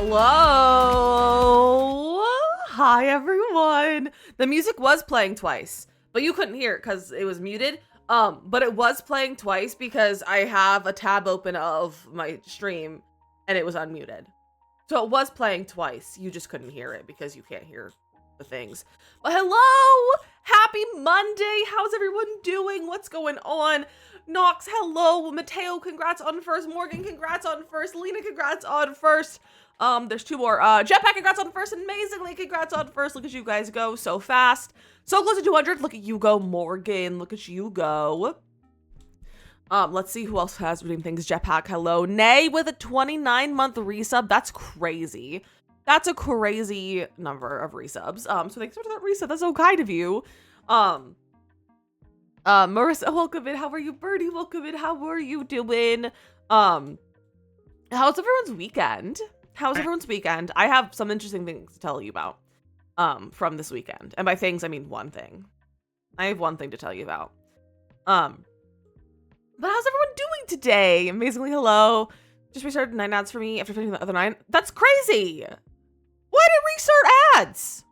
Hello. Hi, everyone. The music was playing twice, but you couldn't hear it because it was muted. But it was playing twice because I have a tab open of my stream and it was unmuted. So it was playing twice. You just couldn't hear it because you can't hear the things. But hello! Happy Monday! How's everyone doing? What's going on? Nox, hello. Mateo, congrats on first. Morgan, congrats on first. Lena, congrats on first. There's two more. Jetpack, congrats on first. Amazingly, congrats on first. Look at you guys go so fast. So close to 200. Look at you go, Morgan. Look at you go. Let's see who else has redeemed things. Jetpack, hello. Nay with a 29-month resub. That's crazy. That's a crazy number of resubs. So thanks for that resub. That's so kind of you. Marissa, welcome in. How are you? Birdie, welcome in. How are you doing? How's everyone's weekend? How's everyone's weekend? I have some interesting things to tell you about, from this weekend. And by things, I mean one thing. I have one thing to tell you about. But how's everyone doing today? Amazingly, hello. Just restarted 9 ads for me after finishing the other 9. That's crazy. Why did it restart ads?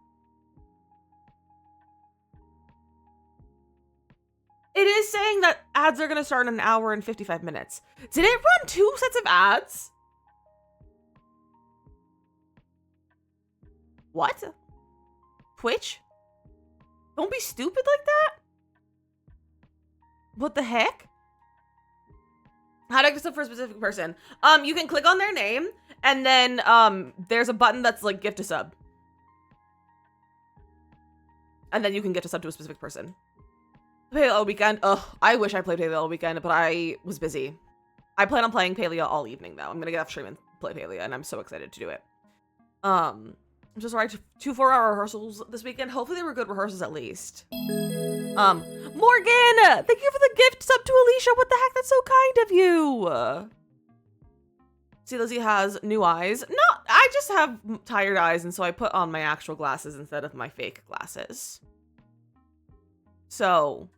It is saying that ads are going to start in an hour and 55 minutes. Did it run 2 sets of ads? What? Twitch? Don't be stupid like that. What the heck? How to get sub for a specific person? You can click on their name, and then there's a button that's like gift a sub. And then you can gift a sub to a specific person. Paleo weekend. Ugh, I wish I played Paleo weekend, but I was busy. I plan on playing Paleo all evening though. I'm gonna get off stream and play Paleo, and I'm so excited to do it. I'm just right. 2 4-hour rehearsals this weekend. Hopefully they were good rehearsals at least. Morgan, thank you for the gift sub to Alicia. What the heck? That's so kind of you. See, Lizzie has new eyes. No, I just have tired eyes, and so I put on my actual glasses instead of my fake glasses. So,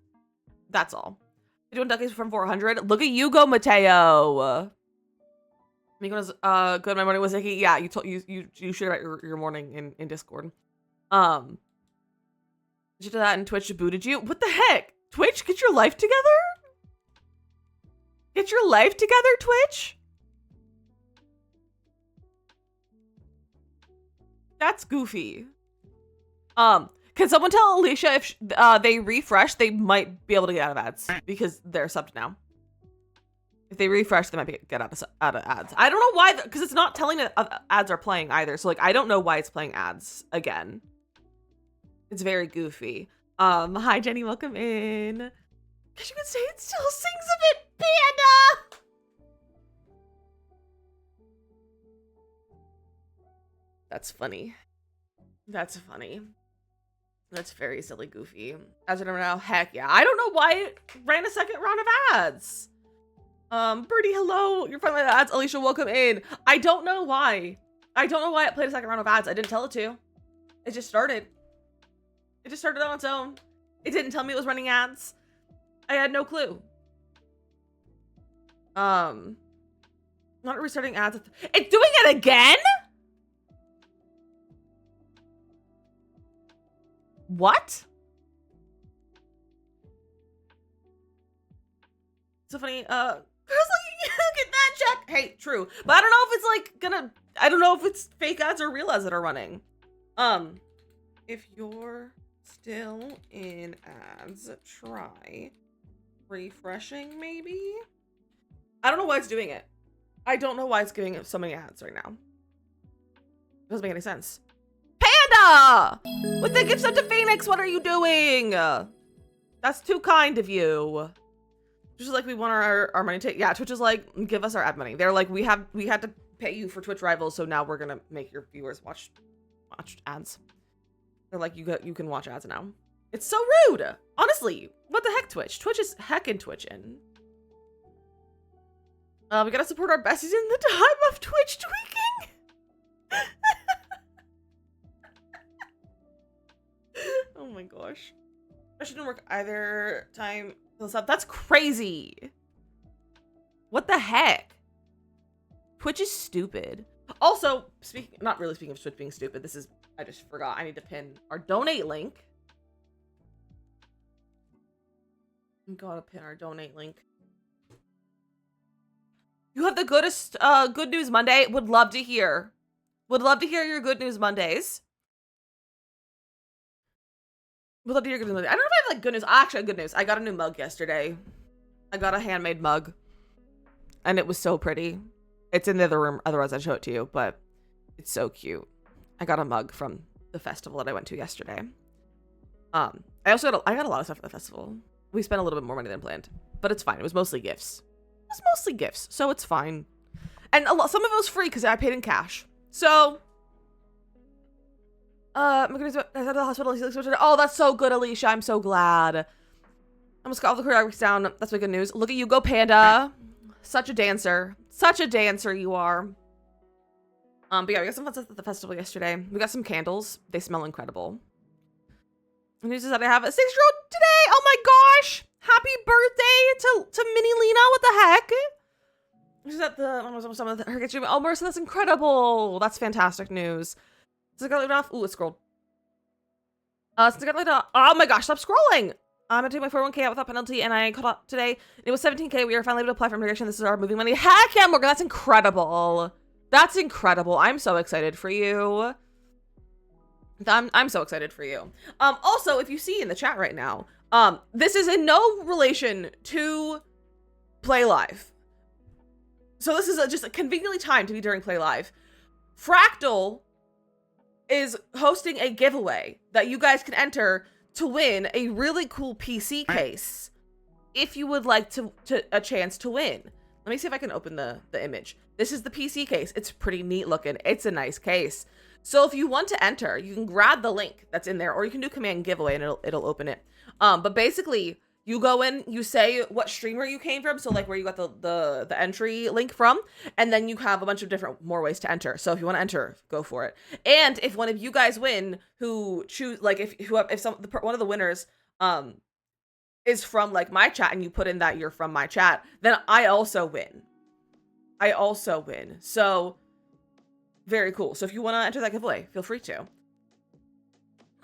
that's all. You're doing duckies from 400. Look at you go, Mateo. Good. My morning was icky. Yeah, you shared about your morning in Discord. Did you do that and Twitch booted you? What the heck? Twitch, get your life together? Get your life together, Twitch? That's goofy. Can someone tell Alicia if they refresh, they might be able to get out of ads because they're subbed now. If they refresh, they might get out of ads. I don't know why, because it's not telling that ads are playing either. So like, I don't know why it's playing ads again. It's very goofy. Hi Jenny, welcome in. Cause you can say it still sings a bit, Panda. That's funny. That's funny. That's very silly, goofy. As of now, heck yeah. I don't know why it ran a second round of ads. Birdie, hello. You're finally ads. Alicia, welcome in. I don't know why. I don't know why it played a second round of ads. I didn't tell it to. It just started. It just started on its own. It didn't tell me it was running ads. I had no clue. Not restarting ads. It's doing it again? What? So funny. Girls like, get that check. Hey, true. But I don't know if it's like gonna, I don't know if it's fake ads or real ads that are running. If you're still in ads, try refreshing maybe? I don't know why it's doing it. I don't know why it's giving it so many ads right now. It doesn't make any sense. Panda! With the gifts up to Phoenix, what are you doing? That's too kind of you. Twitch is like, we want our money to, yeah, Twitch is like, give us our ad money. They're like, we had to pay you for Twitch Rivals, so now we're gonna make your viewers watch ads. They're like, you can watch ads now. It's so rude. Honestly, what the heck, Twitch? Twitch is heckin' twitching. We gotta support our besties in the time of Twitch tweaking. Oh my gosh. I shouldn't work either time. That's crazy. What the heck? Twitch is stupid. Also, not really speaking of Twitch being stupid, this is, I just forgot. I need to pin our donate link. Gotta pin our donate link. You have the goodest Good News Monday. Would love to hear. Would love to hear your Good News Mondays. Would love to hear Good News Mondays. I don't know if I have like good news. Actually, I have good news. I got a new mug yesterday. I got a handmade mug. And it was so pretty. It's in the other room, otherwise I'd show it to you, but it's so cute. I got a mug from the festival that I went to yesterday. I got a lot of stuff for the festival. We spent a little bit more money than planned, but it's fine. It was mostly gifts. So it's fine. And some of it was free because I paid in cash. So, my goodness, I was at the hospital. Oh, that's so good, Alicia. I'm so glad. I almost got all the choreography down. That's my good news. Look at you go, Panda. Such a dancer. Such a dancer you are. But yeah, we got some fun stuff at the festival yesterday. We got some candles. They smell incredible. The news is that I have a 6-year-old today. Oh my gosh. Happy birthday to Mini Lena. What the heck? She's at the her kitchen. Oh, Marissa, that's incredible. That's fantastic news. So I got laid off. Ooh, it scrolled. So I got laid off. Oh my gosh, stop scrolling. I'm gonna take my 401k out without penalty, and I called up today. It was 17k. We are finally able to apply for immigration. This is our moving money. Heck yeah, Morgan. That's incredible. That's incredible. I'm so excited for you. I'm so excited for you. Also, if you see in the chat right now, this is in no relation to Play Live. So this is just a conveniently timed to be during Play Live. Fractal is hosting a giveaway that you guys can enter to win a really cool PC case if you would like to a chance to win. Let me see if I can open the image. This is the PC case. It's pretty neat looking. It's a nice case. So if you want to enter, you can grab the link that's in there, or you can do command giveaway and it'll open it. But basically, you go in, you say what streamer you came from, so like where you got the entry link from, and then you have a bunch of different more ways to enter. So if you want to enter, go for it. And if one of you guys win, who choose like if one of the winners is from like my chat, and you put in that you're from my chat, then I also win. So very cool. So if you want to enter that giveaway, feel free to.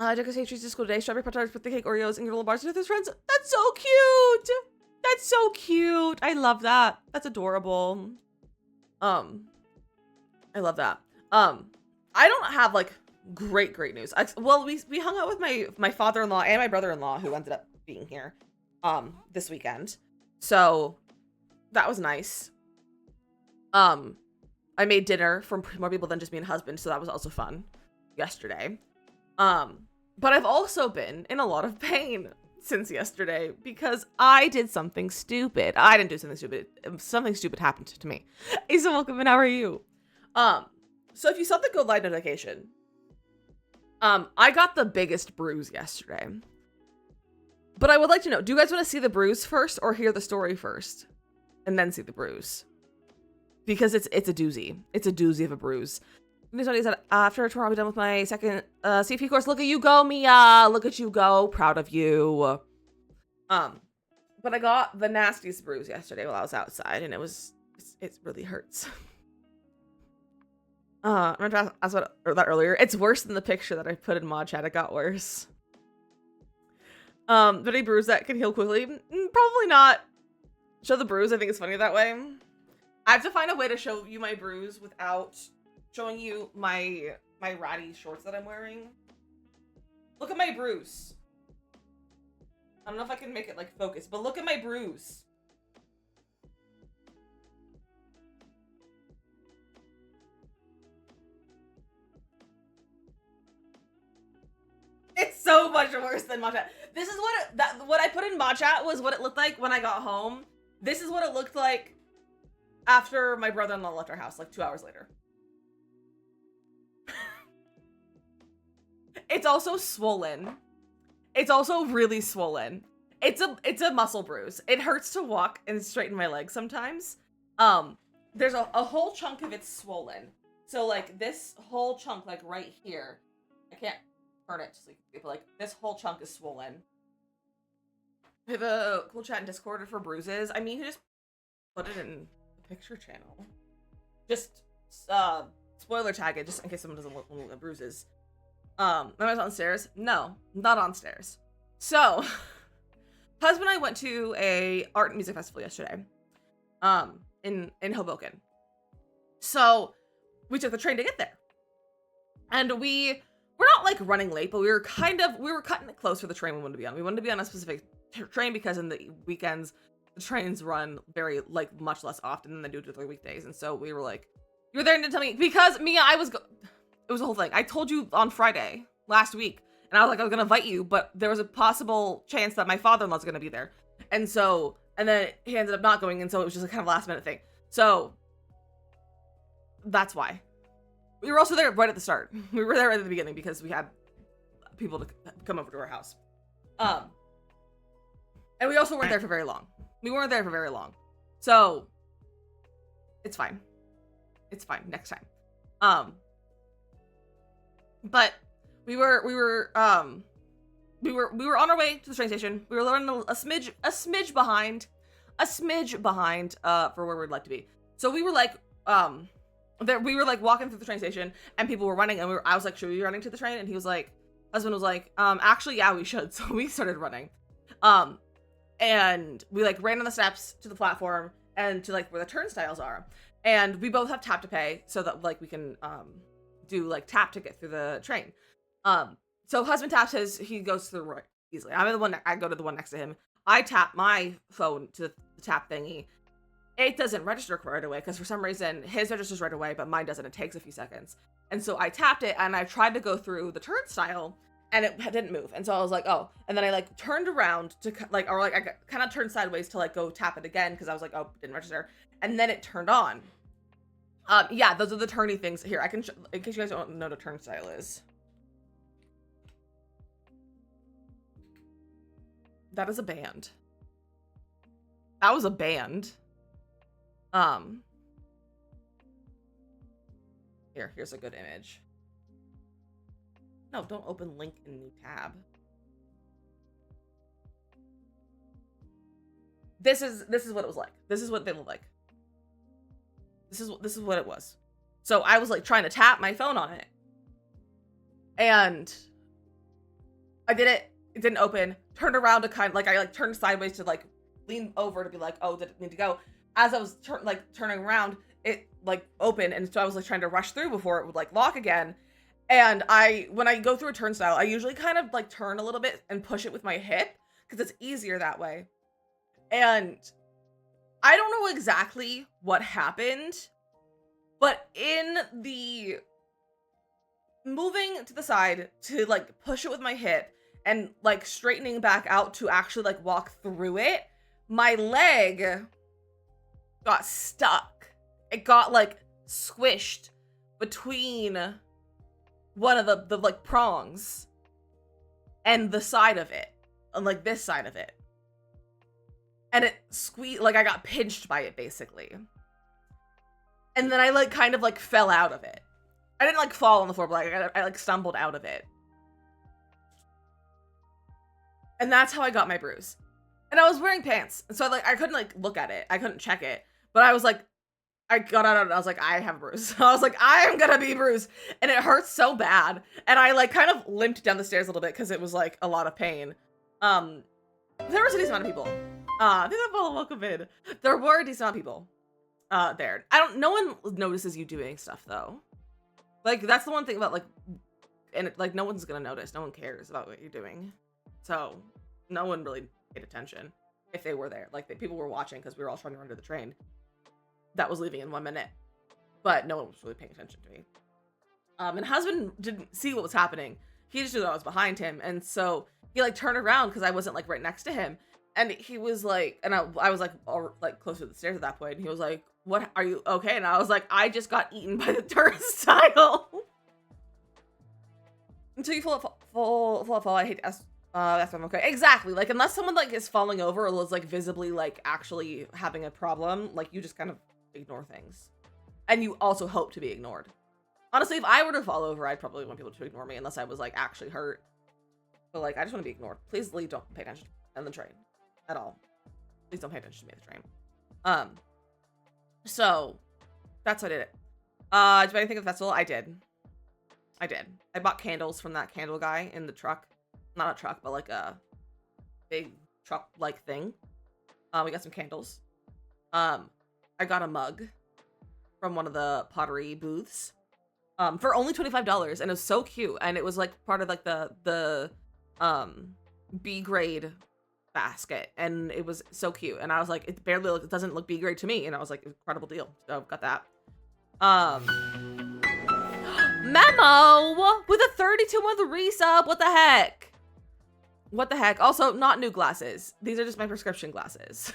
Jessica say treats to school today. Strawberry Pop-Tarts, birthday cake, Oreos, and your little bars with his friends. That's so cute. That's so cute. I love that. That's adorable. I love that. I don't have like great news. Well, we hung out with my father-in-law and my brother-in-law who ended up being here this weekend. So that was nice. I made dinner for more people than just me and husband, so that was also fun yesterday. But I've also been in a lot of pain since yesterday because I did something stupid. I didn't do something stupid. Something stupid happened to me. Hey, so welcome, and how are you? So if you saw the Go Live notification, I got the biggest bruise yesterday. But I would like to know, do you guys want to see the bruise first or hear the story first and then see the bruise? Because it's a doozy. It's a doozy of a bruise. Somebody said, after tomorrow I'll be done with my second CP course. Look at you go, Mia. Look at you go. Proud of you. But I got the nastiest bruise yesterday while I was outside, and it really hurts. I meant to ask that earlier. It's worse than the picture that I put in mod chat. It got worse. But a bruise that can heal quickly? Probably not. Show the bruise. I think it's funny that way. I have to find a way to show you my bruise without showing you my ratty shorts that I'm wearing. Look at my bruise. I don't know if I can make it like focus, but look at my bruise. It's so much worse than mod chat. This is what I put in mod chat was what it looked like when I got home. This is what it looked like after my brother-in-law left our house, like 2 hours later. It's also swollen. It's also really swollen. It's a muscle bruise. It hurts to walk and straighten my legs sometimes. There's a whole chunk of it's swollen. So like this whole chunk, like right here, I can't turn it so you can see, but like this whole chunk is swollen. We have a cool chat in Discord for bruises. I mean, you just put it in the picture channel. Just spoiler tag it just in case someone doesn't look at the bruises. Am I on stairs? No, not on stairs. So husband and I went to a art and music festival yesterday, in Hoboken. So we took the train to get there, and we're not like running late, but we were cutting it close for the train we wanted to be on. We wanted to be on a specific train because in the weekends the trains run very like much less often than they do to the weekdays, and so we were like, you were there and didn't tell me because Mia, it was a whole thing. I told you on Friday last week, and I was like, I was gonna invite you, but there was a possible chance that my father-in-law's gonna be there, and then he ended up not going, and so it was just a kind of last minute thing. So that's why. We were also there right at the start. We were there right at the beginning because we had people to come over to our house. And we also weren't there for very long. So it's fine. It's fine next time. But we were on our way to the train station. We were running a smidge behind for where we'd like to be. So we were like we were like walking through the train station and people were running, and I was like, should we be running to the train? And husband was like, actually, yeah, we should. So we started running. And we like ran on the steps to the platform and to like where the turnstiles are. And we both have tap to pay so that like we can do like tap to get through the train. So husband taps he goes to the right easily. I go to the one next to him. I tap my phone to the tap thingy. It doesn't register right away because for some reason his registers right away, but mine doesn't. It takes a few seconds. And so I tapped it and I tried to go through the turnstile and it didn't move. And so I was like, oh, and then I like turned around to I kind of turned sideways to like go tap it again because I was like, oh, it didn't register. And then it turned on. Yeah, those are the turny things. Here, I can in case you guys don't know what a turnstile is. That is a band. That was a band. Here's a good image. No, don't open link in new tab. This is what it was like. This is what they look like. This is what it was. So I was like trying to tap my phone on it. And I did it. It didn't open. Turned around to kind of like I like turned sideways to like lean over to be like, oh, did it need to go? As I was turning around, it like opened, and so I was like trying to rush through before it would like lock again. And when I go through a turnstile, I usually kind of like turn a little bit and push it with my hip because it's easier that way. And I don't know exactly what happened, but in the moving to the side to like push it with my hip and like straightening back out to actually like walk through it, my leg got stuck. It got like squished between one of the like prongs and the side of it, and like this side of it, and it squeezed, like I got pinched by it basically. And then I like kind of like fell out of it. I didn't like fall on the floor, but like I like stumbled out of it, and that's how I got my bruise. And I was wearing pants, and so I couldn't like look at it, I couldn't check it, but I was like, I got out of it and I was like, I have a bruise. I was like, I am gonna be bruised. And it hurts so bad. And I like kind of limped down the stairs a little bit because it was like a lot of pain. There was a decent amount of people. Welcome in. There were a decent amount of people there. No one notices you doing stuff though. Like that's the one thing about like, and like no one's gonna notice. No one cares about what you're doing. So no one really paid attention if they were there. Like people were watching because we were all trying to run to the train that was leaving in 1 minute, but no one was really paying attention to me. And husband didn't see what was happening. He just knew that I was behind him, and so he like turned around because I wasn't like right next to him, and he was like, and I was like close to the stairs at that point, and he was like, "What? Are you okay?" And I was like, "I just got eaten by the turnstile." Until you fall. I hate to ask. That's I'm okay. Exactly. Like unless someone like is falling over or is like visibly like actually having a problem, like you just kind of ignore things, and you also hope to be ignored. Honestly, if I were to fall over, I'd probably want people to ignore me unless I was like actually hurt. But like I just want to be ignored. Please don't pay attention on the train at all. Please don't pay attention to me at the train. So that's what I did. Did I think of the festival? I did. I bought candles from that candle guy in the truck. Not a truck, but like a big truck like thing. We got some candles. I got a mug from one of the pottery booths for only $25, and it was so cute, and it was like part of like the B grade basket, and it was so cute, and I was like, it doesn't look B grade to me, and I was like, incredible deal. So got that. Memo with a 32-month resub. What the heck? What the heck? Also, not new glasses. These are just my prescription glasses.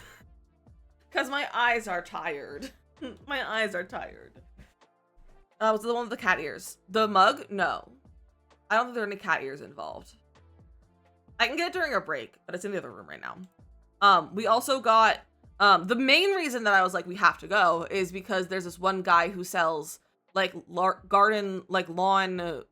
Because my eyes are tired. My eyes are tired. Was it the one with the cat ears? The mug? No. I don't think there are any cat ears involved. I can get it during our break, but it's in the other room right now. We also got, the main reason that I was like, we have to go is because there's this one guy who sells like lawn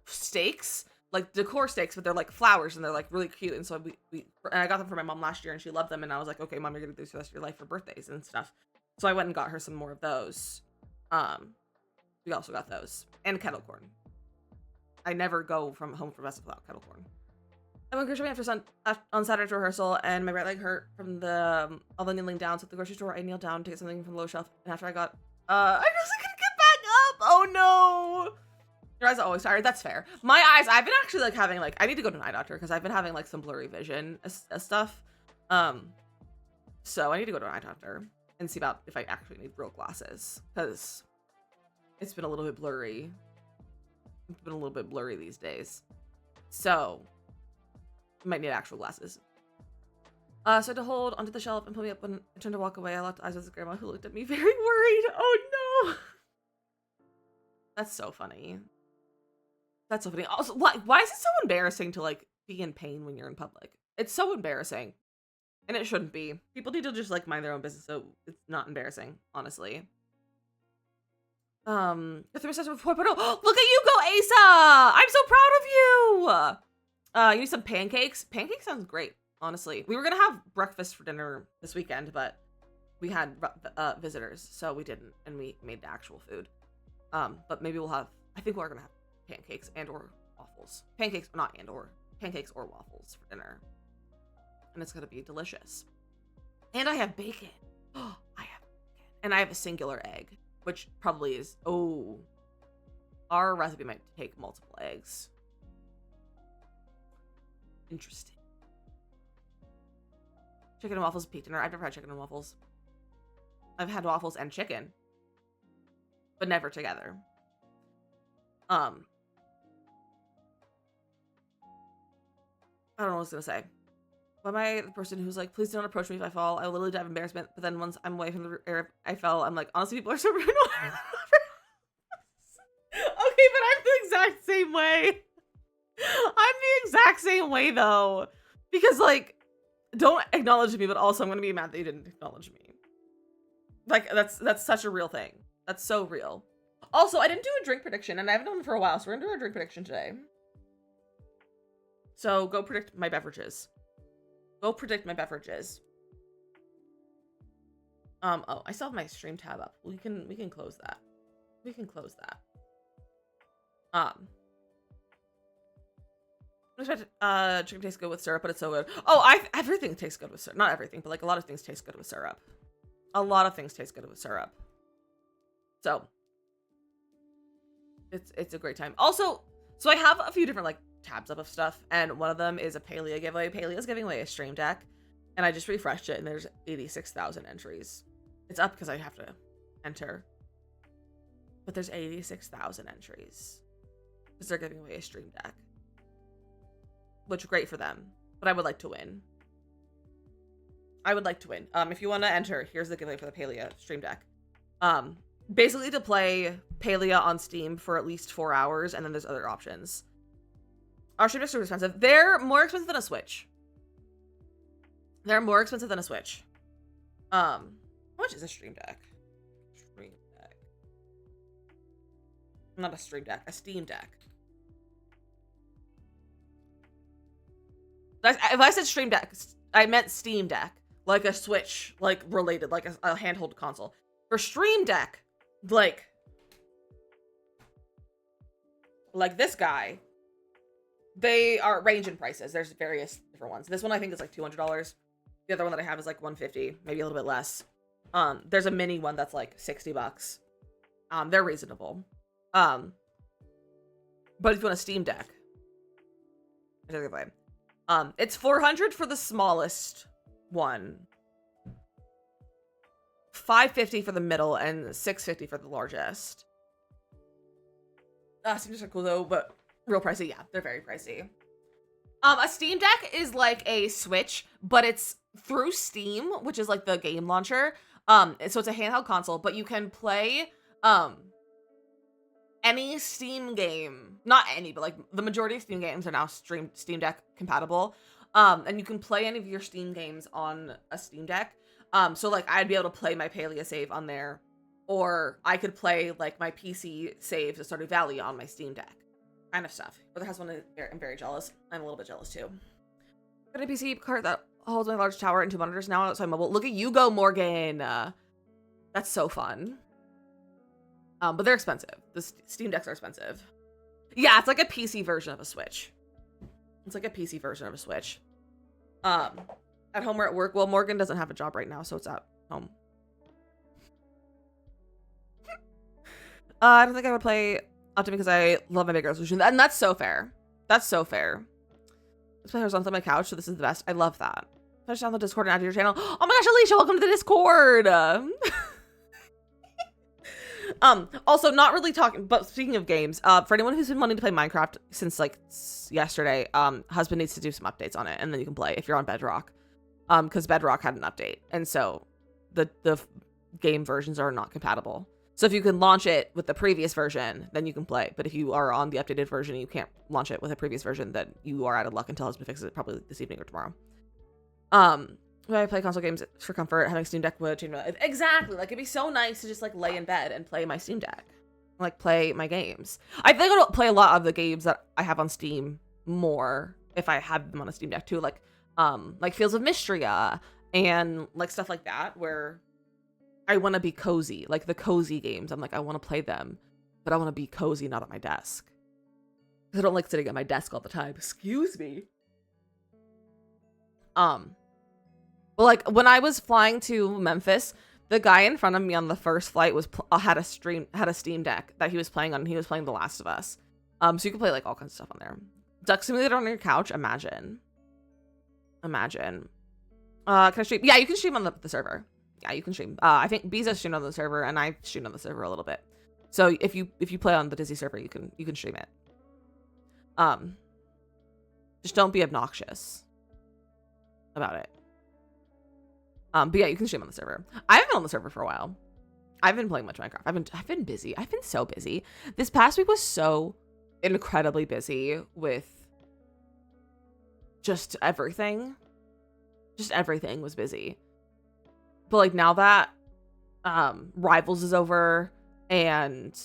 stakes, like decor stakes, but they're like flowers and they're like really cute. And so and I got them for my mom last year and she loved them. And I was like, okay, mom, you're gonna do this for the rest of your life for birthdays and stuff. So I went and got her some more of those. We also got those and kettle corn. I never go from home from Best without kettle corn. I went grocery shopping on Saturday to rehearsal, and my right leg hurt from all the kneeling down. So at the grocery store, I kneeled down to get something from the low shelf, and after I got, I wasn't gonna get back up. Oh no! Your eyes are always tired. That's fair. My eyes, I've been actually like having like, I need to go to an eye doctor because I've been having like some blurry vision stuff. So I need to go to an eye doctor and see about if I actually need real glasses because it's been a little bit blurry. It's been a little bit blurry these days. So might need actual glasses. So I had to hold onto the shelf and pull me up when I turned to walk away. I locked eyes with his grandma who looked at me very worried. Oh no. That's so funny. That's so funny. Also, why is it so embarrassing to like be in pain when you're in public? It's so embarrassing. And it shouldn't be. People need to just like mind their own business so it's not embarrassing, honestly. The thermostat with 4.0. Look at you go, Asa! I'm so proud of you! You need some pancakes? Pancakes sounds great, honestly. We were gonna have breakfast for dinner this weekend, but we had visitors, so we didn't, and we made the actual food. But maybe we'll have, I think we're gonna have pancakes and or waffles. Pancakes, not and or. Pancakes or waffles for dinner. And it's gonna be delicious. And I have bacon. I have bacon. And I have a singular egg, which probably is, oh, our recipe might take multiple eggs. Interesting. Chicken and waffles peak dinner. I've never had chicken and waffles. I've had waffles and chicken, but never together. I don't know what I was gonna say. Why am I the person who's like, please don't approach me if I fall? I will literally die of embarrassment. But then once I'm away from the air, I fell. I'm like, honestly, people are so rude. Okay, but I'm the exact same way. I'm the exact same way though, because like, don't acknowledge me, but also I'm gonna be mad that you didn't acknowledge me. Like that's such a real thing. That's so real. Also, I didn't do a drink prediction, and I haven't done it for a while, so we're gonna do a drink prediction today. So go predict my beverages. Go predict my beverages. Oh, I still have my stream tab up. We can close that. We can close that. I expect chicken tastes good with syrup, but it's so good. Oh, everything tastes good with syrup. Not everything, but like a lot of things taste good with syrup. A lot of things taste good with syrup. So it's a great time. Also, so I have a few different like tabs up of stuff, and one of them is a Palea giveaway. Palea's giving away a stream deck, and I just refreshed it, and there's 86,000 entries. It's up because I have to enter, but there's 86,000 entries because they're giving away a stream deck, which great for them. But I would like to win. I would like to win. If you want to enter, here's the giveaway for the Palea stream deck. Basically to play Palea on Steam for at least 4 hours, and then there's other options. Our stream decks are expensive. They're more expensive than a Switch. They're more expensive than a Switch. How much is a stream deck? Stream deck. Not a stream deck, a Steam deck. If I said stream deck, I meant Steam deck. Like a Switch, like related, like a handheld console. For stream deck, like this guy, they are range in prices. There's various different ones. This one I think is like $200. The other one that I have is like 150, maybe a little bit less. There's a mini one that's like $60. They're reasonable. But if you want a Steam Deck, it's 400 for the smallest one, 550 for the middle, and 650 for the largest. Steam Decks are cool though, but real pricey. Yeah, they're very pricey. A Steam Deck is like a Switch, but it's through Steam, which is like the game launcher. So it's a handheld console, but you can play any Steam game. Not any, but like the majority of Steam games are now Steam Deck compatible. And you can play any of your Steam games on a Steam Deck. So like I'd be able to play my Palia save on there, or I could play like my PC save to Stardew Valley on my Steam Deck. Kind of stuff. Brother has one. I'm very jealous. I'm a little bit jealous too. Got a PC cart that holds my large tower and 2 monitors now outside mobile. Look at you go, Morgan. That's so fun. But they're expensive. The Steam Decks are expensive. Yeah, it's like a PC version of a Switch. It's like a PC version of a Switch. At home or at work. Well, Morgan doesn't have a job right now, so it's at home. I don't think I would play Optim because I love my big resolution, and that's so fair. That's so fair. This player's on my couch, so this is the best. I love that. Push down the Discord and add to your channel. Oh my gosh, Alicia, welcome to the Discord. Also, not really talking, but speaking of games, for anyone who's been wanting to play Minecraft since like yesterday, husband needs to do some updates on it, and then you can play if you're on Bedrock, because Bedrock had an update, and so the game versions are not compatible. So if you can launch it with the previous version, then you can play. But if you are on the updated version and you can't launch it with a previous version, then you are out of luck until husband fixes it, probably this evening or tomorrow. When I play console games for comfort, having Steam Deck would change my life. Exactly. Like, it'd be so nice to just like lay in bed and play my Steam Deck. Like, play my games. I think I'll play a lot of the games that I have on Steam more if I have them on a Steam Deck too. Like Fields of Mystria and like stuff like that where I want to be cozy, like the cozy games. I'm like, I want to play them, but I want to be cozy, not at my desk. Because I don't like sitting at my desk all the time. Excuse me. But like when I was flying to Memphis, the guy in front of me on the first flight was had a Steam Deck that he was playing on. And he was playing The Last of Us. So you can play like all kinds of stuff on there. Duck Simulator on your couch. Imagine. Can I stream? Yeah, you can stream on the server. Yeah, you can stream. I think Biza streamed on the server, and I streamed on the server a little bit. So if you play on the Dizzy server, you can stream it. Just don't be obnoxious about it. But yeah, you can stream on the server. I haven't been on the server for a while. I've been playing much Minecraft. I've been busy. I've been so busy. This past week was so incredibly busy with just everything. Just everything was busy. But like now that Rivals is over and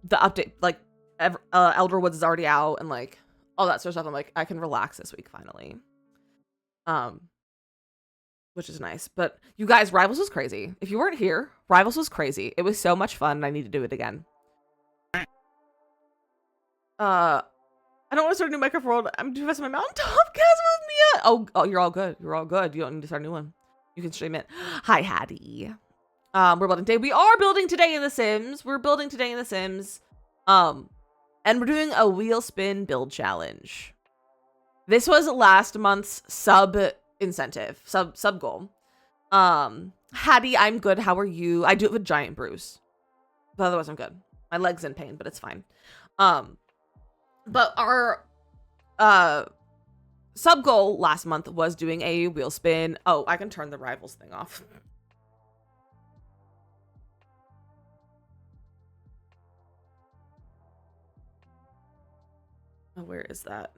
the update, like Elder Woods is already out and like all that sort of stuff, I'm like, I can relax this week finally. Which is nice. But you guys, Rivals was crazy. If you weren't here, Rivals was crazy. It was so much fun and I need to do it again. I don't want to start a new Minecraft world. I'm doing this on my mountaintop cast with Mia. Oh, you're all good. You're all good. You don't need to start a new one. You can stream it. Hi, Hattie. We're building today. We are building today in The Sims. We're building today in The Sims. And we're doing a wheel spin build challenge. This was last month's sub incentive, sub goal. Hattie, I'm good. How are you? I do have a giant bruise, but otherwise I'm good. My leg's in pain, but it's fine. But our sub goal last month was doing a wheel spin. Oh, I can turn the Rivals thing off. Oh, where is that?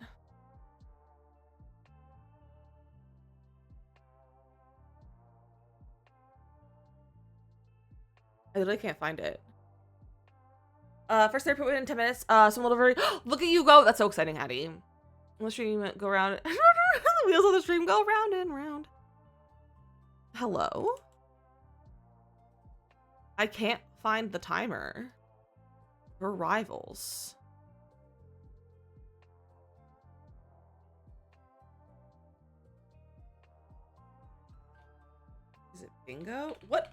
I literally can't find it. First therapy in 10 minutes. Some little very look at you go. That's so exciting, Hattie. The stream go around. The wheels of the stream go round and round. Hello? I can't find the timer for Rivals. Bingo? What?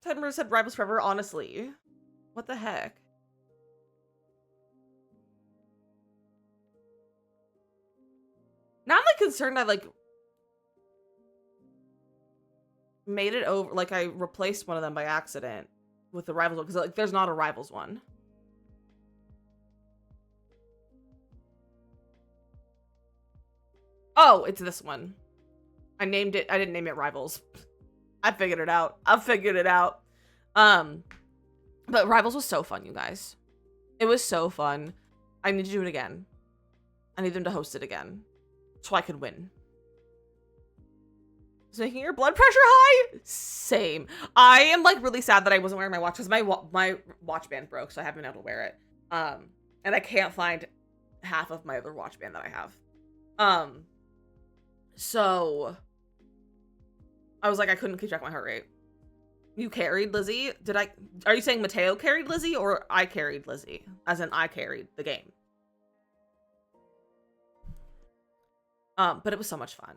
Ted Murray said Rivals Forever, honestly. What the heck? Now I'm like concerned I like made it over, like I replaced one of them by accident with the Rivals one, because like there's not a Rivals one. Oh, it's this one. I named it, I didn't name it Rivals. I figured it out. I figured it out. But Rivals was so fun, you guys. It was so fun. I need to do it again. I need them to host it again so I could win. Is making your blood pressure high? Same. I am like really sad that I wasn't wearing my watch because my watch band broke, so I haven't been able to wear it. And I can't find half of my other watch band that I have. So I was like, I couldn't keep track of my heart rate. You carried Lizzy? Are you saying Mateo carried Lizzy or I carried Lizzy? As in I carried the game. But it was so much fun.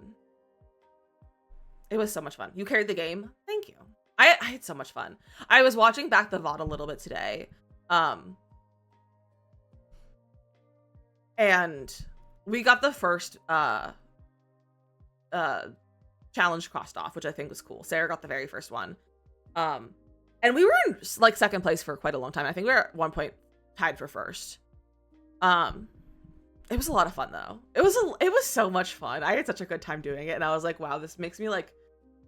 It was so much fun. You carried the game? Thank you. I had so much fun. I was watching back the VOD a little bit today. And we got the first challenge crossed off, which I think was cool. Sarah got the very first one. And we were in like second place for quite a long time. I think we were at one point tied for first. It was a lot of fun though. It was so much fun. I had such a good time doing it, and I was like, wow, this makes me like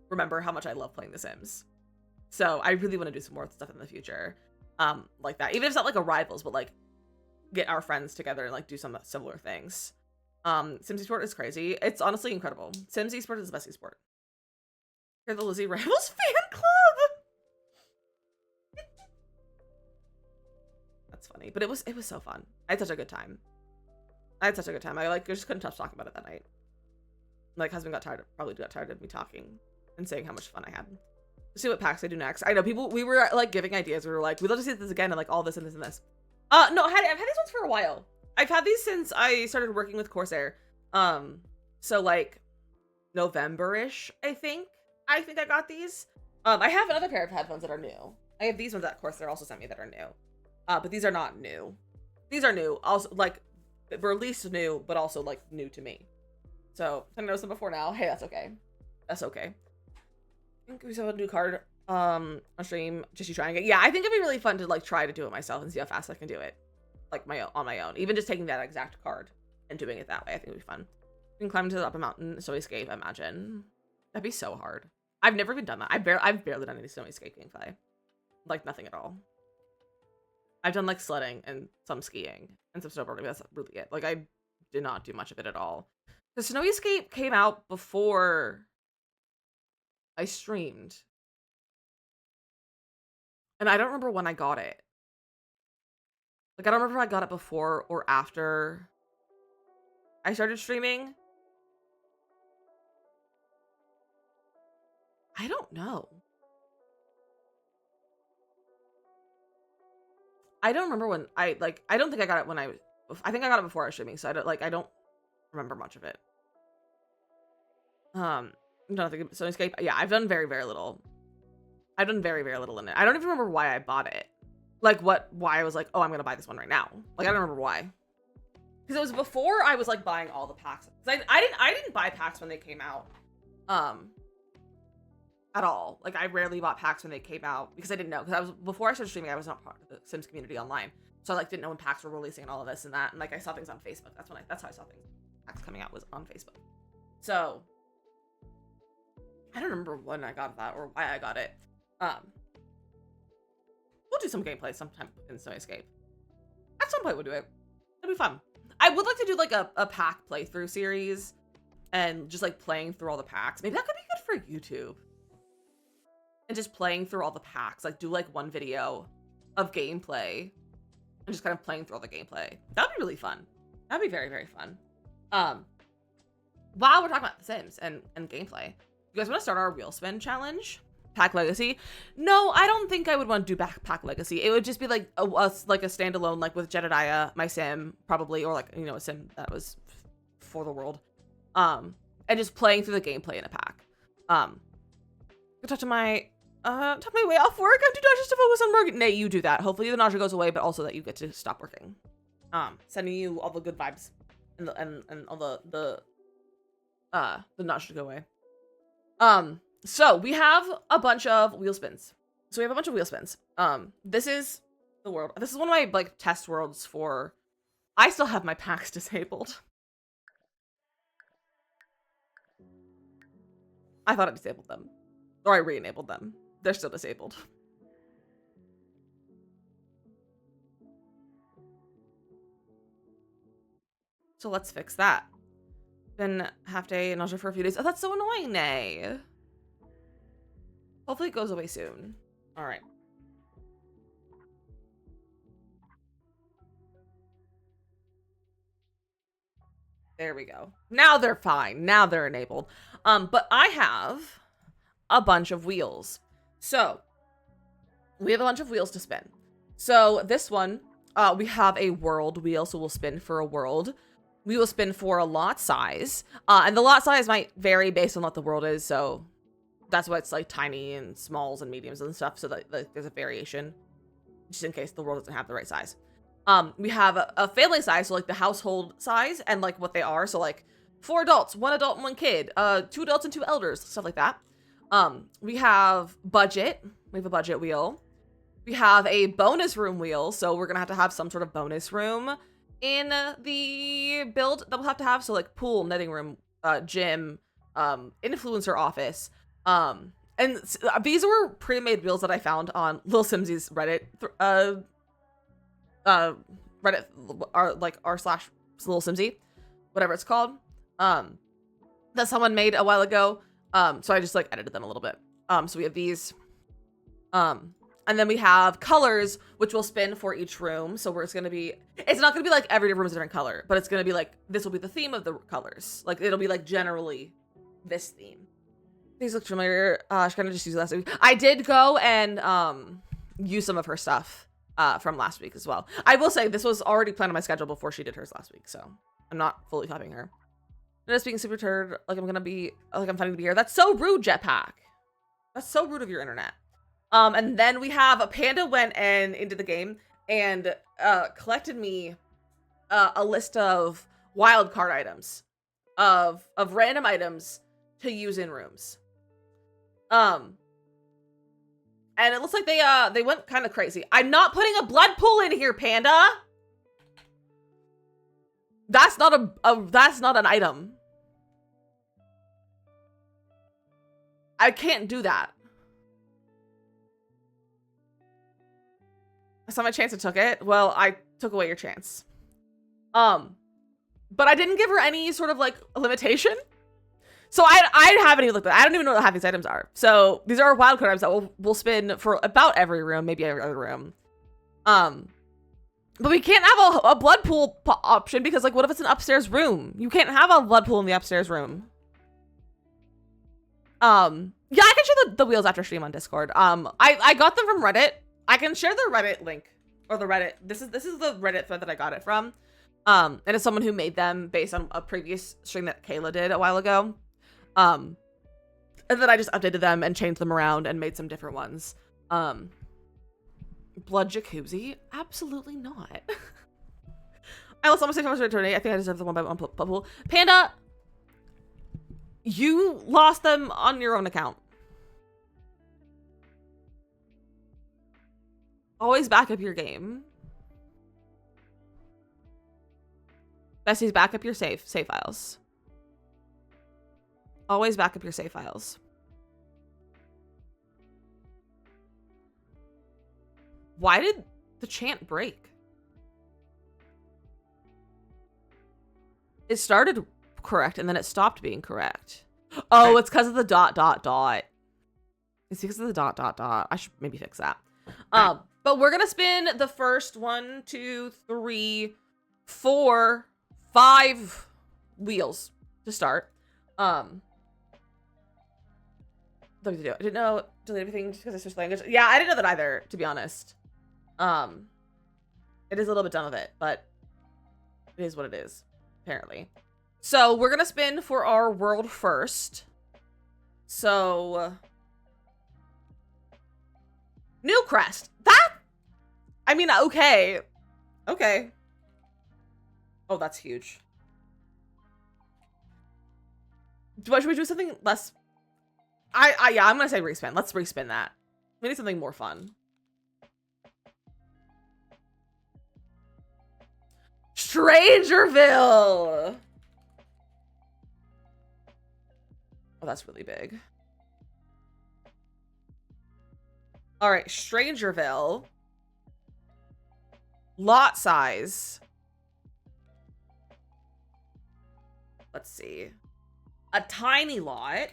remember how much I love playing The Sims. So I really want to do some more stuff in the future, like that. Even if it's not like a Rivals, but like get our friends together and like do some similar things. Sims Esport is crazy. It's honestly incredible. Sims Esport is the best esport. You're the Lizzy Rivals fan club. That's funny, but it was so fun. I had such a good time. I like just couldn't stop talking about it that night. Like husband probably got tired of me talking and saying how much fun I had. Let's see what packs I do next. I know we were like giving ideas. We were like, we'd love to see this again and like all this and this and this. No, I've had these ones for a while. I've had these since I started working with Corsair. So like November-ish, I think I got these. I have another pair of headphones that are new. I have these ones that Corsair also sent me that are new. But these are not new. These are new. Also like released new, but also like new to me. So I noticed them before now. Hey, that's okay. That's okay. I think we still have a new card on stream. Just you trying it. Yeah, I think it'd be really fun to like try to do it myself and see how fast I can do it. Like on my own. Even just taking that exact card and doing it that way, I think would be fun. You can climb to the upper mountain, snowy escape, imagine. That'd be so hard. I've never even done that. I've barely done any snowy escape gameplay. Like nothing at all. I've done like sledding and some skiing and some snowboarding. That's really it. Like I did not do much of it at all. The snowy escape came out before I streamed. And I don't remember when I got it. Like I don't remember if I got it before or after I started streaming. I don't know. I don't remember when I don't think I got it when I think I got it before I was streaming, so I don't remember much of it. I'm trying to think of Escape. Yeah, I've done very, very little. I've done very, very little in it. I don't even remember why I bought it. Like why I was like, oh, I'm gonna buy this one right now. Like I don't remember why. Because it was before I was like buying all the packs. Because I didn't buy packs when they came out. At all. Like I rarely bought packs when they came out because I didn't know. Because before I started streaming, I was not part of the Sims community online. So I like didn't know when packs were releasing and all of this and that. And like I saw things on Facebook. That's how I saw things. Packs coming out was on Facebook. So I don't remember when I got that or why I got it. We'll do some gameplay sometime in Snowy Escape. At some point we'll do it. It'll be fun. I would like to do like a pack playthrough series and just like playing through all the packs. Maybe that could be good for YouTube. And just playing through all the packs. Like do like one video of gameplay and just kind of playing through all the gameplay. That'd be really fun. That'd be very, very fun. While we're talking about The Sims and gameplay, you guys want to start our wheel spin challenge? Pack Legacy. No, I don't think I would want to do Pack Legacy. It would just be like a standalone, like with Jedediah, my sim, probably, or like, you know, a sim that was for the world. And just playing through the gameplay in a pack. Talk to my way off work. I'm too nauseous to focus on work. Nay, you do that. Hopefully the nausea goes away, but also that you get to stop working. Sending you all the good vibes and all the nausea to go away. So we have a bunch of wheel spins. This is the world. This is one of my like test worlds for. I still have my packs disabled. I thought I disabled them. Or I re-enabled them. They're still disabled. So let's fix that. Been half day nausea for a few days. Oh, that's so annoying, Nay. Hopefully it goes away soon. All right. There we go. Now they're fine. Now they're enabled. But I have a bunch of wheels. So we have a bunch of wheels to spin. So this one, we have a world wheel. So we'll spin for a world. We will spin for a lot size. And the lot size might vary based on what the world is. So that's why it's like tiny and smalls and mediums and stuff. So that like, there's a variation just in case the world doesn't have the right size. We have a family size. So like the household size and like what they are. So like 4 adults, 1 adult and 1 kid, 2 adults and 2 elders, stuff like that. We have budget. We have a budget wheel. We have a bonus room wheel. So we're going to have some sort of bonus room in the build that we'll have to have. So like pool, knitting room, gym, influencer office. And these were pre-made wheels that I found on Lil Simsy's Reddit, Reddit, r/Lil Simsy, whatever it's called, that someone made a while ago. So I just like edited them a little bit. So we have these, and then we have colors, which will spin for each room. So it's not going to be like every room is a different color, but it's going to be like, this will be the theme of the colors. Like it'll be like generally this theme. These look familiar. She kind of just used last week. I did go and use some of her stuff from last week as well. I will say this was already planned on my schedule before she did hers last week, so I'm not fully copying her. Just being super turd, like I'm fighting to be here. That's so rude, Jetpack. That's so rude of your internet. And then we have a Panda went into the game and collected me a list of wild card items, of random items to use in rooms. And it looks like they went kind of crazy. I'm not putting a blood pool in here, Panda. That's not that's not an item. I can't do that. I saw my chance and took it. Well, I took away your chance. But I didn't give her any sort of like limitation. So I haven't even looked at it. I don't even know what half these items are. So these are wildcard items that we'll spin for about every room, maybe every other room. But we can't have a blood pool option because like, what if it's an upstairs room? You can't have a blood pool in the upstairs room. Yeah, I can share the wheels after stream on Discord. I got them from Reddit. I can share the Reddit link or the Reddit. This is the Reddit thread that I got it from. And it's someone who made them based on a previous stream that Kayla did a while ago. And then I just updated them and changed them around and made some different ones. Blood jacuzzi? Absolutely not. I lost almost 6 hours returning. I think I deserve the 1x1 pool. Panda, you lost them on your own account. Always back up your game. Besties, back up your save files. Always back up your save files. Why did the chant break? It started correct and then it stopped being correct. Oh, it's because of the ... It's because of the ... I should maybe fix that. But we're gonna spin the first 1, 2, 3, 4, 5 wheels to start. The what to do. I didn't know delete everything just because I switched language. Yeah, I didn't know that either, to be honest. It is a little bit dumb of it, but it is what it is, apparently. So we're gonna spin for our world first. So new crest. That, I mean, okay. Okay. Oh, that's huge. Should we do something less? Yeah, I'm gonna say respin. Let's respin that. We need something more fun. Strangerville. Oh, that's really big. All right, Strangerville. Lot size. Let's see. A tiny lot.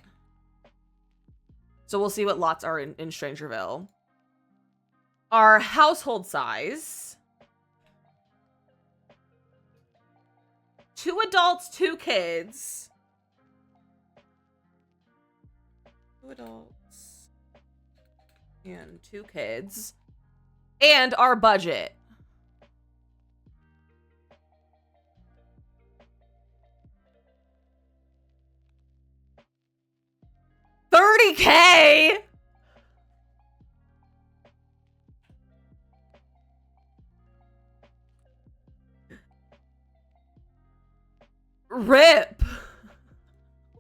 So we'll see what lots are in Strangerville. Our household size. 2 adults, 2 kids. 2 adults and 2 kids. And our budget. $30K. Rip.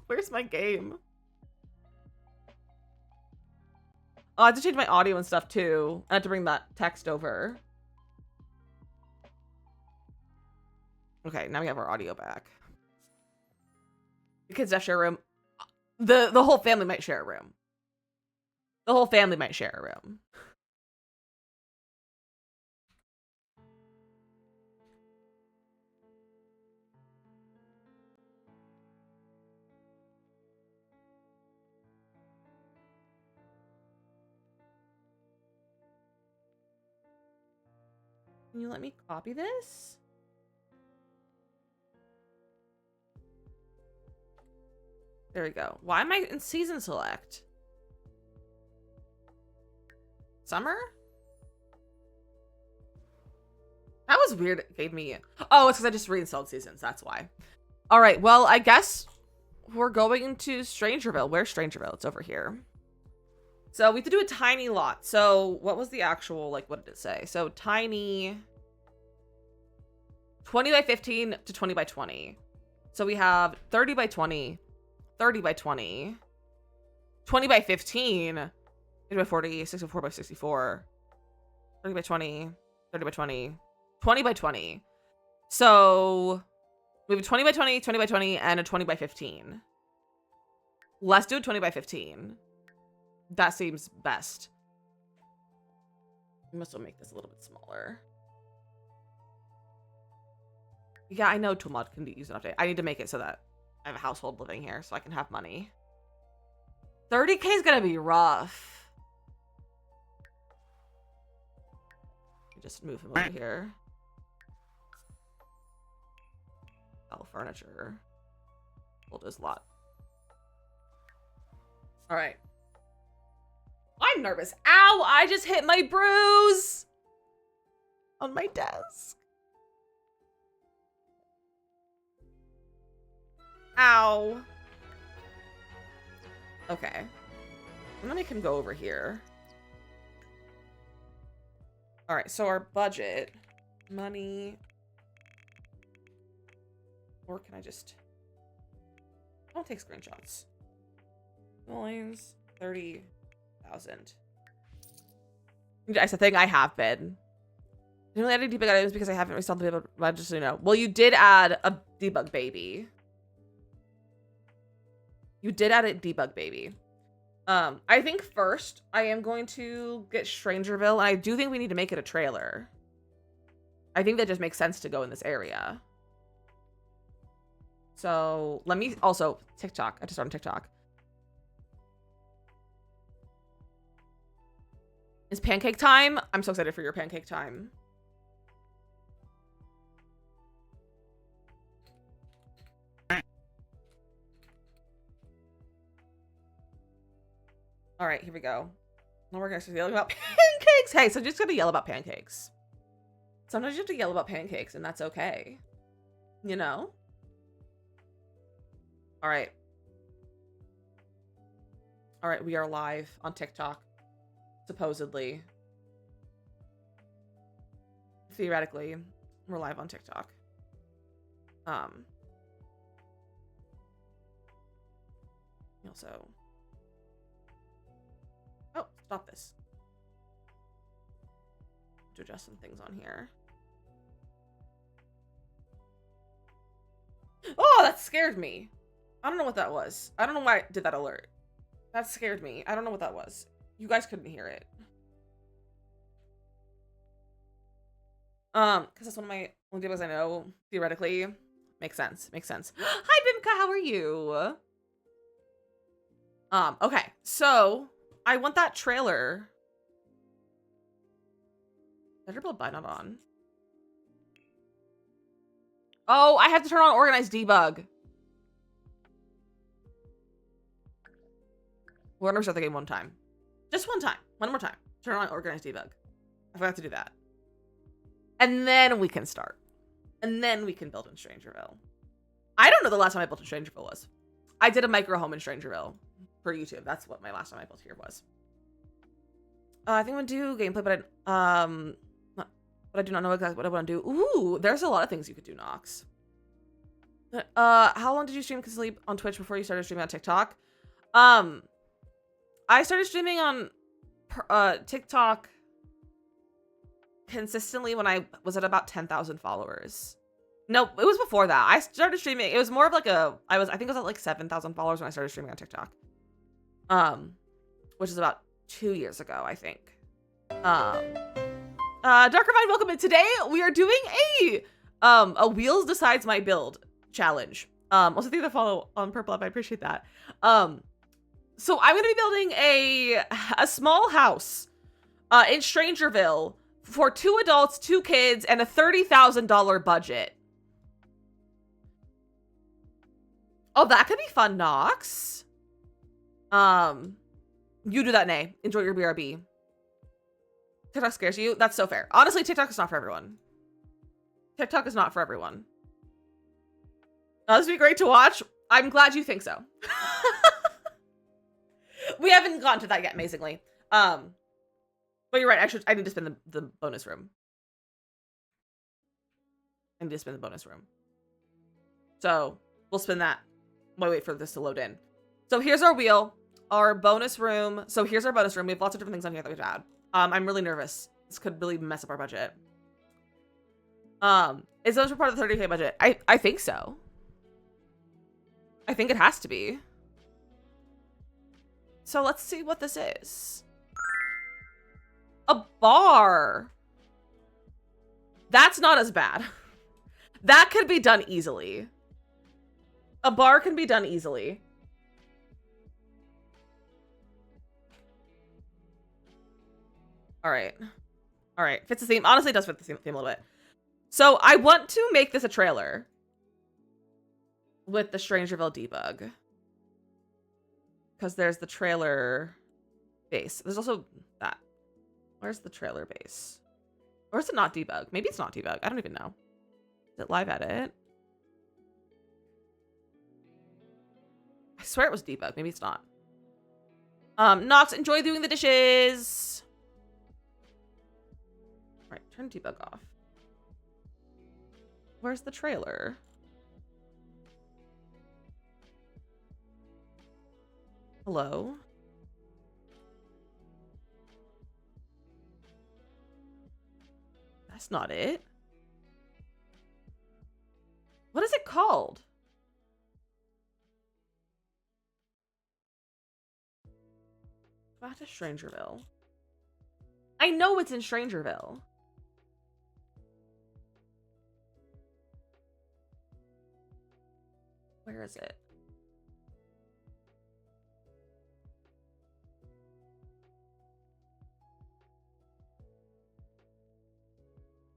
Where's my game? Oh, I have to change my audio and stuff too. I have to bring that text over. Okay, now we have our audio back. The kids have to share a room. The whole family might share a room. The whole family might share a room. Can you let me copy this? There we go. Why am I in season select? Summer? That was weird. It gave me... Oh, it's because I just reinstalled seasons. That's why. All right. Well, I guess we're going to Strangerville. Where's Strangerville? It's over here. So we have to do a tiny lot. So what was the actual, like, what did it say? So tiny... 20 by 15 to 20 by 20. So we have 30 by 20, 30 by 20, 20 by 15, 30 by 40, 64 by 64, 30 by 20, 30 by 20, 20 by 20. So we have a 20 by 20, 20 by 20, and a 20 by 15. Let's do a 20 by 15. That seems best. We must make this a little bit smaller. Yeah, I know Toolmod can be used an update. I need to make it so that I have a household living here so I can have money. 30K is gonna be rough. Just move him over here. Oh, furniture. We'll do his lot. All right. I'm nervous. Ow! I just hit my bruise on my desk. Ow. Okay. I'm gonna make him go over here. All right, so our budget, money, or can I just, I'll take screenshots. Millions, 30,000. That's the thing, I have been. I didn't add any debug items because I haven't installed the debug, but just so you know. Well, you did add a debug baby. You did add a debug baby. I think first I am going to get Strangerville, and I do think we need to make it a trailer. I think that just makes sense to go in this area. So let me also TikTok. I just started on TikTok. It's pancake time. I'm so excited for your pancake time. All right, here we go. Now we're gonna start yelling about pancakes. Hey, so just gonna yell about pancakes. Sometimes you have to yell about pancakes, and that's okay. You know? All right. All right, we are live on TikTok. Supposedly. Theoretically, we're live on TikTok. Also... Oh, stop this. To adjust some things on here. Oh, that scared me. I don't know what that was. I don't know why I did that alert. That scared me. I don't know what that was. You guys couldn't hear it. Because that's one of my only videos I know, theoretically. Makes sense. Makes sense. Hi, Bimka. How are you? Okay. So, I want that trailer. Better build by not on. Oh, I have to turn on organized debug. We're gonna restart the game one time. Just one time. One more time. Turn on organized debug. I forgot to do that. And then we can start. And then we can build in Strangerville. I don't know the last time I built in Strangerville was. I did a micro home in Strangerville for YouTube. That's what my last time I built here was. I think I'm gonna do gameplay, but I do not know exactly what I want to do. Ooh, there's a lot of things you could do, Nox. How long did you stream sleep on Twitch before you started streaming on TikTok? I started streaming on TikTok consistently when I was at about 10,000 followers. No, it was before that. I started streaming. It was more of like I think it was at like 7,000 followers when I started streaming on TikTok. Which is about 2 years ago, I think. Darkervine, welcome in. Today we are doing a Wheels Decides My Build challenge. Also thank you for the follow on Purple Up. I appreciate that. So I'm gonna be building a small house in Strangerville for 2 adults, 2 kids, and a $30,000 budget. Oh, that could be fun, Nox. You do that, Nay. Enjoy your BRB. TikTok scares you? That's so fair. Honestly, TikTok is not for everyone. TikTok is not for everyone. This would be great to watch. I'm glad you think so. We haven't gotten to that yet, amazingly. But you're right. I need to spin the bonus room. I need to spin the bonus room. So we'll spin that while we wait for this to load in. So here's our wheel, our bonus room. So here's our bonus room. We have lots of different things on here that we've had. I'm really nervous. This could really mess up our budget. Is those part of the 30K budget? I think so. I think it has to be. So let's see what this is. A bar. That's not as bad. That could be done easily. A bar can be done easily. All right. All right. Fits the theme. Honestly, it does fit the theme a little bit. So I want to make this a trailer with the Strangerville debug. Because there's the trailer base. There's also that. Where's the trailer base? Or is it not debug? Maybe it's not debug. I don't even know. Is it live edit? I swear it was debug. Maybe it's not. Nox, enjoy doing the dishes. All right, turn debug off. Where's the trailer? Hello? That's not it. What is it called? Back to Strangerville. I know it's in Strangerville. Where is it?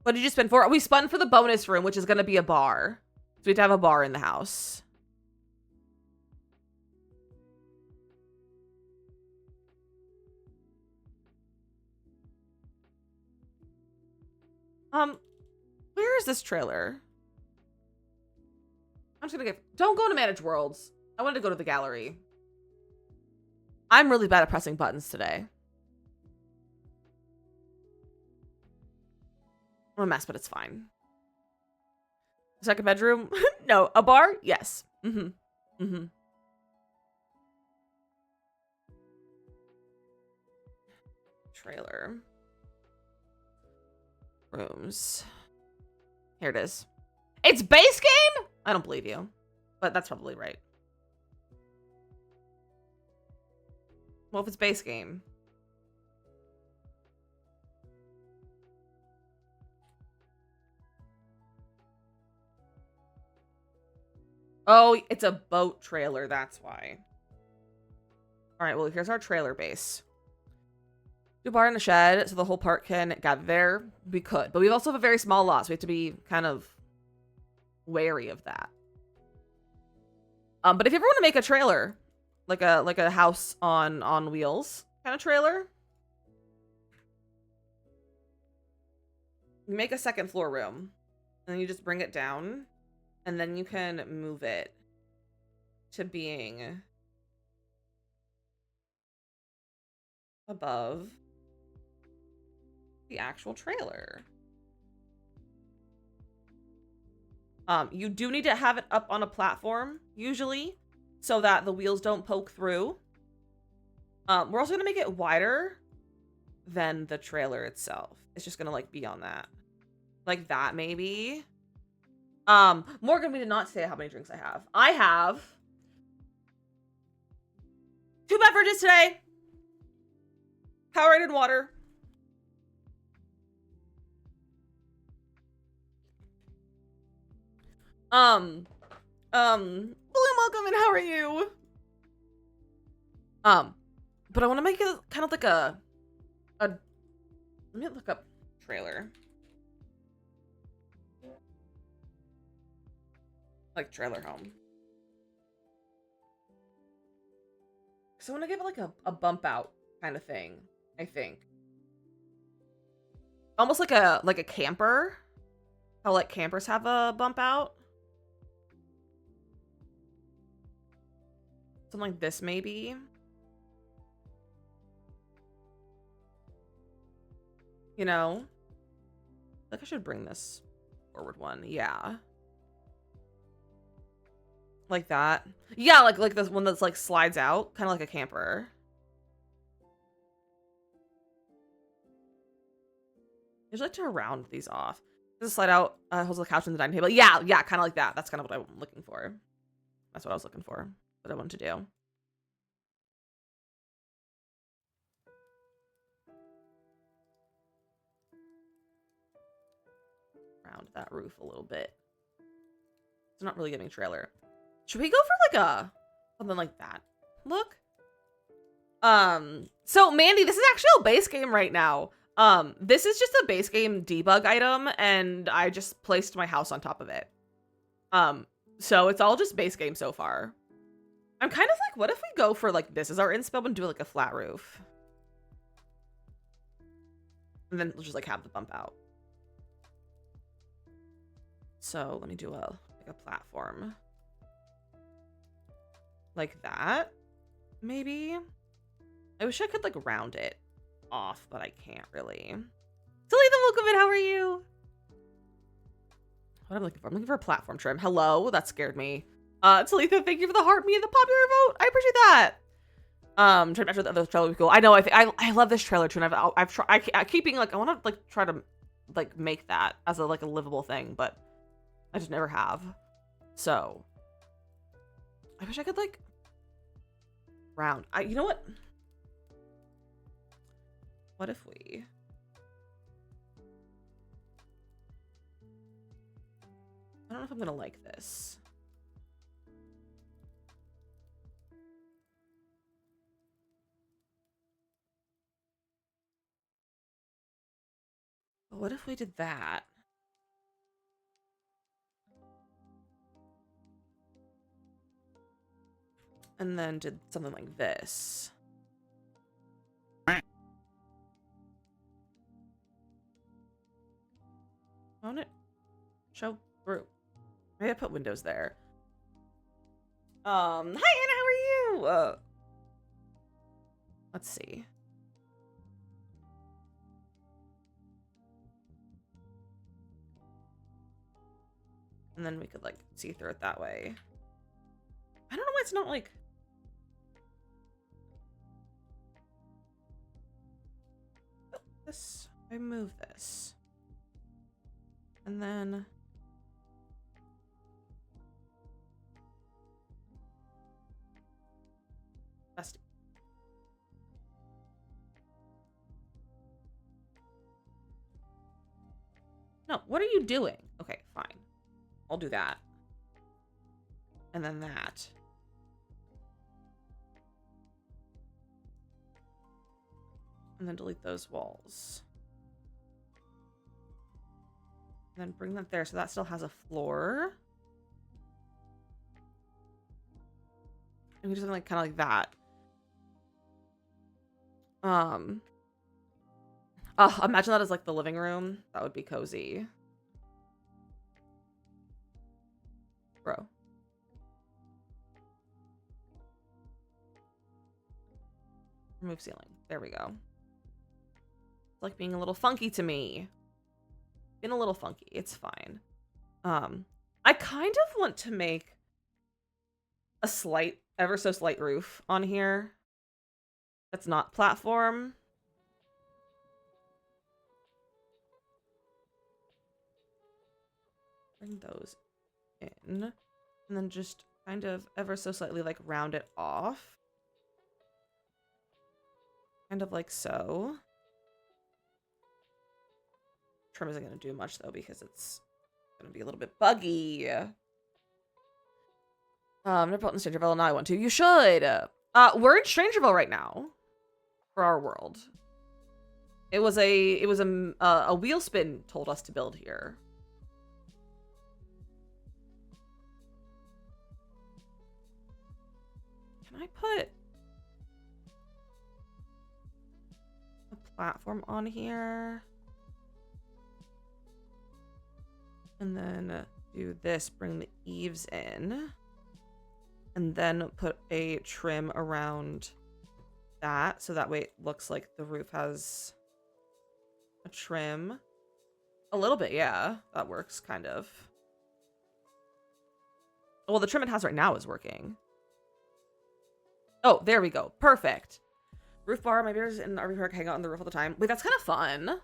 What did you spend for? We spun for the bonus room, which is going to be a bar. So we have to have a bar in the house. Where is this trailer? I'm just gonna get, don't go to manage worlds. I wanted to go to the gallery. I'm really bad at pressing buttons today. I'm a mess, but it's fine. Second bedroom? No. A bar? Yes. Trailer. Rooms. Here it is. It's base game? I don't believe you, but that's probably right. Well, if it's base game. Oh, it's a boat trailer, that's why. All right, well, here's our trailer base. Do a bar in a shed so the whole park can gather there. We could, but we also have a very small lot, so we have to be kind of wary of that. But if you ever want to make a trailer, like a house on wheels kind of trailer, you make a second floor room, and then you just bring it down, and then you can move it to being above the actual trailer. You do need to have it up on a platform, usually, so that the wheels don't poke through. We're also gonna make it wider than the trailer itself. It's just gonna, like, be on that. Like that, maybe. Morgan, we did not say how many drinks I have. I have 2 beverages today. Powerade and water. William, welcome, and how are you? But I want to make it kind of like a let me look up trailer. Like trailer home. So I want to give it like a bump out kind of thing, I think. Almost like a camper. How like campers have a bump out. Something like this, maybe. You know? Like I should bring this forward one. Yeah. Like that. Yeah, like this one that's like slides out. Kind of like a camper. I usually like to round these off. Does it slide out, holds the couch and the dining table? Yeah, kind of like that. That's kind of what I'm looking for. That's what I was looking for. What I wanted to do. Round that roof a little bit. It's not really giving trailer. Should we go for like something like that? Look. So Mandy, this is actually a base game right now. This is just a base game debug item, and I just placed my house on top of it. So it's all just base game so far. I'm kind of like, what if we go for like this is our inspo and do like a flat roof? And then we'll just like have the bump out. So let me do like a platform. Like that, maybe? I wish I could like round it off, but I can't really. Talitha, welcome in, how are you? What am I looking for? I'm looking for a platform trim. Hello, that scared me. Talitha, thank you for the heart me and the popular vote. I appreciate that. Trying to match with the other trailer would be cool. I know, I love this trailer too, and I've tried, I keep being like, I want to like try to like make that as a like a livable thing, but I just never have. So I wish I could like round. You know what? What if we? I don't know if I'm gonna like this. But what if we did that? And then did something like this. show through. Maybe I put windows there. Hi Anna, how are you? Let's see. And then we could like see through it that way. I don't know why it's not like. This, I move this. And then. Best. No, what are you doing? Okay, fine. I'll do that. And then that. And then delete those walls. And then bring that there so that still has a floor. And we do something like kind of like that. Imagine that as like the living room. That would be cozy. Bro. Remove ceiling. There we go. It's like being a little funky to me. Being a little funky. It's fine. I kind of want to make a slight, ever so slight roof on here. That's not platform. Bring those in. And then just kind of ever so slightly like round it off. Kind of like so. Trim isn't going to do much though because it's going to be a little bit buggy. Never built in Strangerville, now I want to. You should. We're in Strangerville right now for our world. It was a wheel spin told us to build here. Can I put a platform on here? And then do this, bring the eaves in. And then put a trim around that. So that way it looks like the roof has a trim. A little bit, yeah. That works, kind of. Well, the trim it has right now is working. Oh, there we go. Perfect. Roof bar. My bears in RV park hang out on the roof all the time. Wait, that's kind of fun.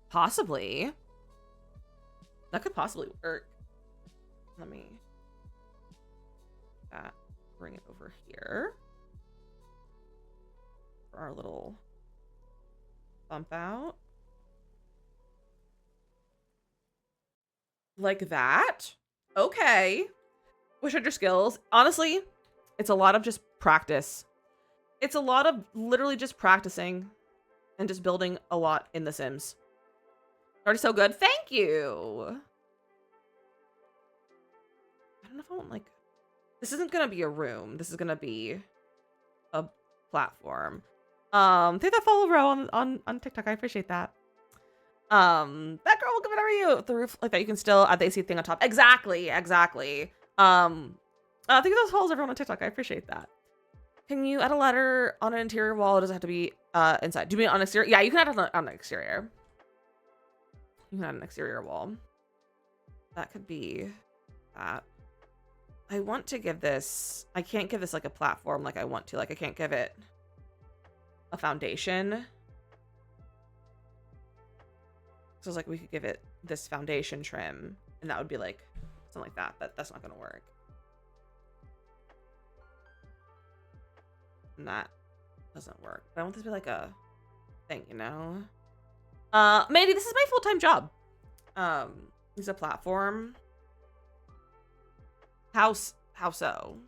Possibly. That could possibly work. Let me bring it over here for our little bump out. Like that. Okay. Wish I had your skills. Honestly, it's a lot of just practice. It's a lot of literally just practicing and just building a lot in The Sims. Already so good. Thank you. I don't know if I want like... This isn't going to be a room. This is going to be a platform. Take that follow row on TikTok. I appreciate that. That girl, welcome. How are you? The roof like that. You can still add the AC thing on top. Exactly. Exactly. Think of those holes, everyone on TikTok. I appreciate that. Can you add a ladder on an interior wall? Or does it have to be inside? Do you mean on exterior? Yeah, you can add it on the exterior. You can add an exterior wall. That could be that. I want to give this... I can't give this like a platform like I want to. Like I can't give it a foundation. So it's like we could give it this foundation trim. And that would be like something like that. But that's not going to work. And that doesn't work. But I want this to be like a thing, you know? Maybe this is my full-time job. Use a platform. How so?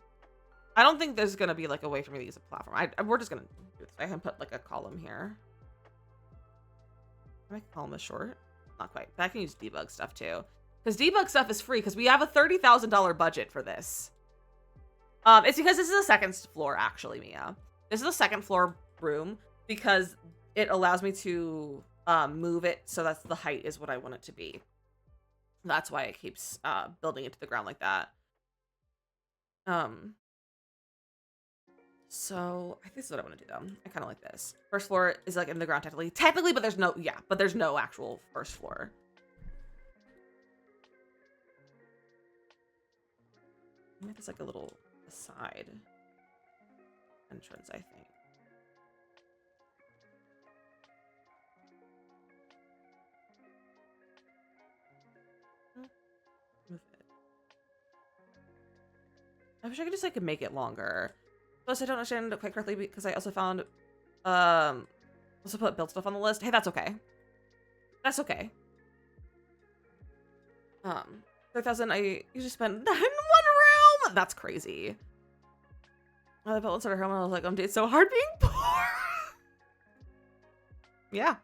I don't think there's gonna be like a way for me to use a platform. We're just gonna do this. I can put like a column here. Can I make a column is short? Not quite. But I can use debug stuff too. Because debug stuff is free because we have a $30,000 budget for this. It's because this is the second floor, actually, Mia. This is the second floor room because it allows me to move it so that the height is what I want it to be. That's why it keeps building into the ground like that. So I think this is what I want to do though. I kind of like this. First floor is like in the ground technically, but there's no, yeah, but there's no actual first floor. Maybe there's like a little side entrance, I think. Move it. I wish I could just like make it longer. Plus, I don't understand it quite correctly because I also found, also put build stuff on the list. Hey, that's okay. That's okay. 3,000. I usually spend in one room. That's crazy. I built inside our home and I was like, it's so hard being poor. Yeah.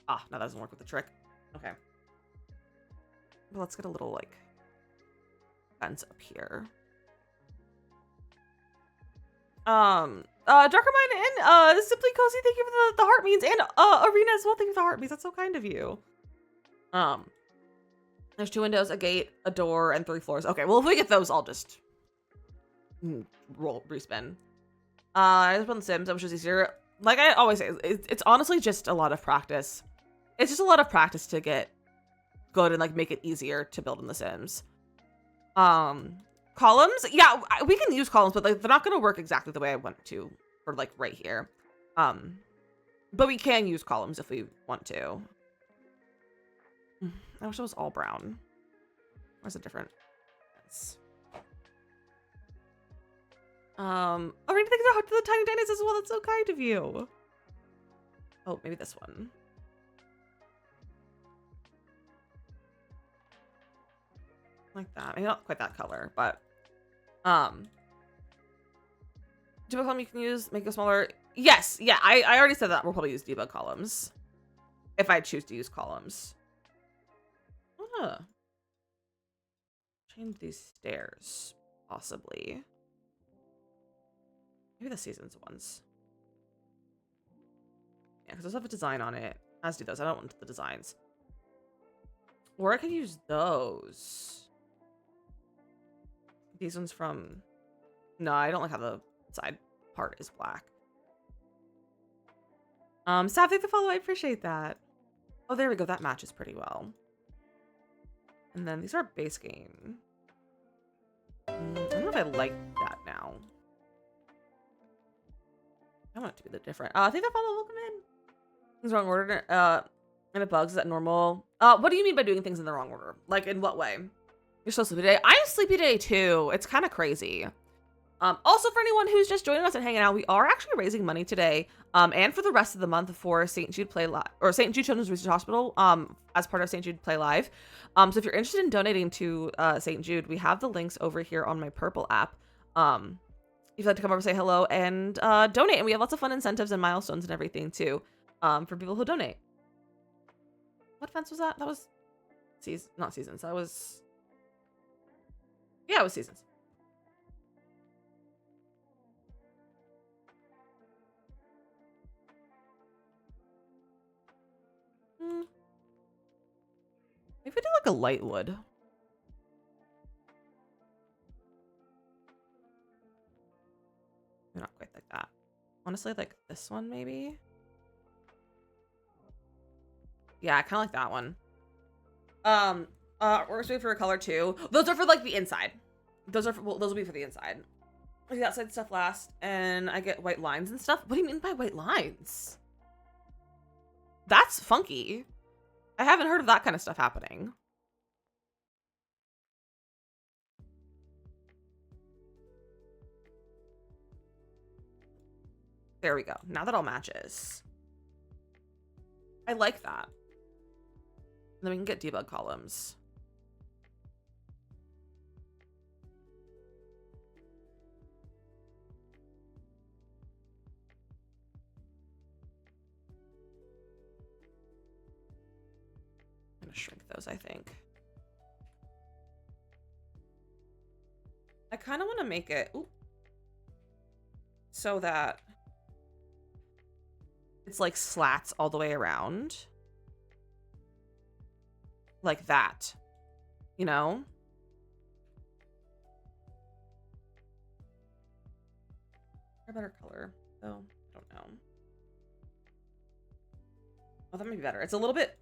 Ah, no, that doesn't work with the trick. Okay. Well, let's get a little like fence up here. Darker Mind and Simply Cozy, thank you for the heart means, and Arena as well, thank you for the heart means. That's so kind of you. There's 2 windows, a gate, a door, and 3 floors. Okay, well if we get those, I'll just respin. I just put The Sims, which is easier. Like I always say, it's honestly just a lot of practice. It's just a lot of practice to get good and like make it easier to build in The Sims. Columns, yeah, we can use columns, but like they're not going to work exactly the way I want to for like right here. But we can use columns if we want to. I wish it was all brown. Where's a different fence? Arena, thank you to the Tiny Dinos as well. That's so kind of you. Oh, maybe this one. Like that. Maybe not quite that color, but debug column you can use, make it smaller. Yes, yeah, I already said that. We'll probably use debug columns if I choose to use columns. Change these stairs, possibly. Maybe the seasons ones. Yeah, because those have a design on it. As do those. I don't want the designs. Or I can use those. These ones from... No, I don't like how the side part is black. Sav, thank you for the follow. I appreciate that. Oh, there we go. That matches pretty well. And then these are base game. I don't know if I like that now. I want it to be the different. I think that follow. Welcome in. Things wrong order. And it bugs. Is that normal? What do you mean by doing things in the wrong order? Like in what way? You're so sleepy today. I'm sleepy today too. It's kind of crazy. Also, for anyone who's just joining us and hanging out, we are actually raising money today, and for the rest of the month for St. Jude Play Live, or St. Jude Children's Research Hospital, as part of St. Jude Play Live. So if you're interested in donating to St. Jude, we have the links over here on my Purple app. If you'd like to come over, say hello, and donate, and we have lots of fun incentives and milestones and everything too, for people who donate. What fence was that? That was not seasons. That was, yeah, it was seasons. Maybe we do like a light wood. Not quite like that. Honestly, like this one maybe. Yeah, I kind of like that one. We're waiting for a color too. Those are for like the inside. Those are for, well, those will be for the inside. The outside stuff last, and I get white lines and stuff. What do you mean by white lines? That's funky. I haven't heard of that kind of stuff happening. There we go. Now that all matches. I like that. And then we can get debug columns. I'm gonna shrink those, I think. I kind of want to make it so that it's like slats all the way around. Like that, you know? A better color, though. I don't know. Oh, that might be better. It's a little bit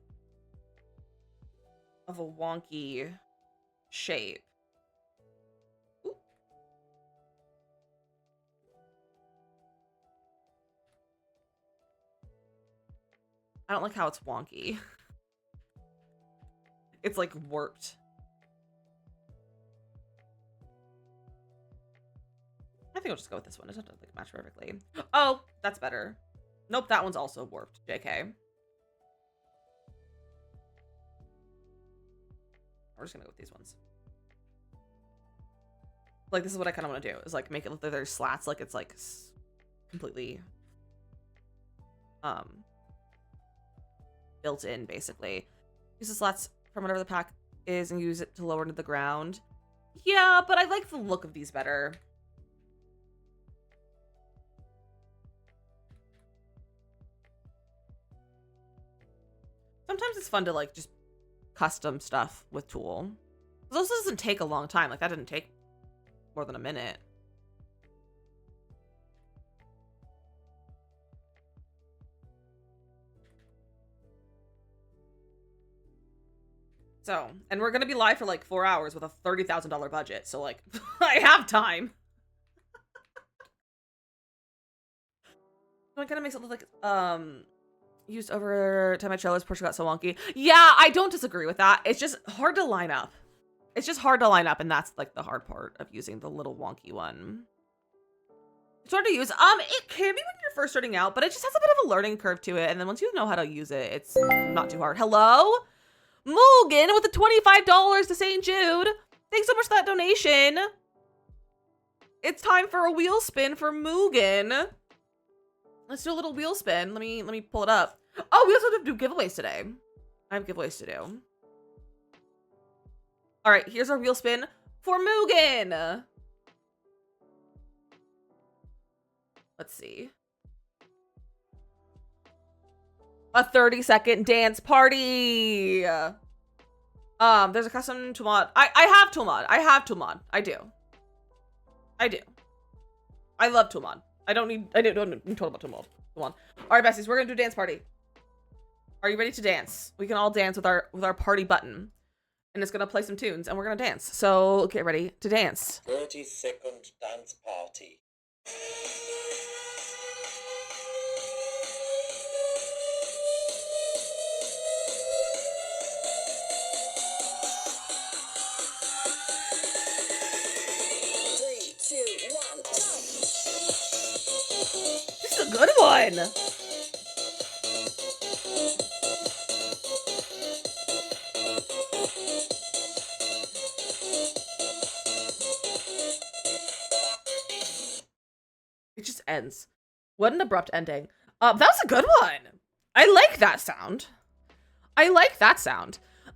of a wonky shape. Ooh. I don't like how it's wonky. It's like warped. I think I'll just go with this one. It doesn't like match perfectly. Oh, that's better. Nope, that one's also warped. JK. We're just gonna go with these ones. Like, this is what I kind of want to do, is like make it look like there's slats, like it's like completely built in, basically. Use the slats from whatever the pack is and use it to lower into the ground. Yeah, but I like the look of these better. Sometimes it's fun to like just custom stuff with Tool. This doesn't take a long time. Like, that didn't take more than a minute. So, and we're gonna be live for like 4 hours with a $30,000 budget. So like, I have time. So it kind of makes it look like, used over time my cello's Portia got so wonky. Yeah, I don't disagree with that. It's just hard to line up. It's just hard to line up, and that's like the hard part of using the little wonky one. It's hard to use. It can be when you're first starting out, but it just has a bit of a learning curve to it. And then once you know how to use it, it's not too hard. Hello? Mugen with the $25 to St. Jude. Thanks so much for that donation. It's time for a wheel spin for Mugen. Let's do a little wheel spin. Let me pull it up. Oh, we also have to do giveaways today. I have giveaways to do. All right, here's our wheel spin for Mugen. Let's see. A 30-second dance party. There's a custom tool mod. I have tool mod. I have tool mod. I do. I love tool mod. I don't need total about tool mod. Come on. All right, besties, we're gonna do dance party. Are you ready to dance? We can all dance with our party button, and it's gonna play some tunes, and we're gonna dance. So get ready to dance. 30-second dance party. This is a good one. It just ends. What an abrupt ending. That was a good one. I like that sound.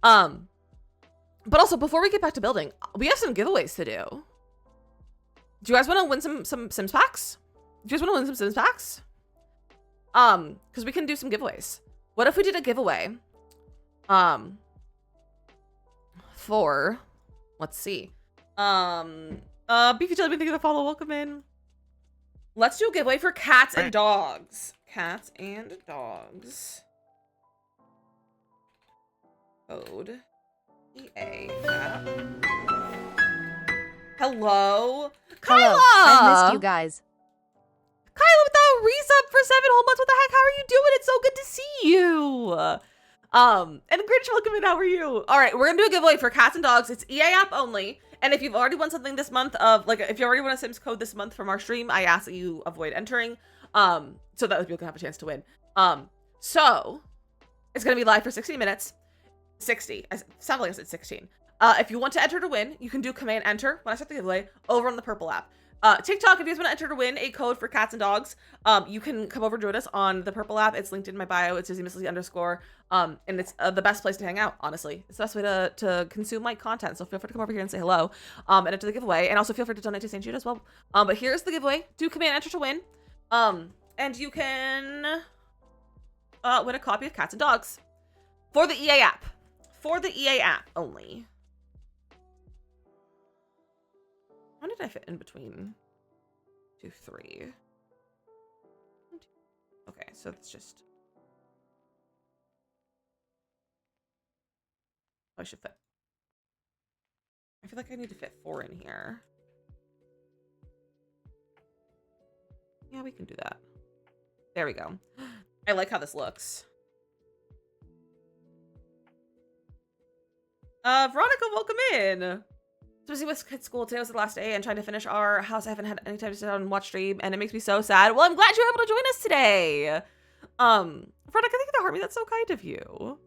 But also, before we get back to building, we have some giveaways to do. Do you guys want to win some Sims packs? Because we can do some giveaways. What if we did a giveaway? For, let's see. Beefy Jelly Bean, thank you for the follow. Welcome in. Let's do a giveaway for cats and dogs. Cats and dogs. Code EA. Hello, Kyla. I missed you guys. Kyla with the resub for 7 whole months. What the heck? How are you doing? It's so good to see you. And Grinch, welcome in. How are you? All right, we're gonna do a giveaway for cats and dogs. It's EA app only. And if you've already won something this month if you already won a Sims code this month from our stream, I ask that you avoid entering, so that people can have a chance to win. So it's gonna be live for 60 minutes. 60. I sound like I said 16. If you want to enter to win, you can do command enter when I start the giveaway over on the purple app. TikTok, if you guys want to enter to win a code for cats and dogs, you can come over and join us on the purple app. It's linked in my bio. It's DizzyMissLizzy_. And it's the best place to hang out, honestly. It's the best way to consume my content. So feel free to come over here and say hello and enter the giveaway. And also feel free to donate to St. Jude as well. But here's the giveaway. Do command enter to win. And you can win a copy of Cats and Dogs for the EA app. For the EA app only. How did I fit in between 2, 3? Okay, so it's just. I should fit. I feel like I need to fit 4 in here. Yeah, we can do that. There we go. I like how this looks. Veronica, welcome in. Especially with kids' school. Today was the last day and trying to finish our house. I haven't had any time to sit down and watch stream, and it makes me so sad. Well, I'm glad you were able to join us today. Veronica, thank you for heart me. That's so kind of you.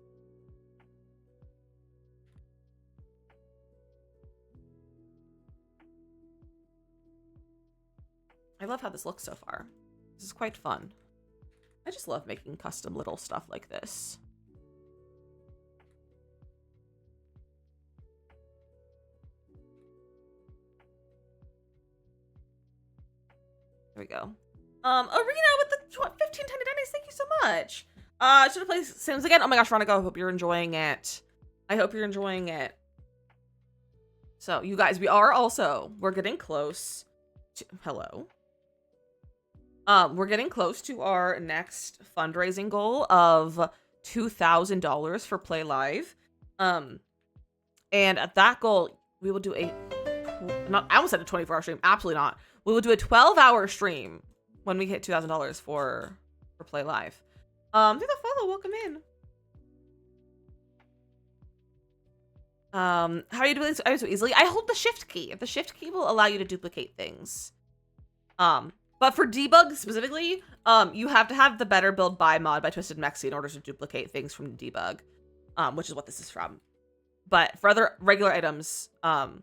I love how this looks so far. This is quite fun. I just love making custom little stuff like this. There we go. Arena with the 15 tiny dennies. Thank you so much. Should have played Sims again. Oh my gosh, Veronica, I hope you're enjoying it. I hope you're enjoying it. So, you guys, we're getting close to, hello. We're getting close to our next fundraising goal of $2,000 for Play Live. And at that goal, we will do I almost said a 24-hour stream. Absolutely not. We will do a 12-hour stream when we hit $2,000 for Play Live. Do the follow. Welcome in. How are you doing this so easily? I hold the shift key. The shift key will allow you to duplicate things. But for debug specifically, you have to have the Better Build Buy mod by Twisted Mexi in order to duplicate things from debug, which is what this is from. But for other regular items, even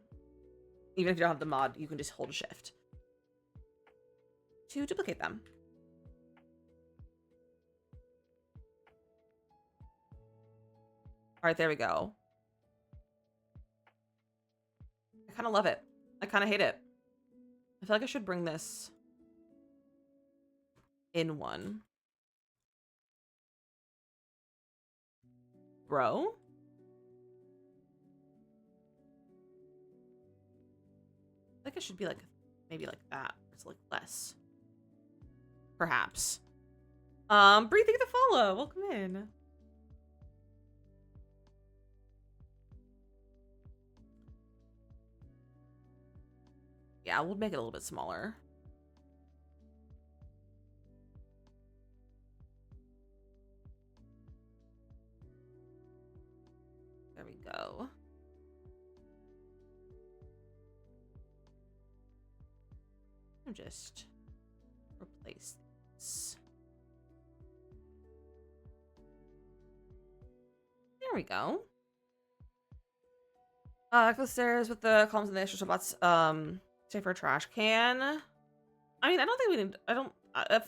if you don't have the mod, you can just hold shift to duplicate them. All right, there we go. I kind of love it. I kind of hate it. I feel like I should bring this in one. Bro? I think it should be like, maybe like that. It's like less. Perhaps. Bree, thank you for the follow. Welcome in. Yeah, we'll make it a little bit smaller. There we go. I'll just replace this. There we go. Go upstairs with the columns and the extra spots. Say for a trash can. I mean, I don't think we need. I don't.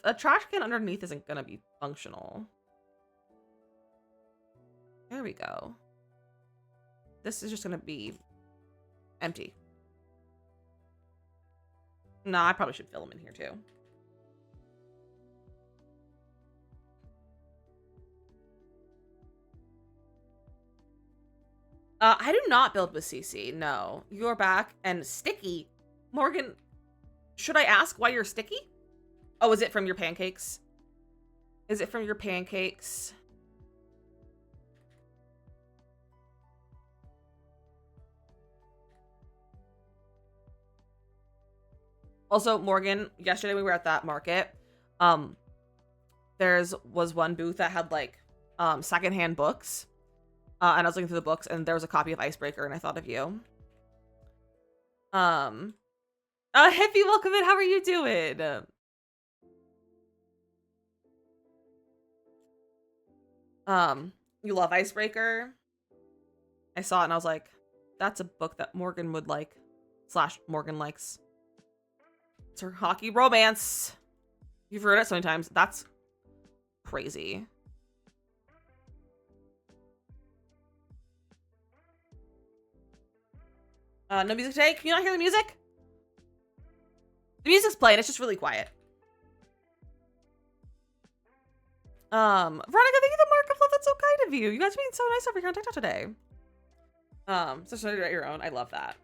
A trash can underneath isn't gonna be functional. There we go. This is just gonna be empty. No, I probably should fill them in here too. I do not build with CC. No, you're back and sticky. Morgan, should I ask why you're sticky? Oh, is it from your pancakes? Is it from your pancakes? Also, Morgan, yesterday we were at that market. Was one booth that had like secondhand books. And I was looking through the books and there was a copy of Icebreaker and I thought of you. Hippie, welcome in. How are you doing? You love Icebreaker? I saw it and I was like, that's a book that Morgan would like. / Morgan likes. It's her hockey romance. You've heard it so many times. That's crazy. No music today? Can you not hear the music? The music's playing. It's just really quiet. Veronica, thank you the mark of love. That's so kind of you. You guys are being so nice over here on TikTok today. So should I write your own? I love that.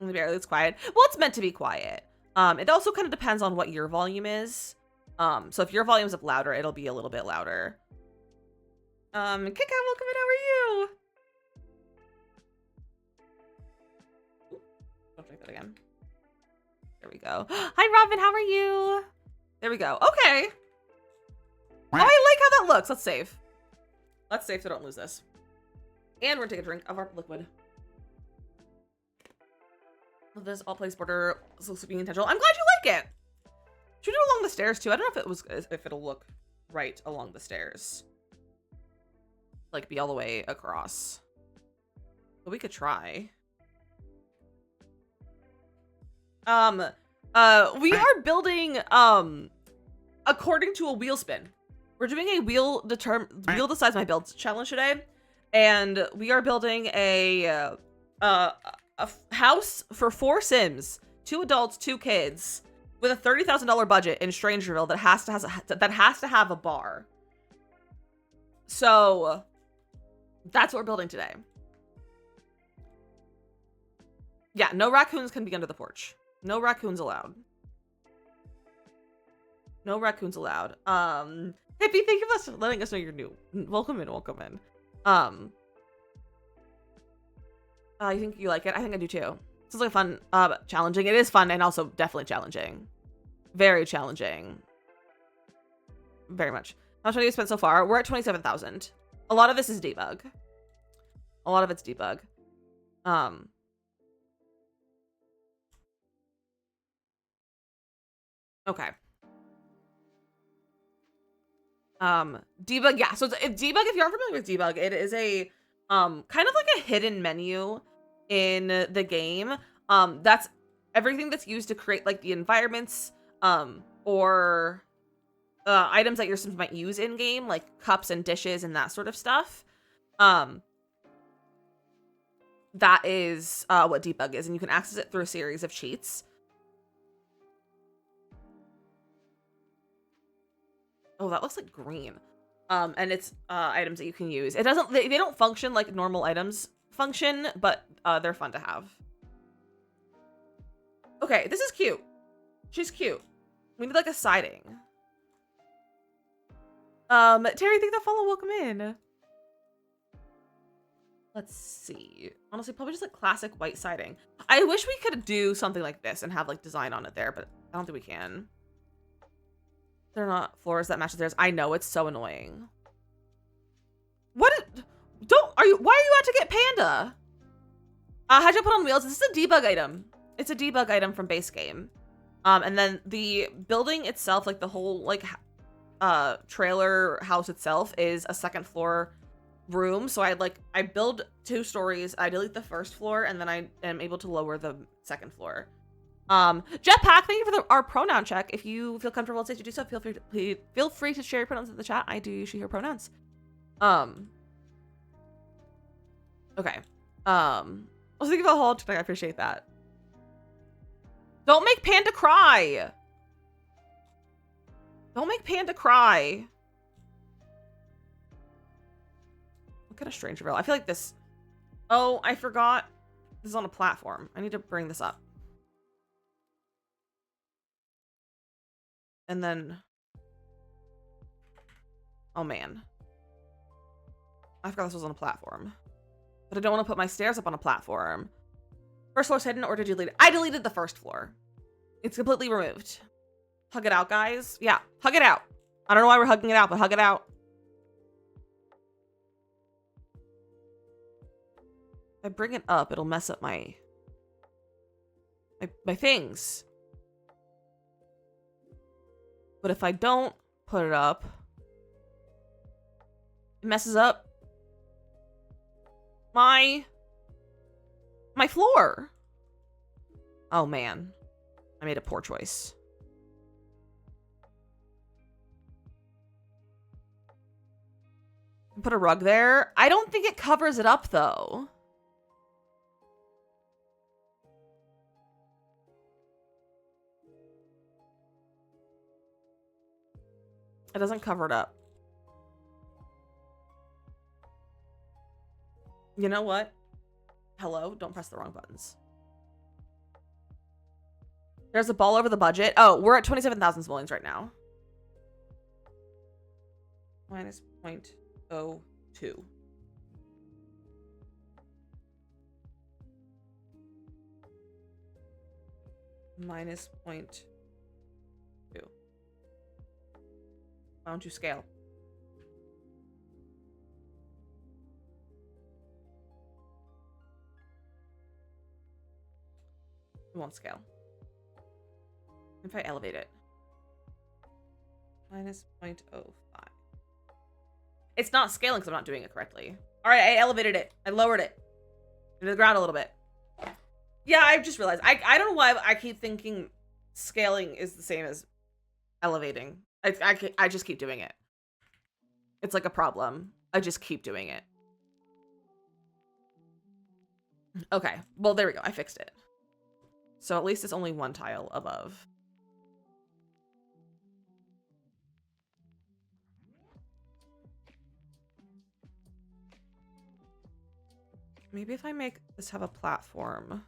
Only barely it's quiet. Well, it's meant to be quiet. It also kind of depends on what your volume is. So if your volume's up louder, it'll be a little bit louder. Kika, welcome in. How are you? Ooh, don't drink that again. There we go. Hi, Robin. How are you? There we go. Okay. Oh, I like how that looks. Let's save. Let's save so I don't lose this. And we're gonna take a drink of our liquid. This all place border looks being intentional. I'm glad you like it. Should we do it along the stairs too? I don't know if it'll look right along the stairs. Like be all the way across. But we could try. We are building according to a wheel spin. We're doing a wheel decides my builds challenge today, and we are building a house for 4 Sims, 2 adults, 2 kids, with a $30,000 budget in Strangerville that has to have a bar. So that's what we're building today. Yeah, no raccoons can be under the porch. No raccoons allowed. No raccoons allowed. Hippie, thank you for letting us know you're new. Welcome in, welcome in. I think you like it. I think I do too. Sounds like fun, challenging. It is fun and also definitely challenging. Very challenging. Very much. How much money have you spent so far? We're at 27,000. A lot of this is debug. A lot of it's debug. Okay. Debug, yeah. So it's debug, if you aren't familiar with debug, it is a kind of like a hidden menu in the game. That's everything that's used to create like the environments or items that your Sims might use in game, like cups and dishes and that sort of stuff. That is what debug is, and you can access it through a series of cheats. Oh, that looks like green. And it's items that you can use. It doesn't, they don't function like normal items function, but they're fun to have. Okay, this is cute. She's cute. We need like a siding. Terry, think that follow, welcome in. Let's see. Honestly, probably just like classic white siding. I wish we could do something like this and have like design on it there, but I don't think we can. They're not floors that match theirs. I know, it's so annoying. Why are you out to get Panda? How'd you put on wheels? This is a debug item. It's a debug item from base game. And then the building itself, like the whole like trailer house itself is a 2nd floor room. So I build 2 stories. I delete the 1st floor and then I am able to lower the 2nd floor. Jetpack, thank you for our pronoun check. If you feel comfortable and safe to do so, feel free to share your pronouns in the chat. I do usually hear pronouns. Okay. I was thinking about whole I appreciate that. Don't make Panda cry. Don't make Panda cry. Look at a Strangerville. I feel like this. Oh, I forgot. This is on a platform. I need to bring this up. And then, oh man. I forgot this was on a platform. But I don't want to put my stairs up on a platform. 1st floor's hidden, or did you delete it? I deleted the 1st floor. It's completely removed. Hug it out, guys. Yeah, hug it out. I don't know why we're hugging it out, but hug it out. If I bring it up, it'll mess up my things. But if I don't put it up, it messes up my floor. Oh man, I made a poor choice. Put a rug there. I don't think it covers it up though. It doesn't cover it up. You know what? Hello? Don't press the wrong buttons. There's a ball over the budget. Oh, we're at 27,000 simoleons right now. Minus 0.02. Minus 0.2. Why don't you scale? It won't scale. If I elevate it. Minus 0.05. It's not scaling because I'm not doing it correctly. All right, I elevated it. I lowered it into the ground a little bit. Yeah, I just realized. I don't know why I keep thinking scaling is the same as elevating. I just keep doing it. It's like a problem. I just keep doing it. Okay, well, there we go. I fixed it. So at least it's only one tile above. Maybe if I make this have a platform.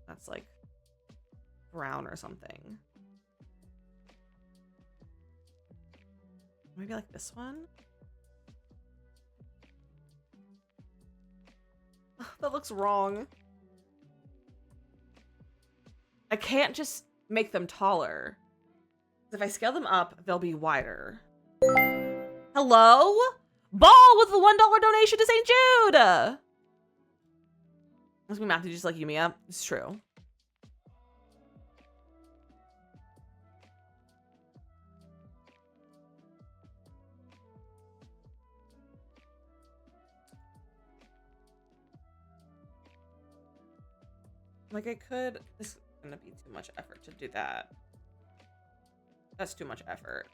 That's like brown or something. Maybe like this one? That looks wrong. I can't just make them taller. If I scale them up, they'll be wider. Hello? Ball with the $1 donation to St. Jude! Must be Matthew just like Yumiya. It's true. Like I could, this is gonna be too much effort to do that. That's too much effort.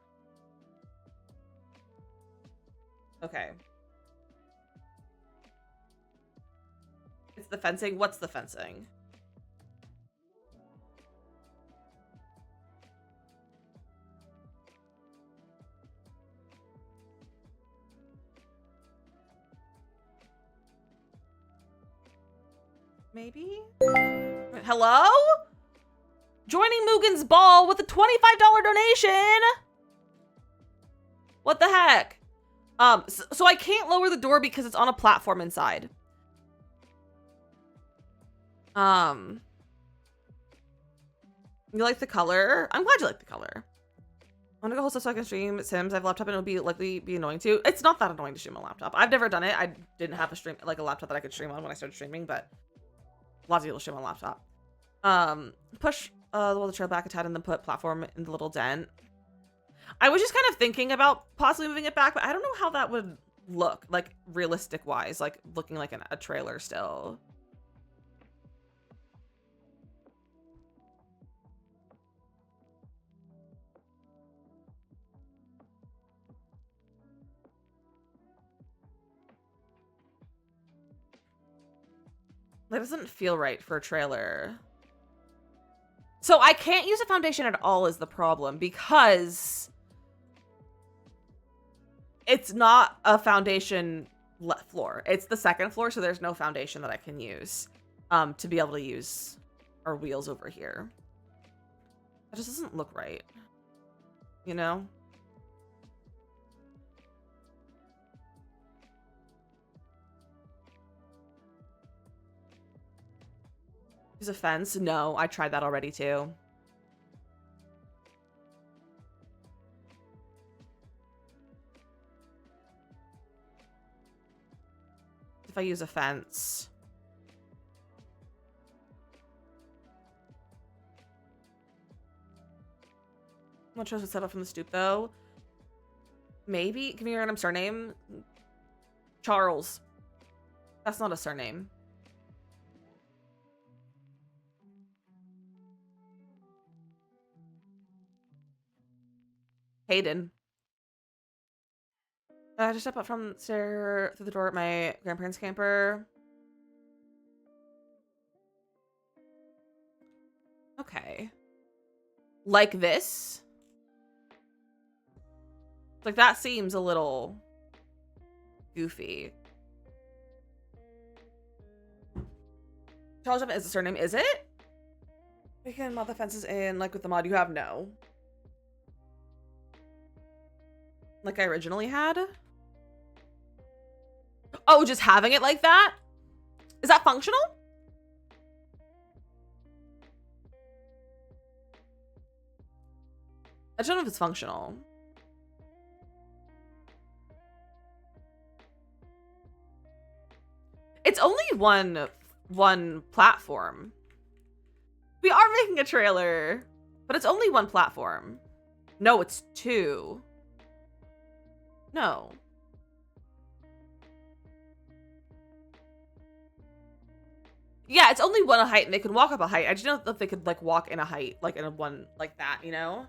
Okay. It's the fencing. What's the fencing? Maybe? Hello? Joining Mugen's ball with a $25 donation. What the heck? So I can't lower the door because it's on a platform inside. You like the color? I'm glad you like the color. I want to go host a second stream Sims. I have a laptop and it'll be likely be annoying too. It's not that annoying to stream on a laptop. I've never done it. I didn't have a laptop that I could stream on when I started streaming, but lots of people stream on a laptop. Push the trail back a tad and then put platform in the little dent. I was just kind of thinking about possibly moving it back, but I don't know how that would look, like realistic wise, like looking like a trailer still. That doesn't feel right for a trailer. So I can't use a foundation at all is the problem because it's not a foundation floor. It's the second floor, so there's no foundation that I can use to be able to use our wheels over here. That just doesn't look right, you know? Use a fence? No, I tried that already too. If I use a fence. I'm not sure what's set up from the stoop though. Maybe? Give me your random surname. Charles. That's not a surname. Hayden. Just step up from through the door at my grandparents' camper. Okay. Like this? Like, that seems a little goofy. Charles is the surname, is it? We can mod the fences in, like, with the mod you have? No. Like I originally had? Oh, just having it like that? Is that functional? I don't know if it's functional. It's only one platform. We are making a trailer, but it's only one platform. No, it's two. No. Yeah, it's only one height, and they can walk up a height. I just don't know if they could, like, walk in a height, like, in a one, like that, you know?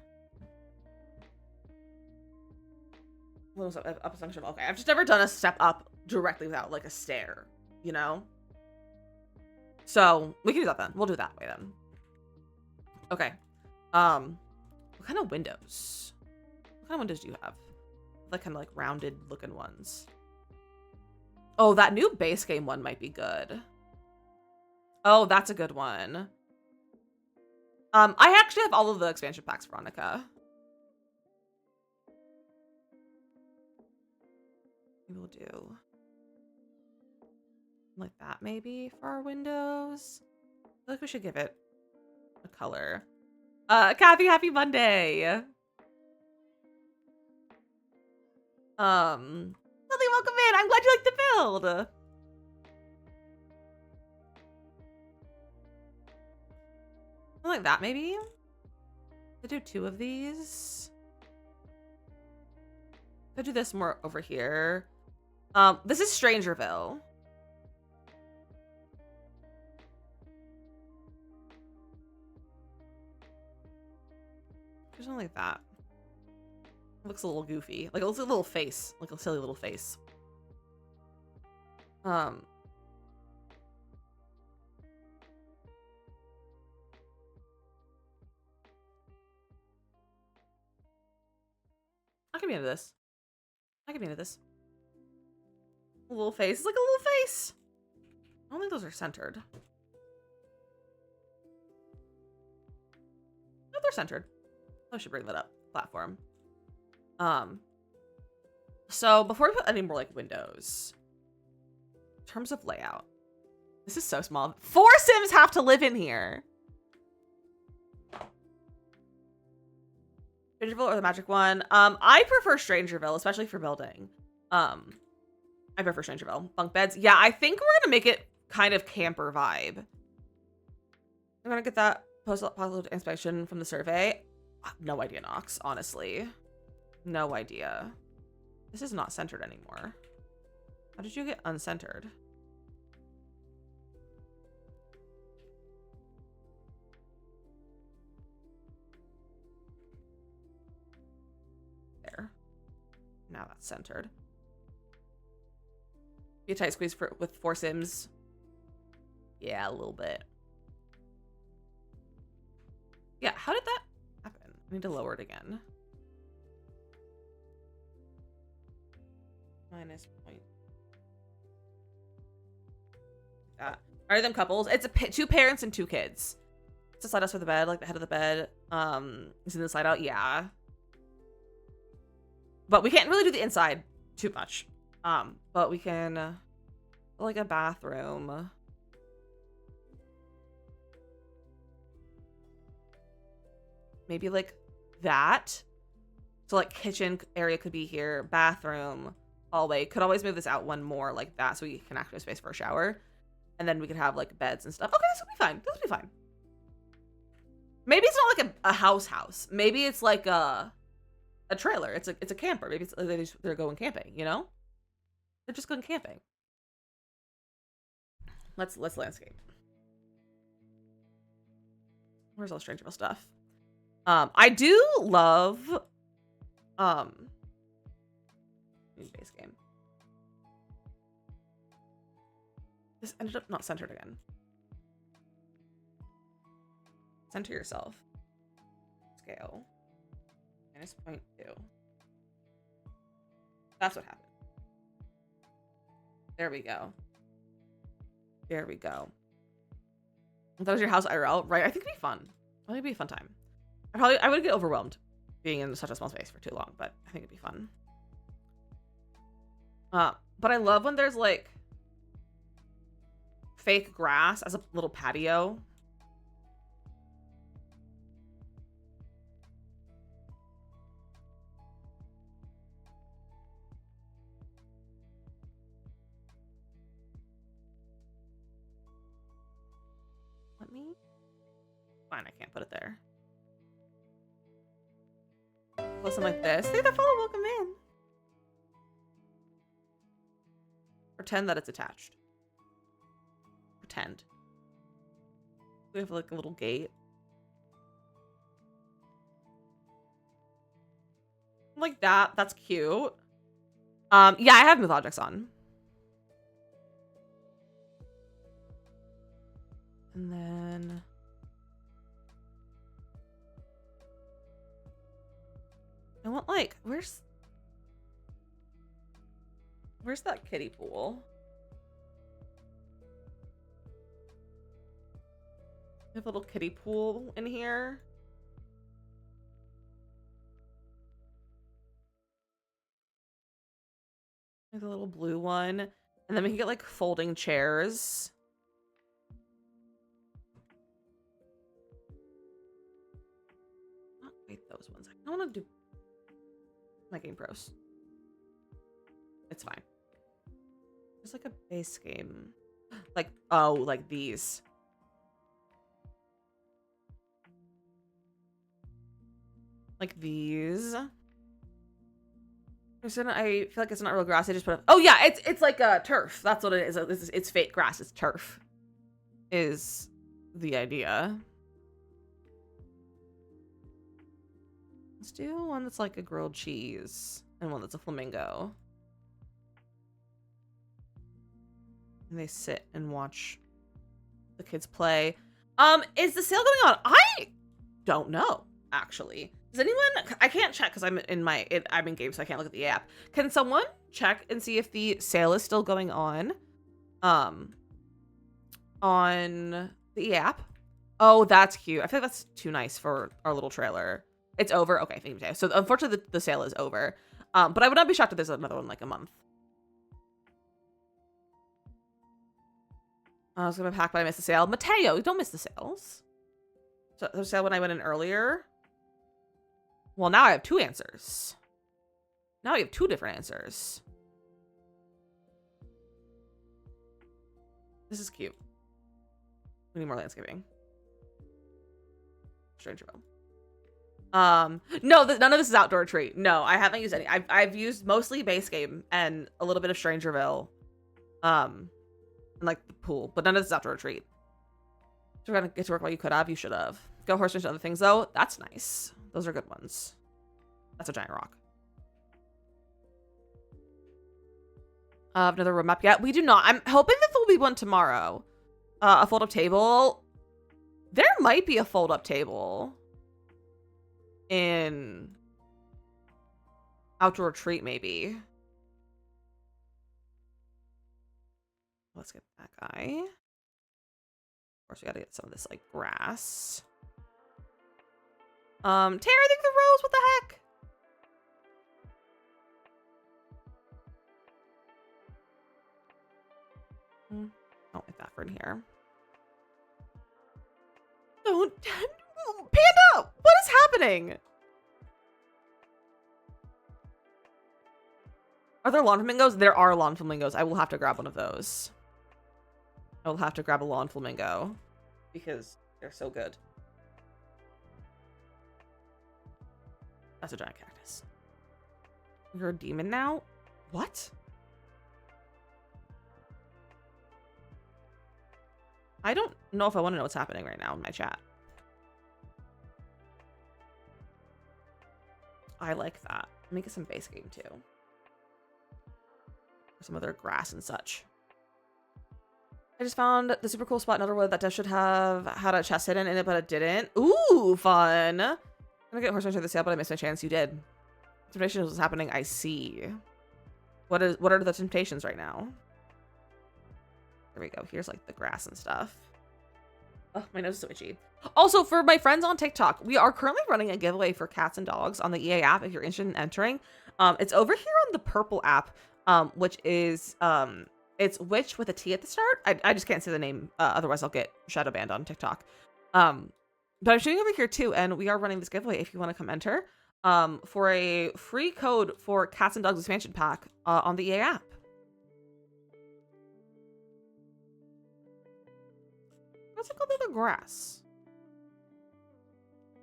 Up a function. Okay, I've just never done a step up directly without, like, a stair, you know? So, we can do that then. We'll do that way then. Okay. What kind of windows? What kind of windows do you have? Like, kind of, like, rounded looking ones. Oh, that new base game one might be good. Oh, that's a good one. I actually have all of the expansion packs, Veronica. Maybe we'll do like that maybe for our windows. I feel like we should give it a color. Kathy, happy Monday. Lily, welcome in. I'm glad you like the build. Like that maybe. Could do two of these. Could do this more over here. This is Strangerville. There's something like that. It looks a little goofy. Like, it looks like a little face. Like a silly little face. I can be into this. I can be into this. A little face. It's like a little face. I don't think those are centered. No, they're centered. I should bring that up. Platform. So before we put any more like windows, in terms of layout, this is so small. 4 Sims have to live in here. Strangerville or the magic one? I prefer Strangerville, especially for building. I prefer Strangerville. Bunk beds. Yeah, I think we're gonna make it kind of camper vibe. I'm gonna get that post-apocalyptic inspection from the survey. No idea, Nox, honestly. No idea. This is not centered anymore. How did you get uncentered? There. Now that's centered. Be a tight squeeze with 4 Sims. Yeah, a little bit. Yeah, how did that happen? I need to lower it again. Minus point. Are them couples? It's 2 parents and 2 kids. It's a slide us for the bed, like the head of the bed. Is in the slide out, yeah. But we can't really do the inside too much. But we can like a bathroom. Maybe like that. So like kitchen area could be here, bathroom, hallway. Could always move this out one more like that so we can actually have space for a shower. And then we could have like beds and stuff. Okay, this will be fine. This will be fine. Maybe it's not like a house. Maybe it's like a trailer. It's a camper. Maybe it's they're going camping, you know? They're just going camping. Let's landscape. Where's all Strangerville stuff? I do love base game. This ended up not centered again. Center yourself. Scale. -0.2. That's what happened. There we go. There we go. That was your house IRL, right? I think it'd be fun. I think it'd be a fun time. I would get overwhelmed being in such a small space for too long, but I think it'd be fun. But I love when there's like fake grass as a little patio. Let me. Fine, I can't put it there. Something like this. Hey, the follow, welcome in. Pretend that it's attached. Pretend. We have like a little gate. Like that. That's cute. Yeah, I have Myth Objects on. And then I want like, where's that kiddie pool? We have a little kiddie pool in here. Like a little blue one. And then we can get like folding chairs. Oh, wait, those ones. I don't want to do my game pros. It's fine. It's like a base game. Like, oh, like these. Like these. I feel like it's not real grass. I just put. Oh yeah, it's like a turf. That's what it is. It's fake grass. It's turf. Is the idea. Let's do one that's like a grilled cheese and one that's a flamingo. And they sit and watch the kids play. Is the sale going on? I don't know, actually. Does anyone? I can't check because I'm in game, so I can't look at the app. Can someone check and see if the sale is still going on the app? Oh, that's cute. I feel like that's too nice for our little trailer. It's over. Okay, thank you. So unfortunately, the sale is over. But I would not be shocked if there's another one in like a month. I was gonna pack, but I missed the sale. Mateo, you don't miss the sales. So the sale when I went in earlier. Well, now I have two answers. Now I have two different answers. This is cute. We need more landscaping. Strangerville. No, none of this is outdoor treat. No, I haven't used any. I've used mostly base game and a little bit of Strangerville. And like the pool, but none of this is outdoor retreat. So we're gonna get to work while you could have. You should have. Go horse into other things though. That's nice. Those are good ones. That's a giant rock. Another room map yet? We do not. I'm hoping that there will be one tomorrow. A fold-up table. There might be a fold-up table in outdoor retreat, maybe. Let's get that guy. Of course, we gotta get some of this like grass. Tara, I think the rose. What the heck? Don't like that for in here. Don't, Panda. What is happening? Are there lawn flamingos? There are lawn flamingos. I will have to grab one of those. I will have to grab a lawn flamingo because they're so good. That's a giant cactus. You're a demon now? What? I don't know if I want to know what's happening right now in my chat. I like that. Make it some base game too. Or some other grass and such. I just found the super cool spot in Underwood that should have had a chest hidden in it, but it didn't. Ooh, fun. I'm gonna get horse into the sale, but I missed my chance. You did. Information was happening. I see. What are the temptations right now? There we go. Here's like the grass and stuff. Oh, my nose is so itchy. Also, for my friends on TikTok, we are currently running a giveaway for cats and dogs on the EA app if you're interested in entering. It's over here on the purple app, which is it's witch with a T at the start. I just can't say the name, otherwise I'll get shadow banned on TikTok. But I'm shooting over here too, and we are running this giveaway if you want to come enter for a free code for Cats and Dogs expansion pack on the EA app. What's it called? The grass.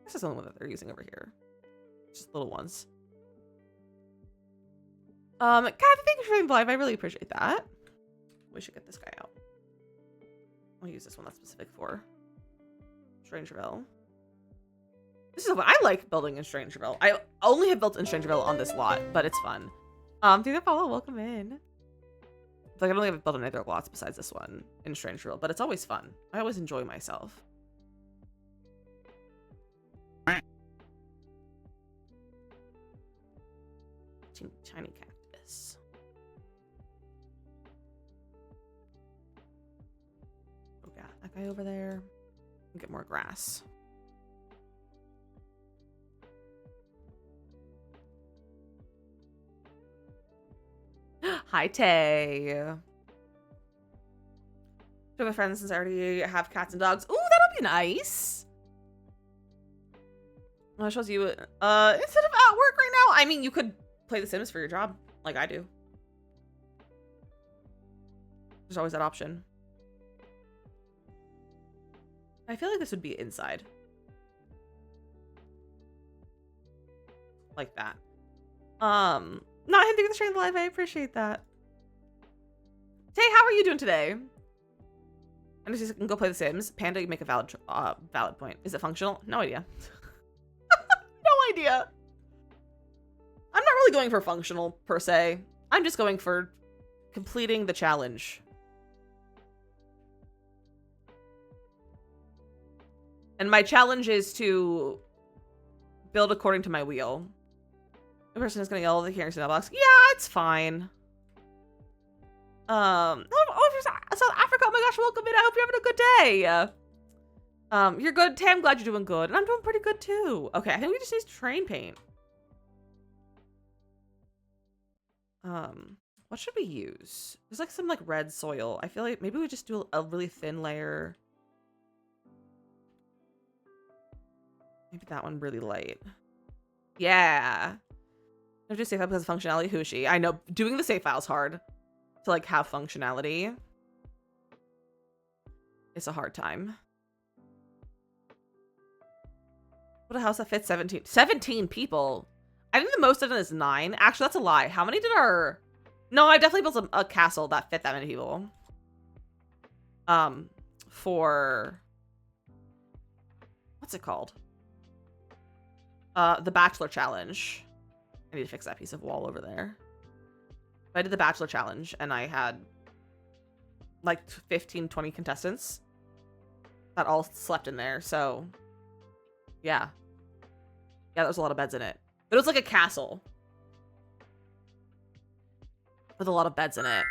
This is the only one that they're using over here. Just little ones. Kathy, thank you for being live. I really appreciate that. We should get this guy out. I'll use this one that's specific for Strangerville. This is what I like building in Strangerville. I only have built in Strangerville on this lot, but it's fun. Do that follow, welcome in. Like, I don't think I've built any other lots besides this one in Strangerville, but it's always fun. I always enjoy myself. Tiny cactus. Oh, yeah, that guy over there. Get more grass. Hi, Tay. To my friends, since I already have cats and dogs. Ooh, that'll be nice. Well, it shows you instead of at work right now. I mean, you could play The Sims for your job, like I do. There's always that option. I feel like this would be inside. Like that. Not hinting at the stream live, I appreciate that. Tay, how are you doing today? I just can go play The Sims. Panda, you make a valid point. Is it functional? No idea. No idea. I'm not really going for functional, per se. I'm just going for completing the challenge. And my challenge is to build according to my wheel. The person is going to yell at the hearing signal box. Yeah, it's fine. Oh, South Africa, oh my gosh, welcome in. I hope you're having a good day. You're good, Tay. I'm glad you're doing good. And I'm doing pretty good, too. Okay, I think we just need train paint. What should we use? There's like some like red soil. I feel like maybe we just do a really thin layer. Maybe that one really light. Yeah. Don't do save file because of functionality. Hooshi. I know doing the save file is hard to like have functionality. It's a hard time. What a house that fits 17 people. I think the most I've done is 9. Actually, that's a lie. How many did our... No, I definitely built a castle that fit that many people. For... What's it called? The Bachelor Challenge. I need to fix that piece of wall over there. I did the Bachelor Challenge, and I had like 15, 20 contestants that all slept in there, so... Yeah. Yeah, there was a lot of beds in it. But it was like a castle. With a lot of beds in it.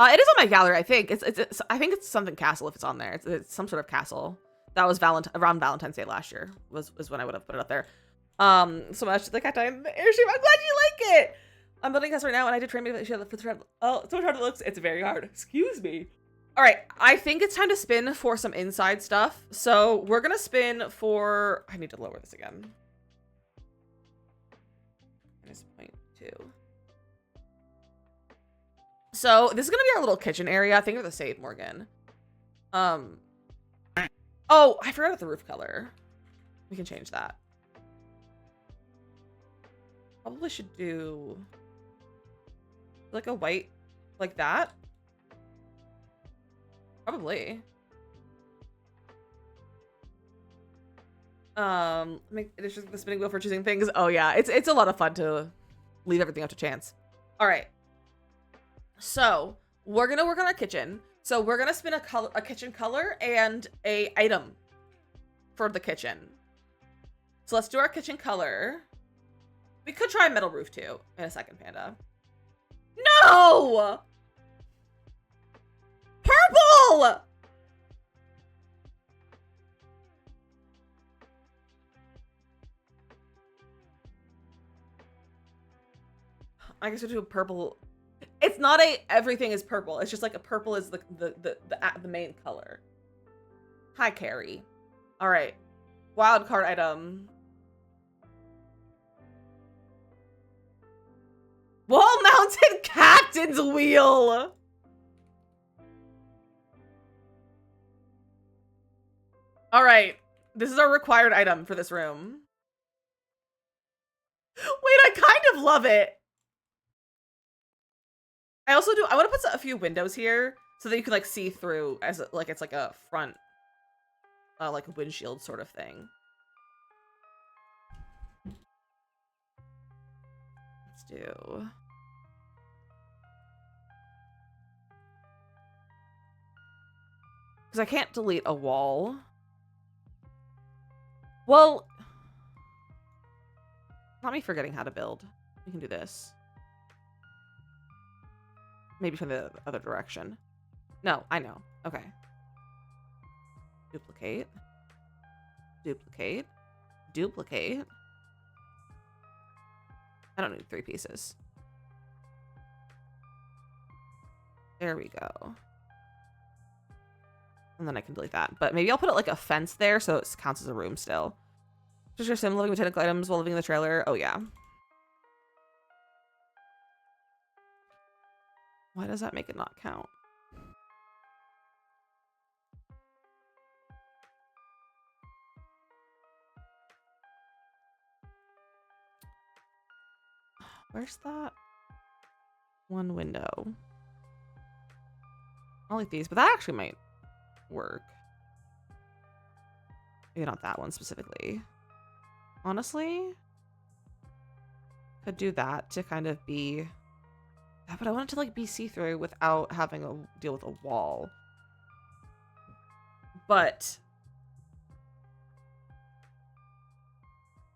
It is on my gallery, I think. I think it's something castle if it's on there. It's some sort of castle. That was around Valentine's Day last year. Was when I would have put it up there. So much the cat time airstream. I'm glad you like it. I'm building a house right now, and I did train me for the thread. Oh, so hard it looks. It's very hard. Excuse me. All right, I think it's time to spin for some inside stuff. So we're gonna spin for. I need to lower this again. -0.2. So this is gonna be our little kitchen area. Thank you for the save, Morgan. Oh, I forgot about the roof color. We can change that. Probably should do like a white like that. Probably. It's just the spinning wheel for choosing things. Oh yeah, it's a lot of fun to leave everything up to chance. All right. So we're gonna work on our kitchen. So we're gonna spin a kitchen color and a item for the kitchen. So let's do our kitchen color. We could try metal roof too in a second, Panda. No! Purple! I guess we'll do a purple. It's not a everything is purple. It's just like a purple is the main color. Hi, Carrie. All right. Wild card item. Wall-mounted captain's wheel. All right. This is our required item for this room. Wait, I kind of love it. I also do, I want to put a few windows here so that you can like see through as like it's like a front, like a windshield sort of thing. Let's do. Because I can't delete a wall. Well, not me forgetting how to build. We can do this. Maybe from the other direction. No, I know. Okay. Duplicate. Duplicate. Duplicate. I don't need 3 pieces. There we go. And then I can delete that. But maybe I'll put it like a fence there so it counts as a room still. Just your sim living with technical items while living in the trailer. Oh, yeah. Why does that make it not count? Where's that one window? I like these, but that actually might work. Maybe not that one specifically. Honestly, could do that to kind of be... But I want it to like be see-through without having to deal with a wall. But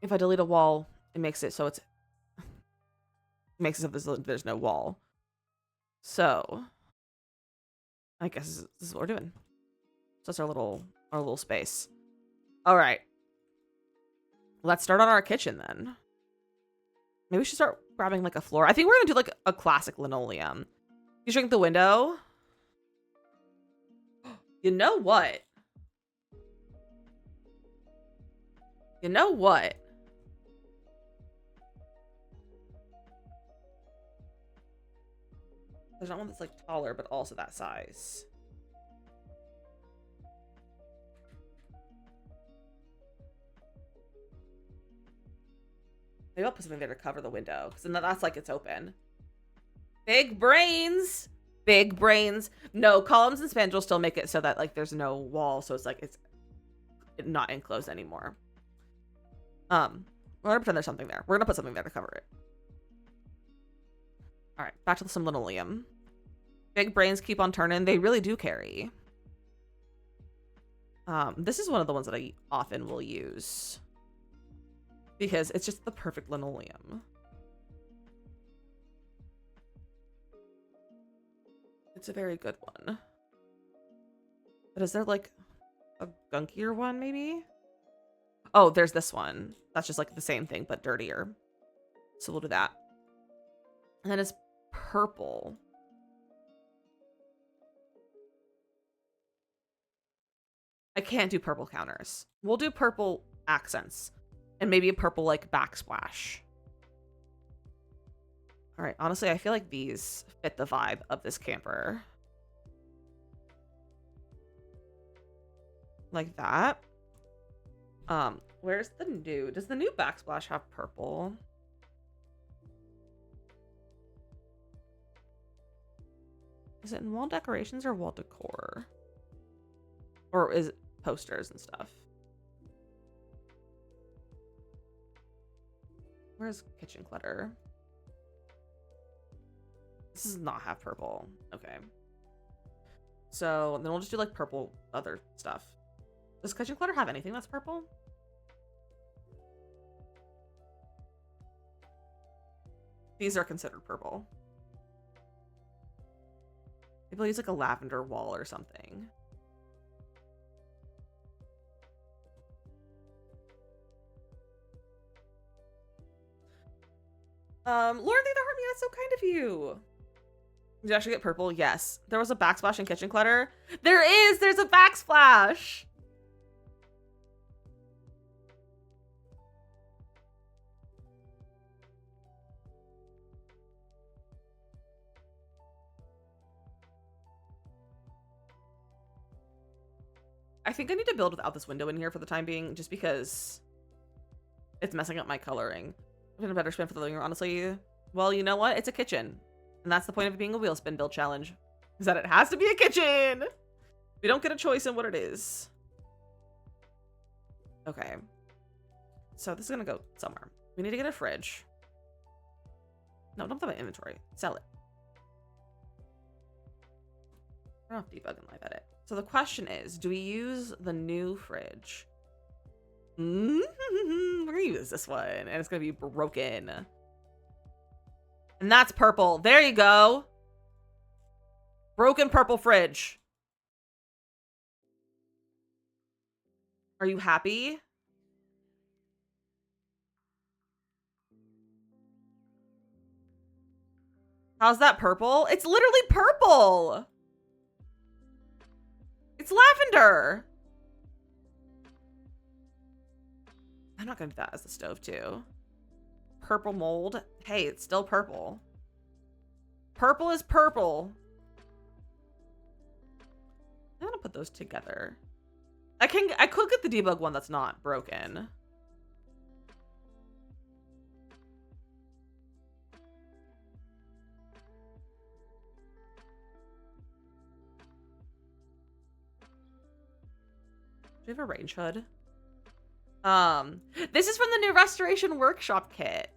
if I delete a wall, it makes it so it's... It makes it so there's no wall. So I guess this is what we're doing. So that's our little space. All right. Let's start on our kitchen then. Maybe we should start grabbing like a floor. I think we're gonna do like a classic linoleum. You shrink the window. You know what? You know what? There's not one that's like taller, but also that size. Maybe I'll put something there to cover the window, because then that's like it's open. Big brains! Big brains. No, columns and spandrels still make it so that like there's no wall, so it's like it's not enclosed anymore. We're gonna pretend there's something there. We're gonna put something there to cover it. All right, back to some linoleum. Big brains keep on turning. They really do carry. This is one of the ones that I often will use because it's just the perfect linoleum. It's a very good one. But is there like a gunkier one maybe? Oh, there's this one. That's just like the same thing, but dirtier. So we'll do that. And then it's purple. I can't do purple counters. We'll do purple accents. And maybe a purple like backsplash. All right, honestly, I feel like these fit the vibe of this camper. Like that. Where's the new? Does the new backsplash have purple? Is it in wall decorations or wall decor? Or is it posters and stuff? Where's kitchen clutter? This does not have purple. Okay. So then we'll just do like purple other stuff. Does kitchen clutter have anything that's purple? These are considered purple. Maybe I'll use like a lavender wall or something. Lauren, thank the heart me. That's so kind of you. Did you actually get purple? Yes. There was a backsplash in kitchen clutter. There is! There's a backsplash! I think I need to build without this window in here for the time being, just because it's messing up my coloring. I'm gonna better spin for the living room, honestly. Well, you know what? It's a kitchen. And that's the point of it being a wheel spin build challenge. Is that it has to be a kitchen! We don't get a choice in what it is. Okay. So this is gonna go somewhere. We need to get a fridge. No, don't put my inventory. Sell it. Turn off debug and live edit. So the question is, do we use the new fridge? We're gonna use this one, and it's gonna be broken. And that's purple. There you go. Broken purple fridge. Are you happy? How's that purple? It's literally purple. It's lavender. I'm not gonna do that as the stove too. Purple mold. Hey, it's still purple. Purple is purple. I'm gonna put those together. I could get the debug one that's not broken. Do you have a range hood? This is from the new restoration workshop kit.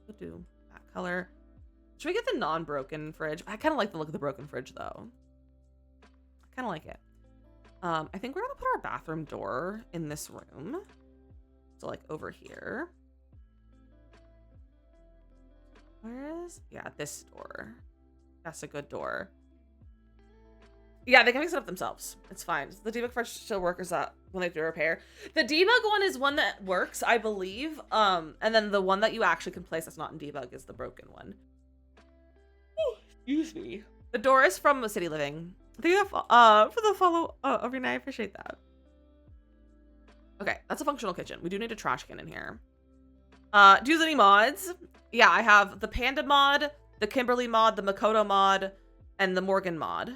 We'll do that color. Should we get the non-broken fridge? I kind of like the look of the broken fridge though. I kind of like it. I think we're gonna put our bathroom door in this room. So like over here. Where is? Yeah, this door. That's a good door. Yeah, they can mix it up themselves. It's fine. The debug fridge still works out when they do repair. The debug one is one that works, I believe. And then the one that you actually can place that's not in debug is the broken one. Oh, excuse me. The door is from City Living. Thank you for the follow, Arena. I appreciate that. Okay, that's a functional kitchen. We do need a trash can in here. Do you use any mods? Yeah, I have the Panda mod, the Kimberly mod, the Makoto mod, and the Morgan mod.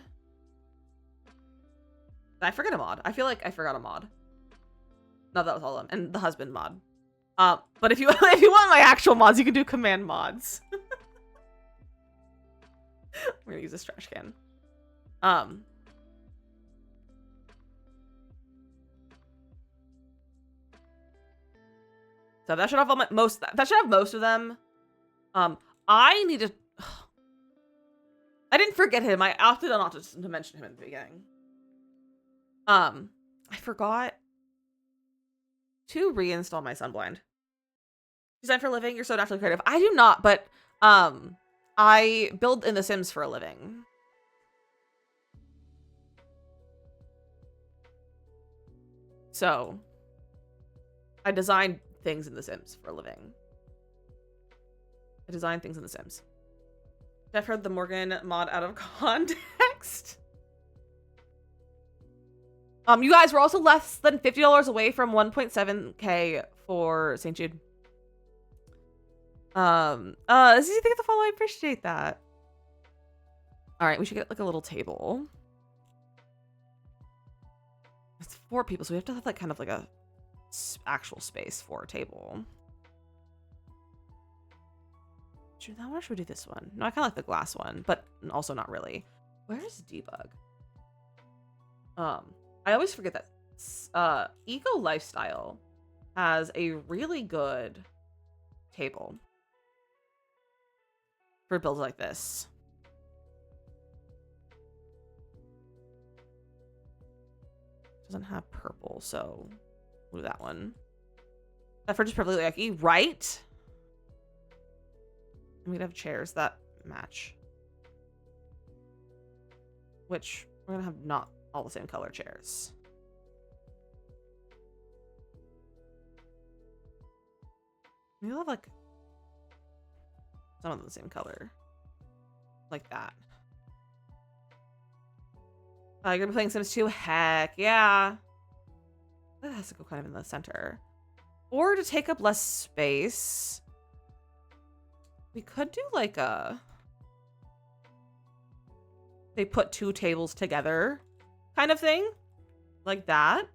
Did I forget a mod? I feel like I forgot a mod. No, that was all of them. And the husband mod. But if you if you want my actual mods, you can do command mods. We're gonna use this trash can. So that should have all my that should have most of them. I need to. I didn't forget him. I opted not to mention him in the beginning. I forgot to reinstall my Sunblind. Design for a living? You're so naturally creative. I do not, but I build in The Sims for a living. So I design things in The Sims for a living. I design things in The Sims. I've heard the Morgan mod out of context. You guys, we're also less than $50 away from 1.7K for St. Jude. As you think of the follow, I appreciate that. All right, we should get like a little table. It's 4 people, so we have to have like kind of like a actual space for a table. Should we do that one or should we do this one? No, I kind of like the glass one, but also not really. Where's debug? I always forget that Eco Lifestyle has a really good table for builds like this. Doesn't have purple, so We'll do that one. That fridge is perfectly yucky, right? And we'd have chairs that match. Which we're gonna have not all the same color chairs. Maybe we'll have like some of them the same color. Like that. You're gonna be playing Sims 2? Heck yeah. That has to go kind of in the center. Or to take up less space, we could do like a... They put 2 tables together kind of thing. Like that.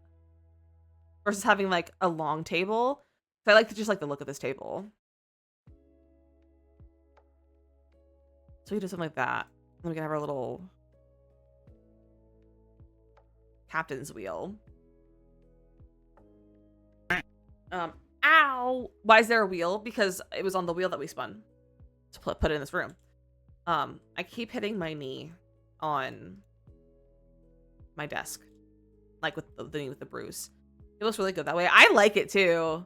Versus having like a long table. So I like to just like the look of this table. So we do something like that. Then we can have our little captain's wheel. Ow! Why is there a wheel? Because it was on the wheel that we spun to put it in this room. I keep hitting my knee on my desk, like with the knee with the bruise. It looks really good that way. I like it too.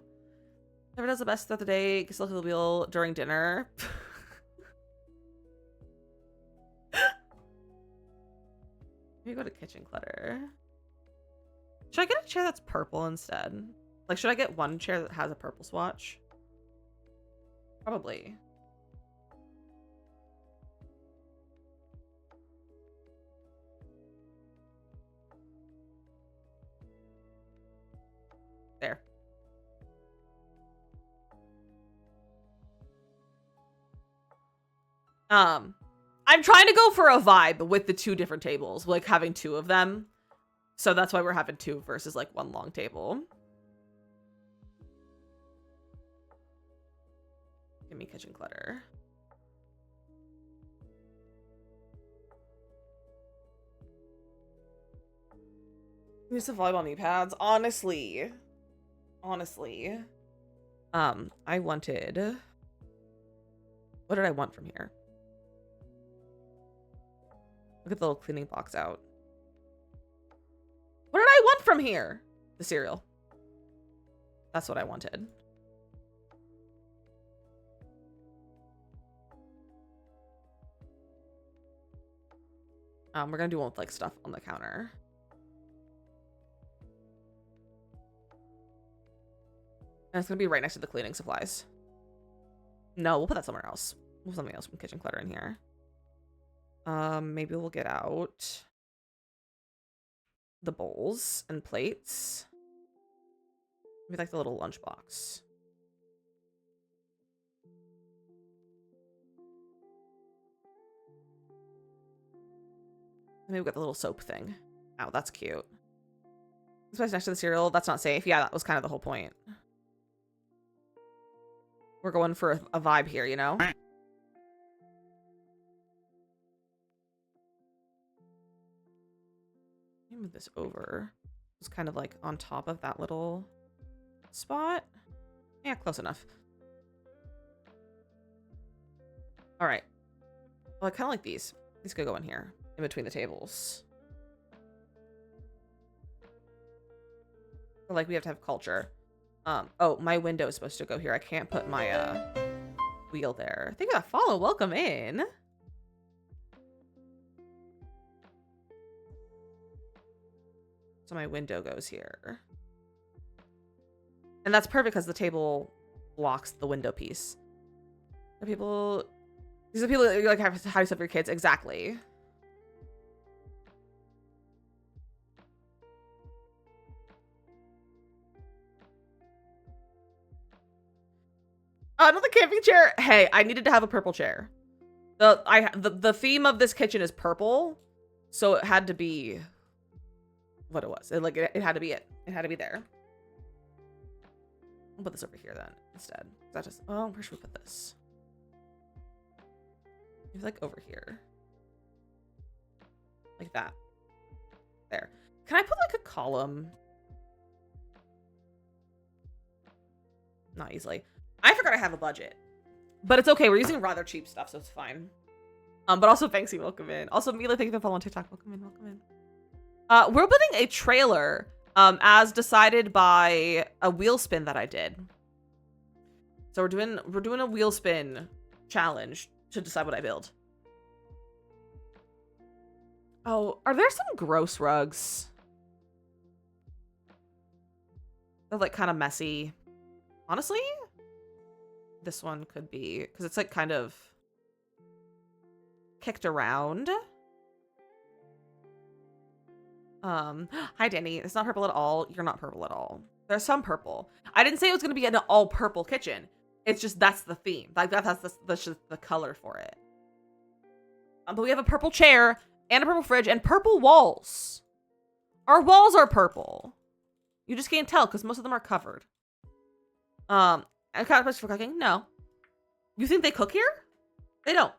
Never does the best throughout the day. Gets to look at the wheel during dinner. Maybe go to kitchen clutter. Should I get a chair that's purple instead? Like, should I get one chair that has a purple swatch? Probably. There. I'm trying to go for a vibe with the 2 different tables, like having 2 of them. So that's why we're having 2 versus like 1 long table. Give me kitchen clutter. Use the volleyball knee pads. Honestly. I wanted... What did I want from here? Look at the little cleaning box out. What did I want from here? The cereal. That's what I wanted. We're gonna do one with like stuff on the counter. And it's gonna be right next to the cleaning supplies. No, we'll put that somewhere else. We'll put something else from kitchen clutter in here. Maybe we'll get out the bowls and plates. Maybe like the little lunchbox. Maybe we've got the little soap thing. Oh, that's cute. This place next to the cereal. That's not safe. Yeah, that was kind of the whole point. We're going for a vibe here, you know? Move this over. It's kind of like on top of that little spot. Yeah, close enough. All right. Well, I kind of like these. These could go in here, in between the tables. But like we have to have culture. Oh, my window is supposed to go here. I can't put my wheel there. Thank you for that follow. Welcome in. So my window goes here. And that's perfect because the table blocks the window piece. These are people that like have to stuff for your kids. Exactly. Another camping chair. Hey, I needed to have a purple chair. The theme of this kitchen is purple, so it had to be what it was. It had to be it. It had to be there. I'll put this over here then instead. That just where should we put this? Maybe like over here. Like that. There. Can I put like a column? Not easily. I forgot I have a budget. But it's okay. We're using rather cheap stuff, so it's fine. But also, Banksy, welcome in. Also, Mila, thank you for following TikTok. Welcome in, welcome in. We're building a trailer as decided by a wheel spin that I did. So we're doing a wheel spin challenge to decide what I build. Oh, are there some gross rugs? They're like kind of messy. Honestly, this one could be, because it's like kind of kicked around. Hi Danny. It's not purple at all. You're not purple at all. There's some purple. I didn't say it was gonna be an all purple kitchen. It's just that's the theme. Like that's just the color for it. But we have a purple chair and a purple fridge and purple walls. Our walls are purple. You just can't tell because most of them are covered. And kind of place for cooking? No. You think they cook here? They don't.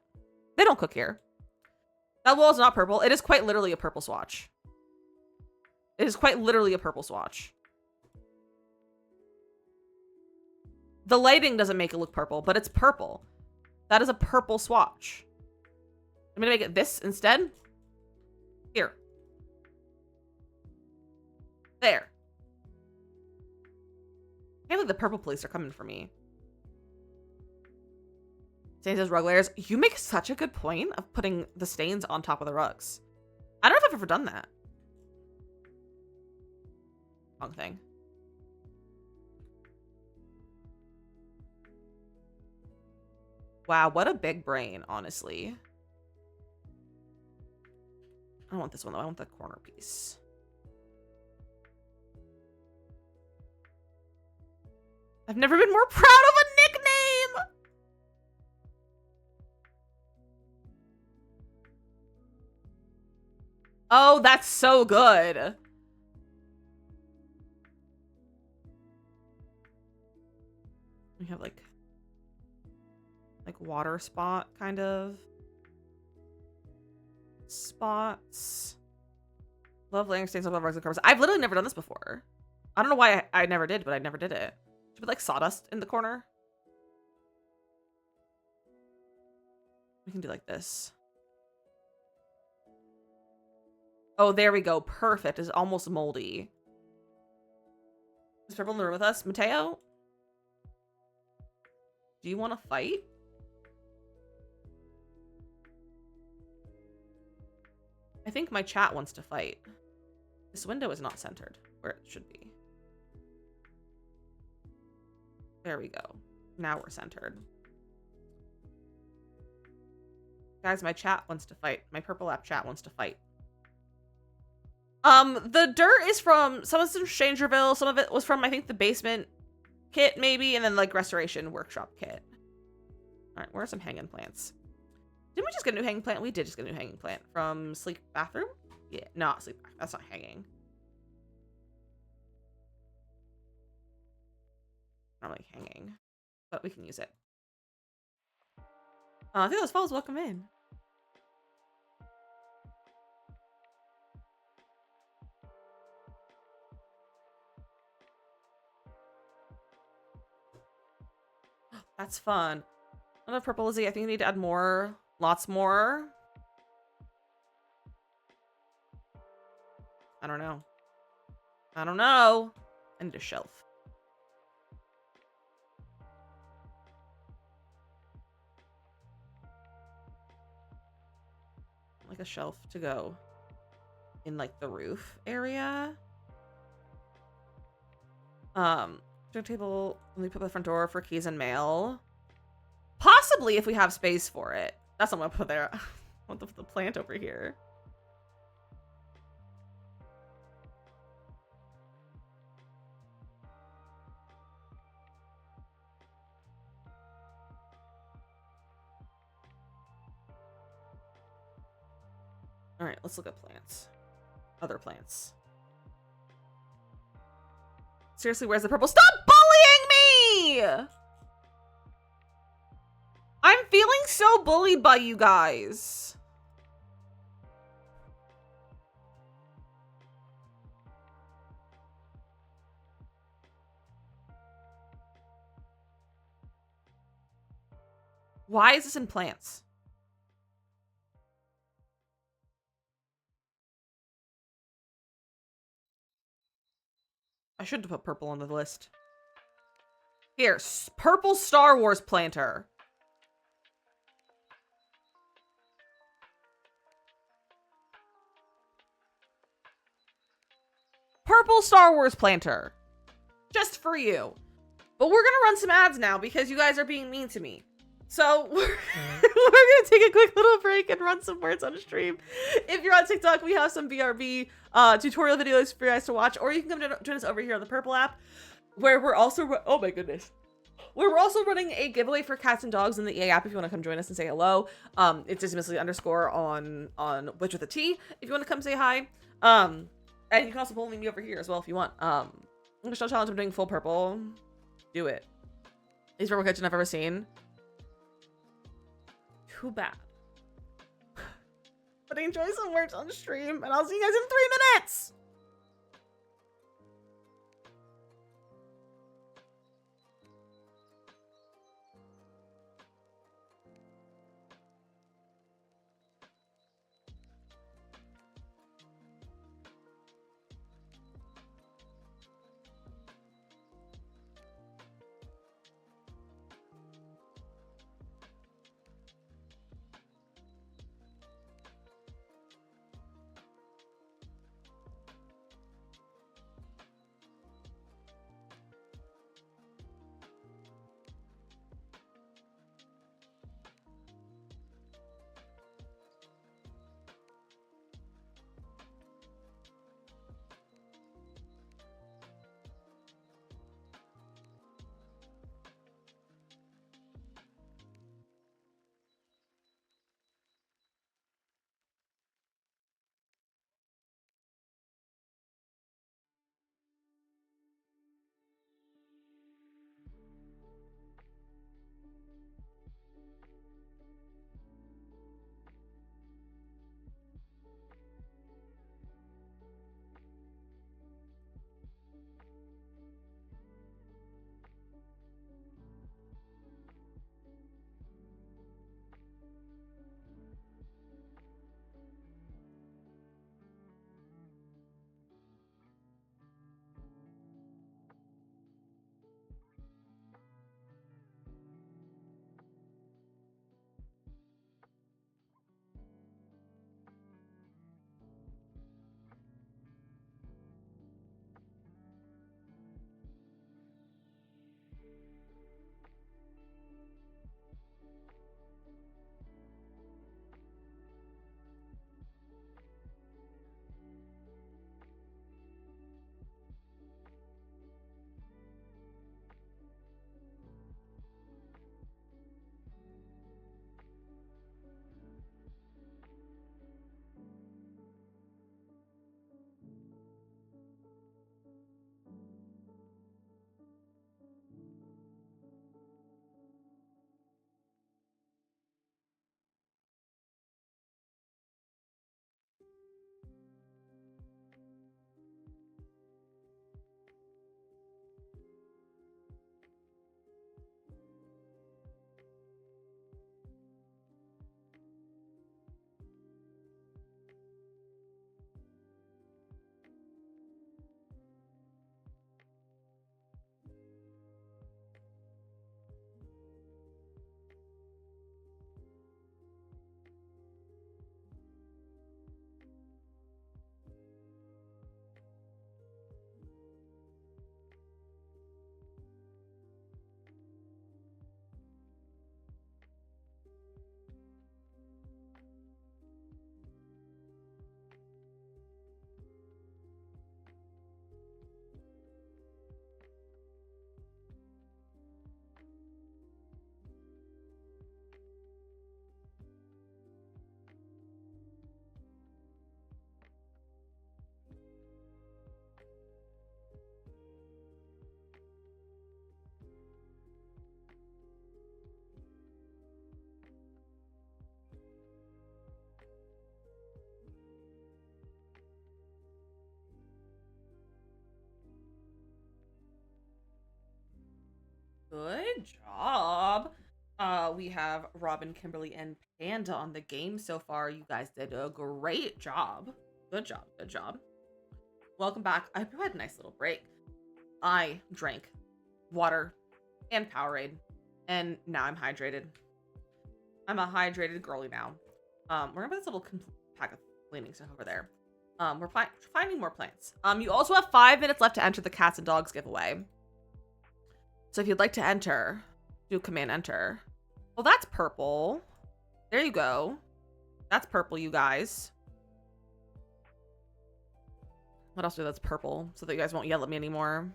They don't cook here. That wall is not purple. It is quite literally a purple swatch. It is quite literally a purple swatch. The lighting doesn't make it look purple, but it's purple. That is a purple swatch. I'm gonna make it this instead. Here. There. I can't believe the purple police are coming for me. Stains as rug layers. You make such a good point of putting the stains on top of the rugs. I don't know if I've ever done that. Wrong thing. Wow, what a big brain, honestly. I don't want this one though. I want the corner piece. I've never been more proud of a nickname! Oh, that's so good. We have like water spot kind of spots. Love layering stains on above rugs and carpets. I've literally never done this before. I don't know why I never did, but I never did it. Should we put like sawdust in the corner? We can do like this. Oh, there we go. Perfect. It's almost moldy. Is purple in the room with us? Mateo? Do you want to fight? I think my chat wants to fight. This window is not centered where it should be. There we go. Now we're centered. Guys, my chat wants to fight. My purple app chat wants to fight. The dirt is from, some of it's from Strangerville, some of it was from, I think, the basement kit, maybe, and then, like, restoration workshop kit. Alright, where are some hanging plants? Didn't we just get a new hanging plant? We did just get a new hanging plant from Sleep Bathroom? Yeah, not Sleep Bathroom. That's not hanging. Not really hanging, but we can use it. I think those follows welcome in. That's fun. Another purple Lizzy. I think we need to add more. Lots more. I don't know. I don't know. I need a shelf. Like a shelf to go in like the roof area. Table. Let me put the front door for keys and mail. Possibly if we have space for it. That's what I'm gonna put there. I want the plant over here. All right, let's look at plants. Other plants. Seriously, where's the purple? Stop bullying me! I'm feeling so bullied by you guys. Why is this in plants? I shouldn't have put purple on the list. Here, purple Star Wars planter. Purple Star Wars planter. Just for you. But we're gonna run some ads now because you guys are being mean to me. So we're gonna take a quick little break and run some words on a stream. If you're on TikTok, we have some BRB tutorial videos for you guys to watch, or you can come join us over here on the Purple app, where we're also oh my goodness, where we're also running a giveaway for cats and dogs in the EA app. If you want to come join us and say hello, it's DizzyMissLizzy _ on Witch with a T. If you want to come say hi, and you can also bully me over here as well if you want. Show challenge. I'm doing full purple. Do it. Least purple kitchen I've ever seen. Too bad. But enjoy some words on stream, and I'll see you guys in 3 minutes. Good job. We have Robin, Kimberly, and Panda on the game so far. You guys did a great job. Good job. Good job. Welcome back. I hope you had a nice little break. I drank water and Powerade, and now I'm hydrated. I'm a hydrated girly now. We're gonna put this little pack of cleaning stuff over there. We're finding more plants. You also have 5 minutes left to enter the cats and dogs giveaway. So if you'd like to enter, do command enter. Well, that's purple. There you go. That's purple, you guys. What else do that's purple? So that you guys won't yell at me anymore.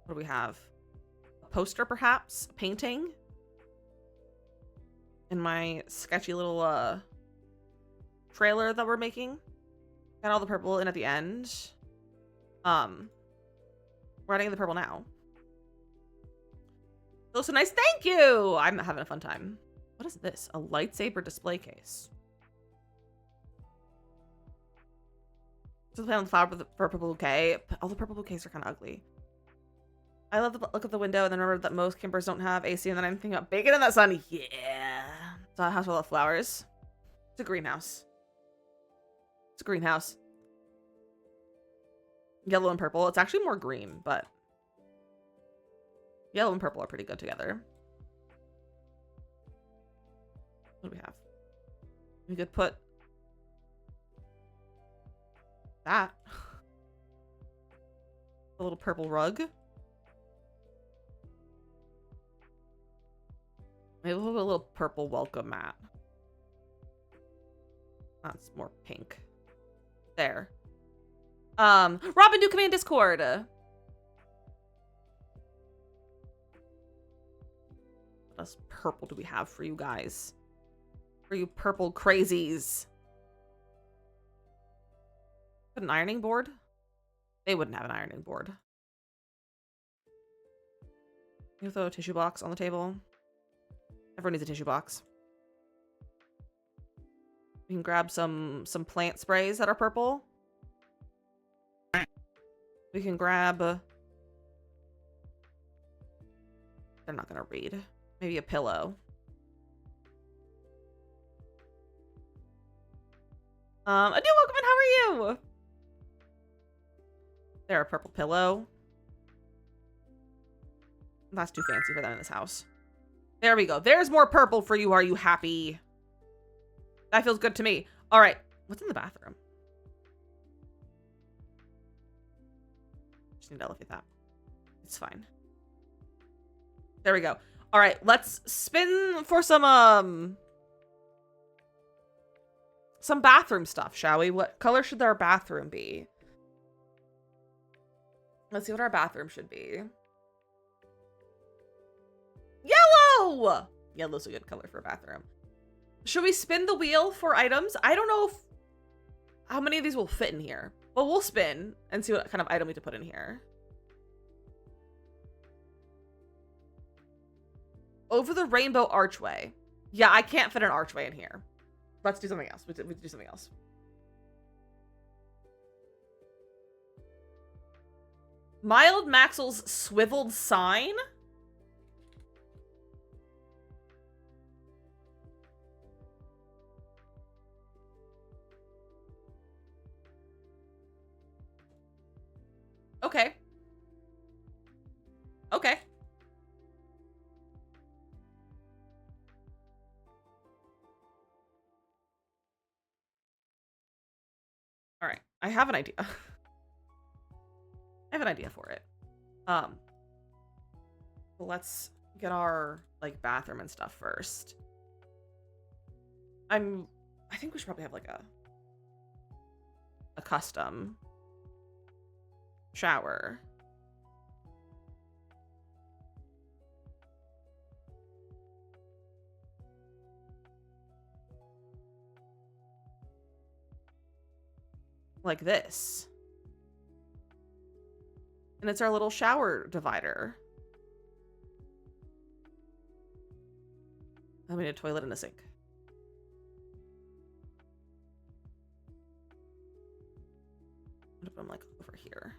What do we have? A poster, perhaps? A painting? In my sketchy little trailer that we're making. Got all the purple in at the end. We're adding the purple now. Oh, so nice. Thank you. I'm having a fun time. What is this? A lightsaber display case. So the flower for purple bouquet. All the purple bouquets are kind of ugly. I love the look of the window, and then remember that most campers don't have AC, and then I'm thinking about baking in that sun. Yeah. It's a house full of flowers. It's a greenhouse. It's a greenhouse. Yellow and purple. It's actually more green, but yellow and purple are pretty good together. What do we have? We could put that. A little purple rug. Maybe we'll put a little purple welcome mat. That's more pink. There. Robin, do command Discord. What else purple do we have for you guys? For you purple crazies. Put an ironing board? They wouldn't have an ironing board. You throw a tissue box on the table. Everyone needs a tissue box. We can grab some plant sprays that are purple. We can grab... they're not gonna read. Maybe a pillow. Adu, welcome in. How are you? There, a purple pillow. That's too fancy for them in this house. There we go. There's more purple for you. Are you happy? That feels good to me. All right. What's in the bathroom? Just need to elevate that. It's fine. There we go. All right. Let's spin for some bathroom stuff, shall we? What color should our bathroom be? Let's see what our bathroom should be. Yellow! Yellow's a good color for a bathroom. Should we spin the wheel for items? I don't know how many of these will fit in here. Well, we'll spin and see what kind of item we have to put in here. Over the rainbow archway. Yeah, I can't fit an archway in here. Let's do something else. We do something else. Mild Maxwell's swiveled sign? Okay. Okay. All right. I have an idea. I have an idea for it. Let's get our like bathroom and stuff first. I think we should probably have like a custom shower. Like this. And it's our little shower divider. Then we need a toilet and a sink. I'm gonna put them like over here.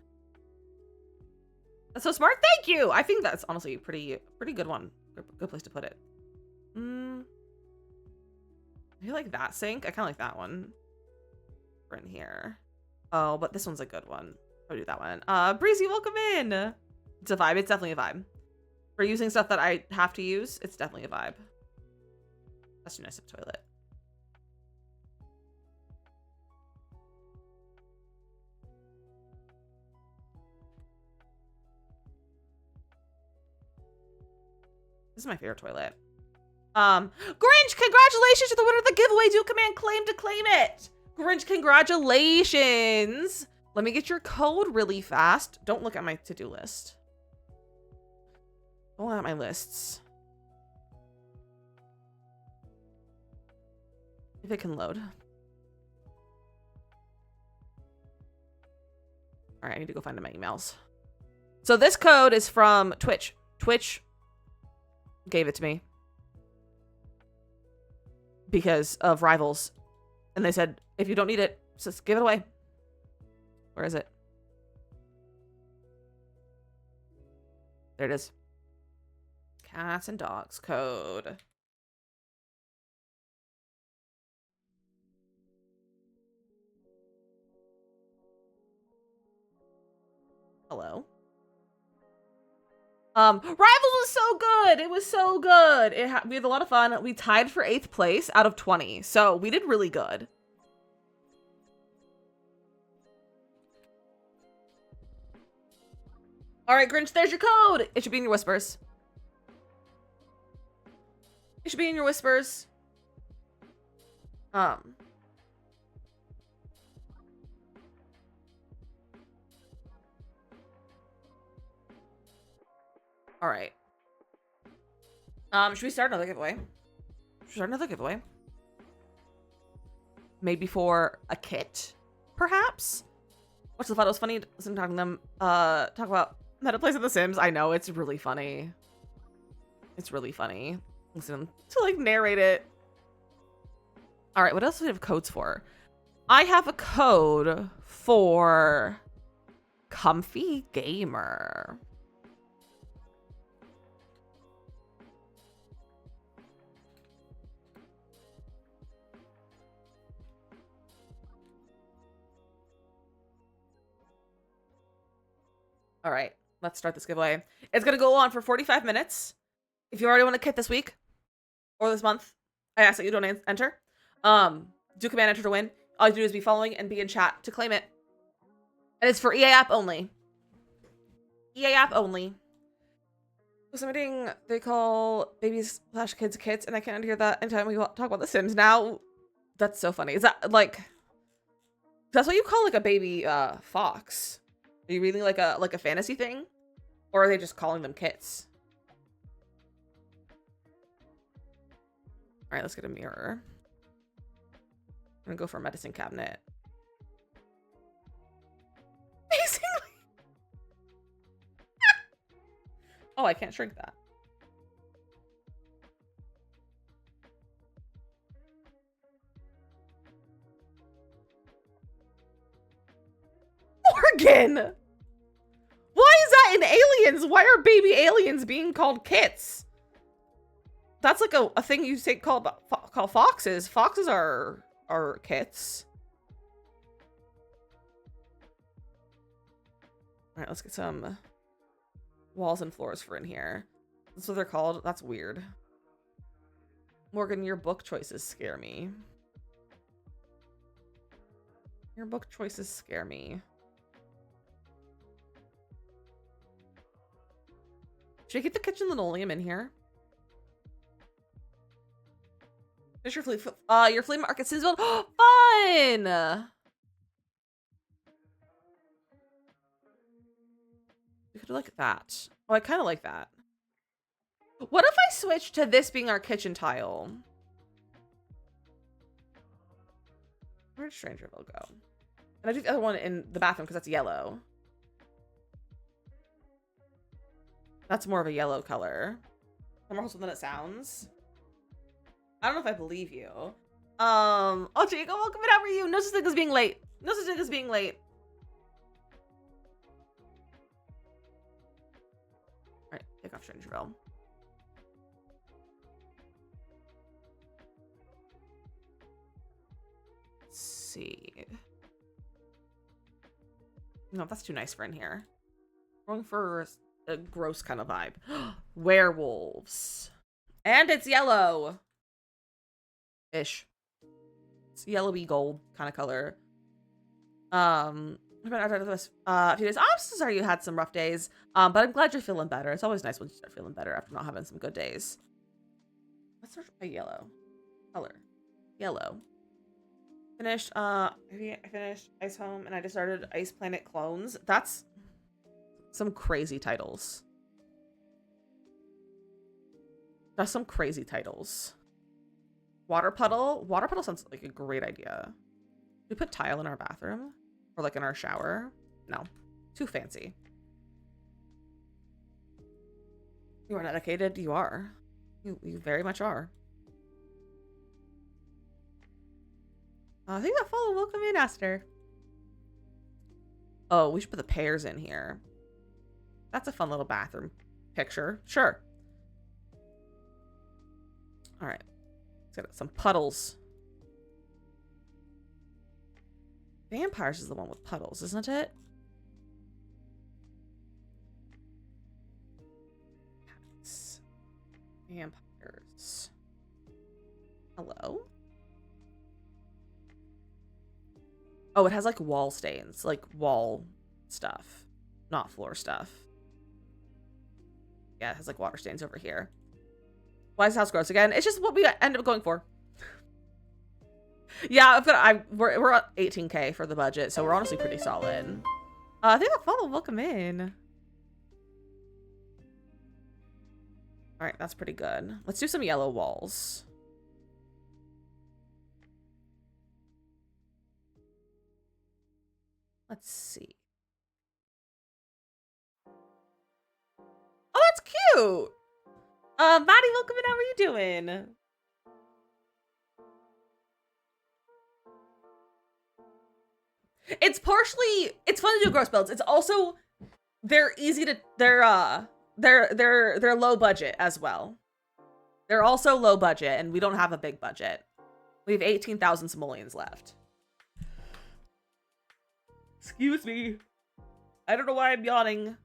That's so smart. Thank you. I think that's honestly a pretty good one. Good place to put it. I feel like that sink. I kind of like that one. We're in here. Oh, but this one's a good one. I'll do that one. Breezy, welcome in. It's a vibe. It's definitely a vibe. For using stuff that I have to use, it's definitely a vibe. That's too nice of a toilet. This is my favorite toilet. Grinch, congratulations to the winner of the giveaway. Do command claim to claim it. Grinch, congratulations. Let me get your code really fast. Don't look at my to-do list. Don't look at my lists. If it can load. All right, I need to go find my emails. So this code is from Twitch. Twitch gave it to me because of Rivals. And they said, if you don't need it, just give it away. Where is it? There it is. Cats and dogs code. Hello. Rivals was so good. It was so good. We had a lot of fun. We tied for 8th place out of 20. So we did really good. All right, Grinch, there's your code. It should be in your whispers. It should be in your whispers. All right. Should we start another giveaway? Maybe for a kit, perhaps? Watch the thought it was funny listening to them talk about meta plays in The Sims. I know, it's really funny. It's really funny. Listen to like narrate it. All right, what else do we have codes for? I have a code for Comfy Gamer. All right, let's start this giveaway. It's going to go on for 45 minutes. If you already want a kit this week or this month, I ask that you don't enter. Do command enter to win. All you do is be following and be in chat to claim it. And it's for EA app only. EA app only. Something they call babies / kids kits, and I can't hear that anytime we talk about The Sims now. That's so funny. Is that like, that's what you call like a baby fox? Are you reading like a fantasy thing? Or are they just calling them kits? All right, let's get a mirror. I'm gonna go for a medicine cabinet. Basically. Oh, I can't shrink that. Morgan! Why is that in Aliens? Why are baby aliens being called kits? That's like a thing you say call foxes. Foxes are kits. All right, let's get some walls and floors for in here. That's what they're called. That's weird. Morgan, your book choices scare me. Your book choices scare me. Should I get the kitchen linoleum in here? Finish your flea market Sinsville. Fun! We could do like that. Oh, I kind of like that. What if I switch to this being our kitchen tile? Where'd Strangerville go? And I do the other one in the bathroom because that's yellow. That's more of a yellow color. More wholesome than it sounds. I don't know if I believe you. Oh, Jacob, welcome in. How are you? No such thing as being late. No such thing as being late. All right, pick off Strangerville. Let's see. No, that's too nice for in here. Going for a gross kind of vibe. Werewolves. And it's yellow. Ish. It's yellowy gold kind of color. A few days off. So sorry you had some rough days. But I'm glad you're feeling better. It's always nice when you start feeling better after not having some good days. Let's search by yellow. Color. Yellow. Finished, I finished Ice Home and I just started Ice Planet Clones. That's some crazy titles. That's some crazy titles. Water Puddle? Water Puddle sounds like a great idea. We put tile in our bathroom? Or like in our shower? No. Too fancy. You are dedicated? You are. You very much are. I think that follow. Welcome in, Esther. Oh, we should put the pears in here. That's a fun little bathroom picture. Sure. All right. Let's get some puddles. Vampires is the one with puddles, isn't it? Yes. Vampires. Hello? Oh, it has like wall stains, like wall stuff, not floor stuff. Yeah, it has like water stains over here. Why is the house gross again? It's just what we end up going for. Yeah, we're at 18K for the budget, so we're honestly pretty solid. I think that follow. Welcome in. All right, that's pretty good. Let's do some yellow walls. Let's see. Oh, that's cute. Maddie, welcome in. How are you doing? It's partially, it's fun to do gross builds. It's also, they're easy to, they're low budget as well. They're also low budget, and we don't have a big budget. We have 18,000 simoleons left. Excuse me. I don't know why I'm yawning.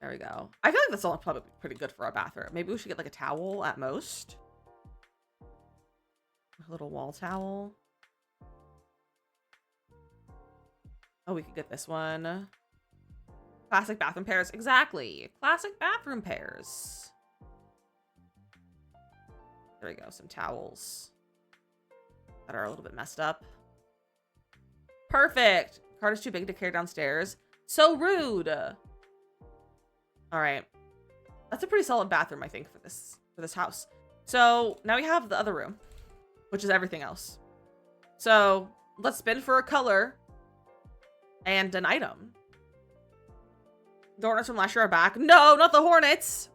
There we go. I feel like that's all probably pretty good for our bathroom. Maybe we should get like a towel at most. A little wall towel. Oh, we could get this one. Classic bathroom pairs. Exactly. Classic bathroom pairs. There we go. Some towels that are a little bit messed up. Perfect. Cart is too big to carry downstairs. So rude. All right. That's a pretty solid bathroom, I think, for this house. So now we have the other room, which is everything else. So let's spin for a color and an item. The Hornets from last year are back. No, not the Hornets.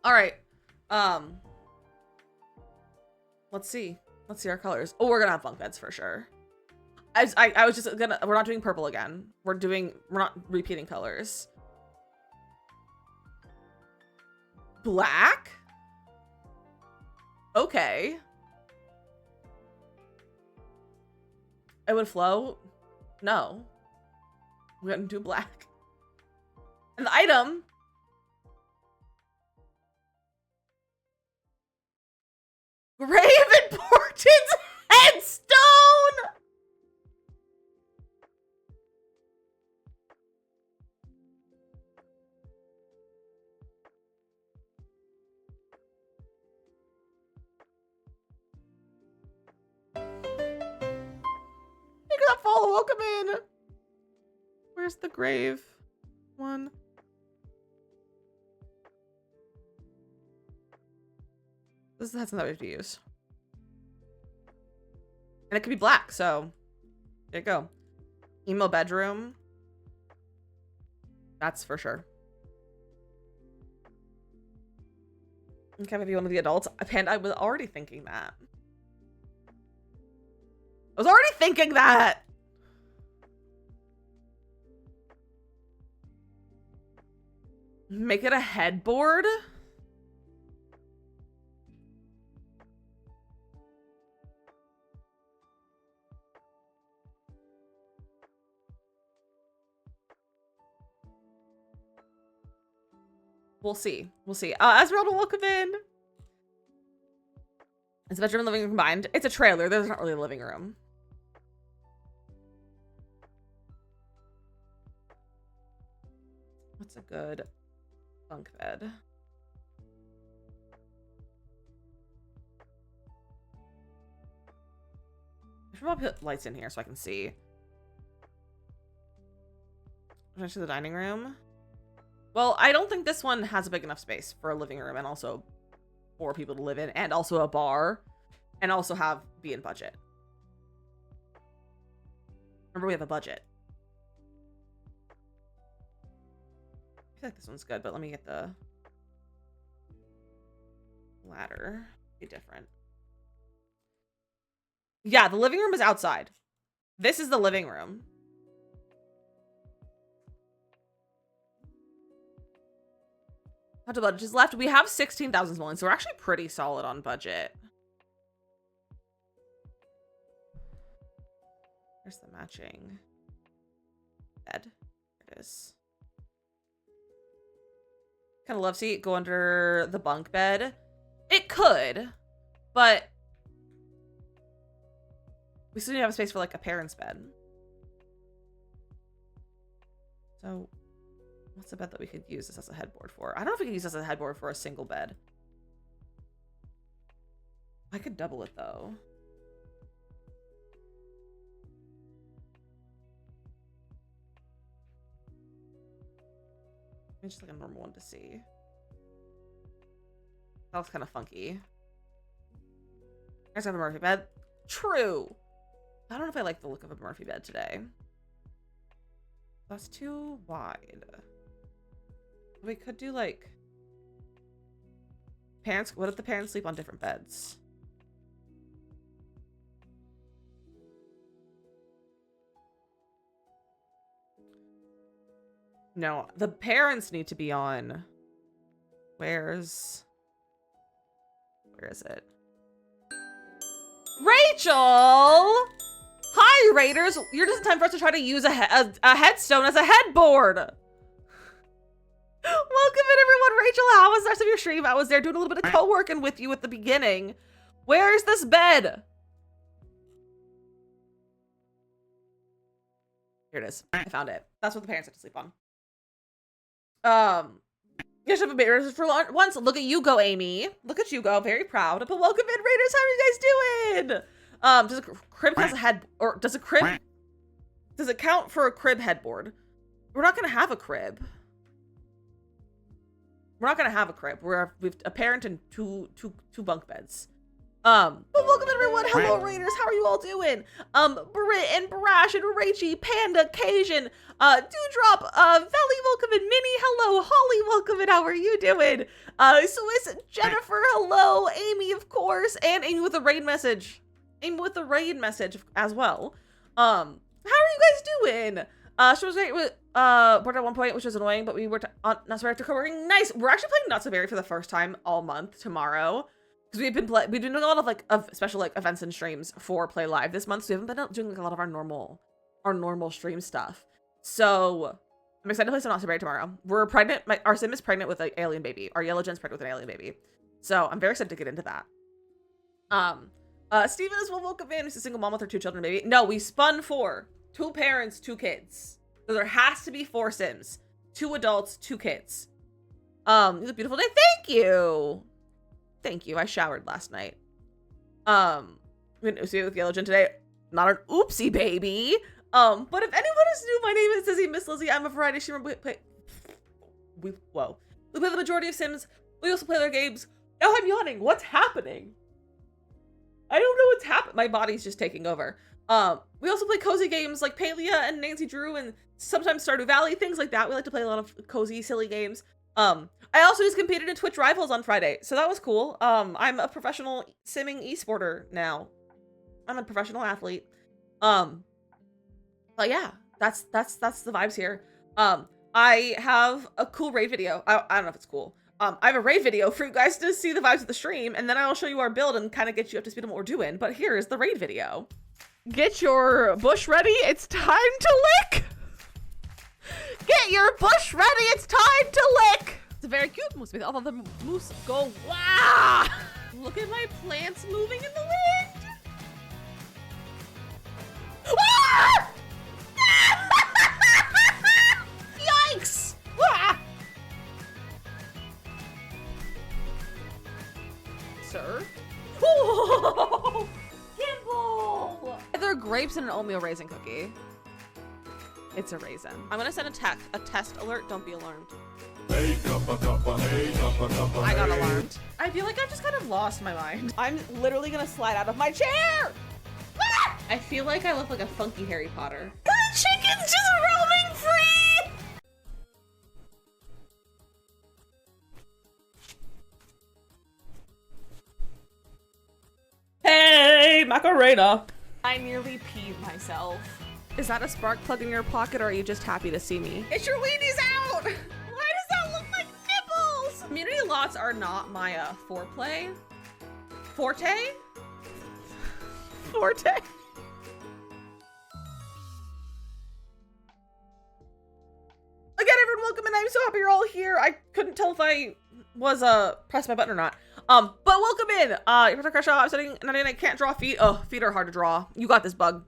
All right. Let's see. Let's see our colors. Oh, we're gonna have bunk beds for sure. I was just gonna. We're not doing purple again. We're not repeating colors. Black. Okay. It would flow. No. We're gonna do black. And the item. Grave Importance Headstone! Look at that follow. Welcome in. Where's the grave one? This is the headstone that we have to use. And it could be black, so there you go. Emo bedroom. That's for sure. Okay, maybe one of the adults. I was already thinking that. I was already thinking that. Make it a headboard. We'll see. We'll see. Esmeralda, welcome in. Is the bedroom and living room combined? It's a trailer. There's not really a living room. What's a good bunk bed? I should probably put lights in here so I can see. To the dining room. Well, I don't think this one has a big enough space for a living room and also for people to live in, and also a bar, and also be in budget. Remember, we have a budget. I feel like this one's good, but let me get the ladder. Be different. Yeah, the living room is outside. This is the living room. How much budget is left? We have 16,000 simoleons, so we're actually pretty solid on budget. There's the matching bed. There it is. Kind of love seat go under the bunk bed. It could, but we still need to have space for like a parent's bed. So what's the bed that we could use this as a headboard for? I don't know if we could use this as a headboard for a single bed. I could double it though. Maybe just like a normal one to see. That was kind of funky. You guys have a Murphy bed? True. I don't know if I like the look of a Murphy bed today. That's too wide. We could do like parents. What if the parents sleep on different beds? No, the parents need to be on. Where is it? Rachel! Hi, Raiders! You're just in time for us to try to use a headstone as a headboard! Welcome in, everyone. Rachel, how was the rest of your stream? I was there doing a little bit of co-working with you at the beginning. Where's this bed? Here it is. I found it. That's what the parents have to sleep on. You should have a Raiders for once. Look at you go, Amy. Look at you go. Very proud. But welcome in, Raiders. How are you guys doing? Does a crib has a head, or does a crib, does it count for a crib headboard? We're not gonna have a crib. We're not gonna have a crib. We've a parent and two bunk beds. But welcome everyone. Hello, Raiders. How are you all doing? Britt and Brash and Rachie, Panda, Cajun, Dewdrop, Valley, welcome in. Minnie, hello. Holly, welcome in. How are you doing? Swiss, Jennifer, hello. Amy, of course, and Amy with a raid message. Amy with a raid message as well. How are you guys doing? She was great with board at one point, which was annoying, but we were on Not So Berry after co-working. Nice. We're actually playing Not So Berry for the first time all month tomorrow. Because we've been doing a lot of like special like events and streams for Play Live this month, so we haven't been doing like a lot of our normal stream stuff. So I'm excited to play some Not So Berry tomorrow. We're pregnant. Our sim is pregnant with an alien baby. Our yellow gen's pregnant with an alien baby. So I'm very excited to get into that. Steven as well, welcome in. She's a single mom with her 2 children, baby. No, we spun 4. 2 parents, 2 kids. So there has to be 4 sims. 2 adults, 2 kids. It's a beautiful day. Thank you. Thank you. I showered last night. See with Yellow Gen today. Not an oopsie baby. But if anyone is new, my name is DizzyMissLizzy. I'm a variety streamer. We play the majority of Sims. We also play other games. Now I'm yawning. What's happening? I don't know what's happening. My body's just taking over. We also play cozy games like Palia and Nancy Drew and sometimes Stardew Valley, things like that. We like to play a lot of cozy, silly games. I also just competed in Twitch Rivals on Friday, so that was cool. I'm a professional simming esporter now. I'm a professional athlete. But yeah, that's the vibes here. I have a cool raid video. I don't know if it's cool. I have a raid video for you guys to see the vibes of the stream, and then I'll show you our build and kind of get you up to speed on what we're doing. But here is the raid video. Get your bush ready. It's time to lick. Get your bush ready. It's time to lick. It's a very cute moose with all of the moose go, wow! Look at my plants moving in the wind. Ah! Yikes! Ah! Sir? Oh, Kimball! They're grapes and an oatmeal raisin cookie. It's a raisin. I'm gonna send a test alert. Don't be alarmed. I got alarmed. I feel like I've just kind of lost my mind. I'm literally gonna slide out of my chair. Ah! I feel like I look like a funky Harry Potter. The chicken's just roaming free. Hey, Macarena. I nearly peed myself. Is that a spark plug in your pocket, or are you just happy to see me? Get your weenies out! Why does that look like nipples? Community lots are not my foreplay. Forte? Forte? Again, everyone, welcome, and I'm so happy you're all here. I couldn't tell if I was pressed my button or not. But welcome in. You're Crush Out. I'm studying and I can't draw feet. Oh, feet are hard to draw. You got this, bug.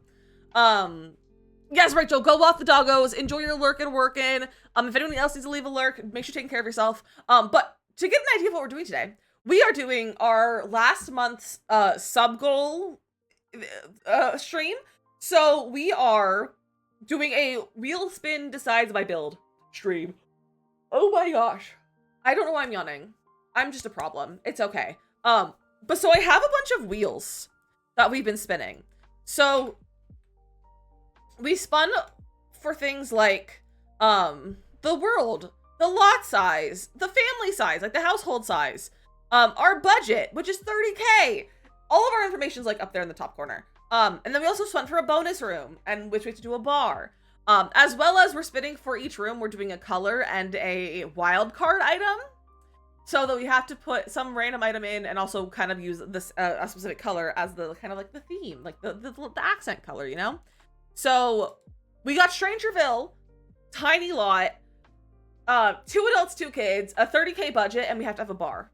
Yes, Rachel, go walk the doggos. Enjoy your lurk and working. If anyone else needs to leave a lurk, make sure you're taking care of yourself. But to get an idea of what we're doing today, we are doing our last month's sub goal stream. So we are doing a Wheel Spin Decides My Build stream. Oh my gosh. I don't know why I'm yawning. I'm just a problem. It's okay. But so I have a bunch of wheels that we've been spinning. So we spun for things like the world, the lot size, the family size, like the household size, our budget, which is 30K. All of our information is like up there in the top corner. And then we also spun for a bonus room, and which we have to do a bar. As well as we're spinning for each room, we're doing a color and a wild card item. So that we have to put some random item in and also kind of use this a specific color as the kind of like the theme, like the accent color, you know? So we got Strangerville, tiny lot, 2 adults, 2 kids, a 30K budget, and we have to have a bar.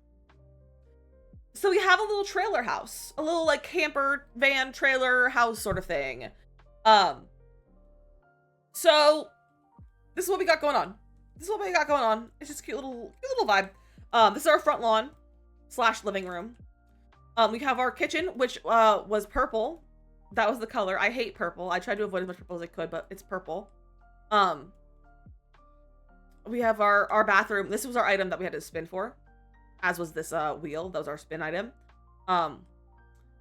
So we have a little trailer house, a little like camper van trailer house sort of thing. So this is what we got going on. This is what we got going on. It's just a cute little vibe. This is our front lawn / living room. We have our kitchen, which was purple. That was the color. I hate purple. I tried to avoid as much purple as I could, but it's purple. We have our bathroom. This was our item that we had to spin for, as was this wheel. That was our spin item.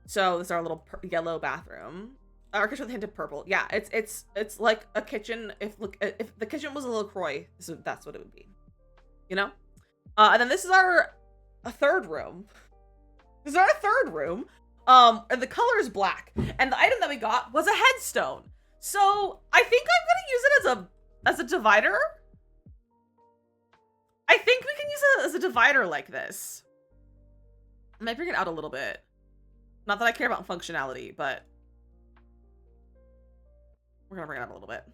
So this is our little yellow bathroom. Our kitchen with a hint of purple. Yeah, it's like a kitchen. If the kitchen was a LaCroix, that's what it would be. You know. And then this is our third room. This is our third room. And the color is black. And the item that we got was a headstone. So I think I'm gonna use it as a divider. I think we can use it as a divider like this. I might bring it out a little bit. Not that I care about functionality, but we're gonna bring it out a little bit.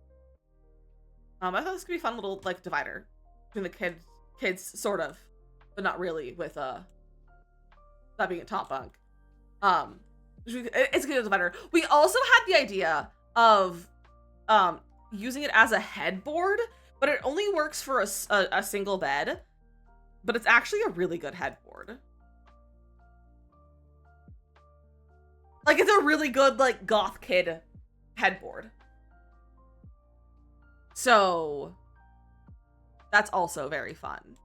I thought this could be a fun little like divider between the kids sort of, but not really with that being a top bunk. It's a good divider. We also had the idea of using it as a headboard, but it only works for a single bed. But it's actually a really good headboard. Like it's a really good like goth kid headboard. So that's also very fun.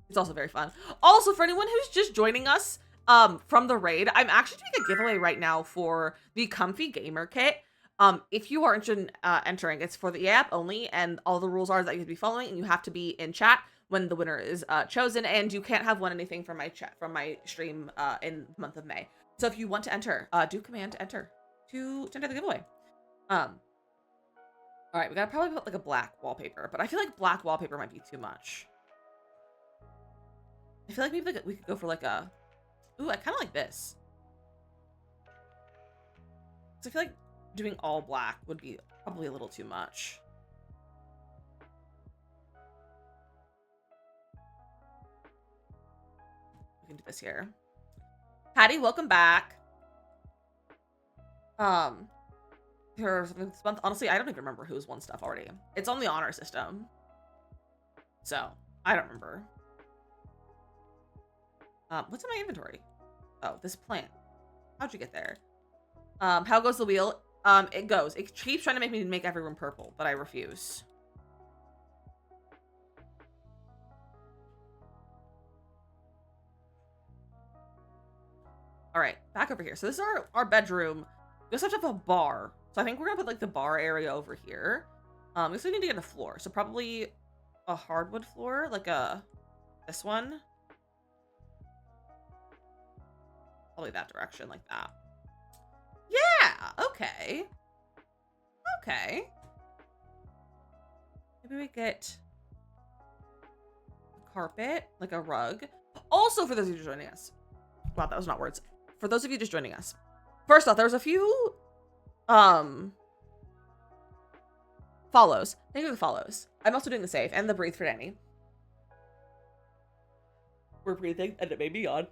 It's also very fun. Also, for anyone who's just joining us from the raid, I'm actually doing a giveaway right now for the Comfy Gamer Kit. If you are interested in entering, it's for the app only, and all the rules are that you have to be following, and you have to be in chat when the winner is chosen, and you can't have won anything from my chat from my stream in the month of May. So if you want to enter, do command enter to enter the giveaway. All right, we gotta probably put like a black wallpaper, but I feel like black wallpaper might be too much. I feel like maybe we could go for like a, ooh, I kind of like this. So I feel like doing all black would be probably a little too much. can do this here. Patty, welcome back. Here this month. Honestly, I don't even remember who's won stuff already. It's on the honor system. So, I don't remember. What's in my inventory? Oh, this plant. How'd you get there? How goes the wheel? It goes. It keeps trying to make me make every room purple, but I refuse. All right, back over here. So this is our bedroom. We also have to have a bar. So I think we're gonna put like the bar area over here. We also need to get a floor. So probably a hardwood floor, like this one. Probably that direction, like that. Yeah, okay. Okay. Maybe we get a carpet, like a rug. Also, for those of you joining us. Wow, that was not words. For those of you just joining us. First off, there's a few follows. Thank you for the follows. I'm also doing the save and the breathe for Danny. We're breathing and it may be on.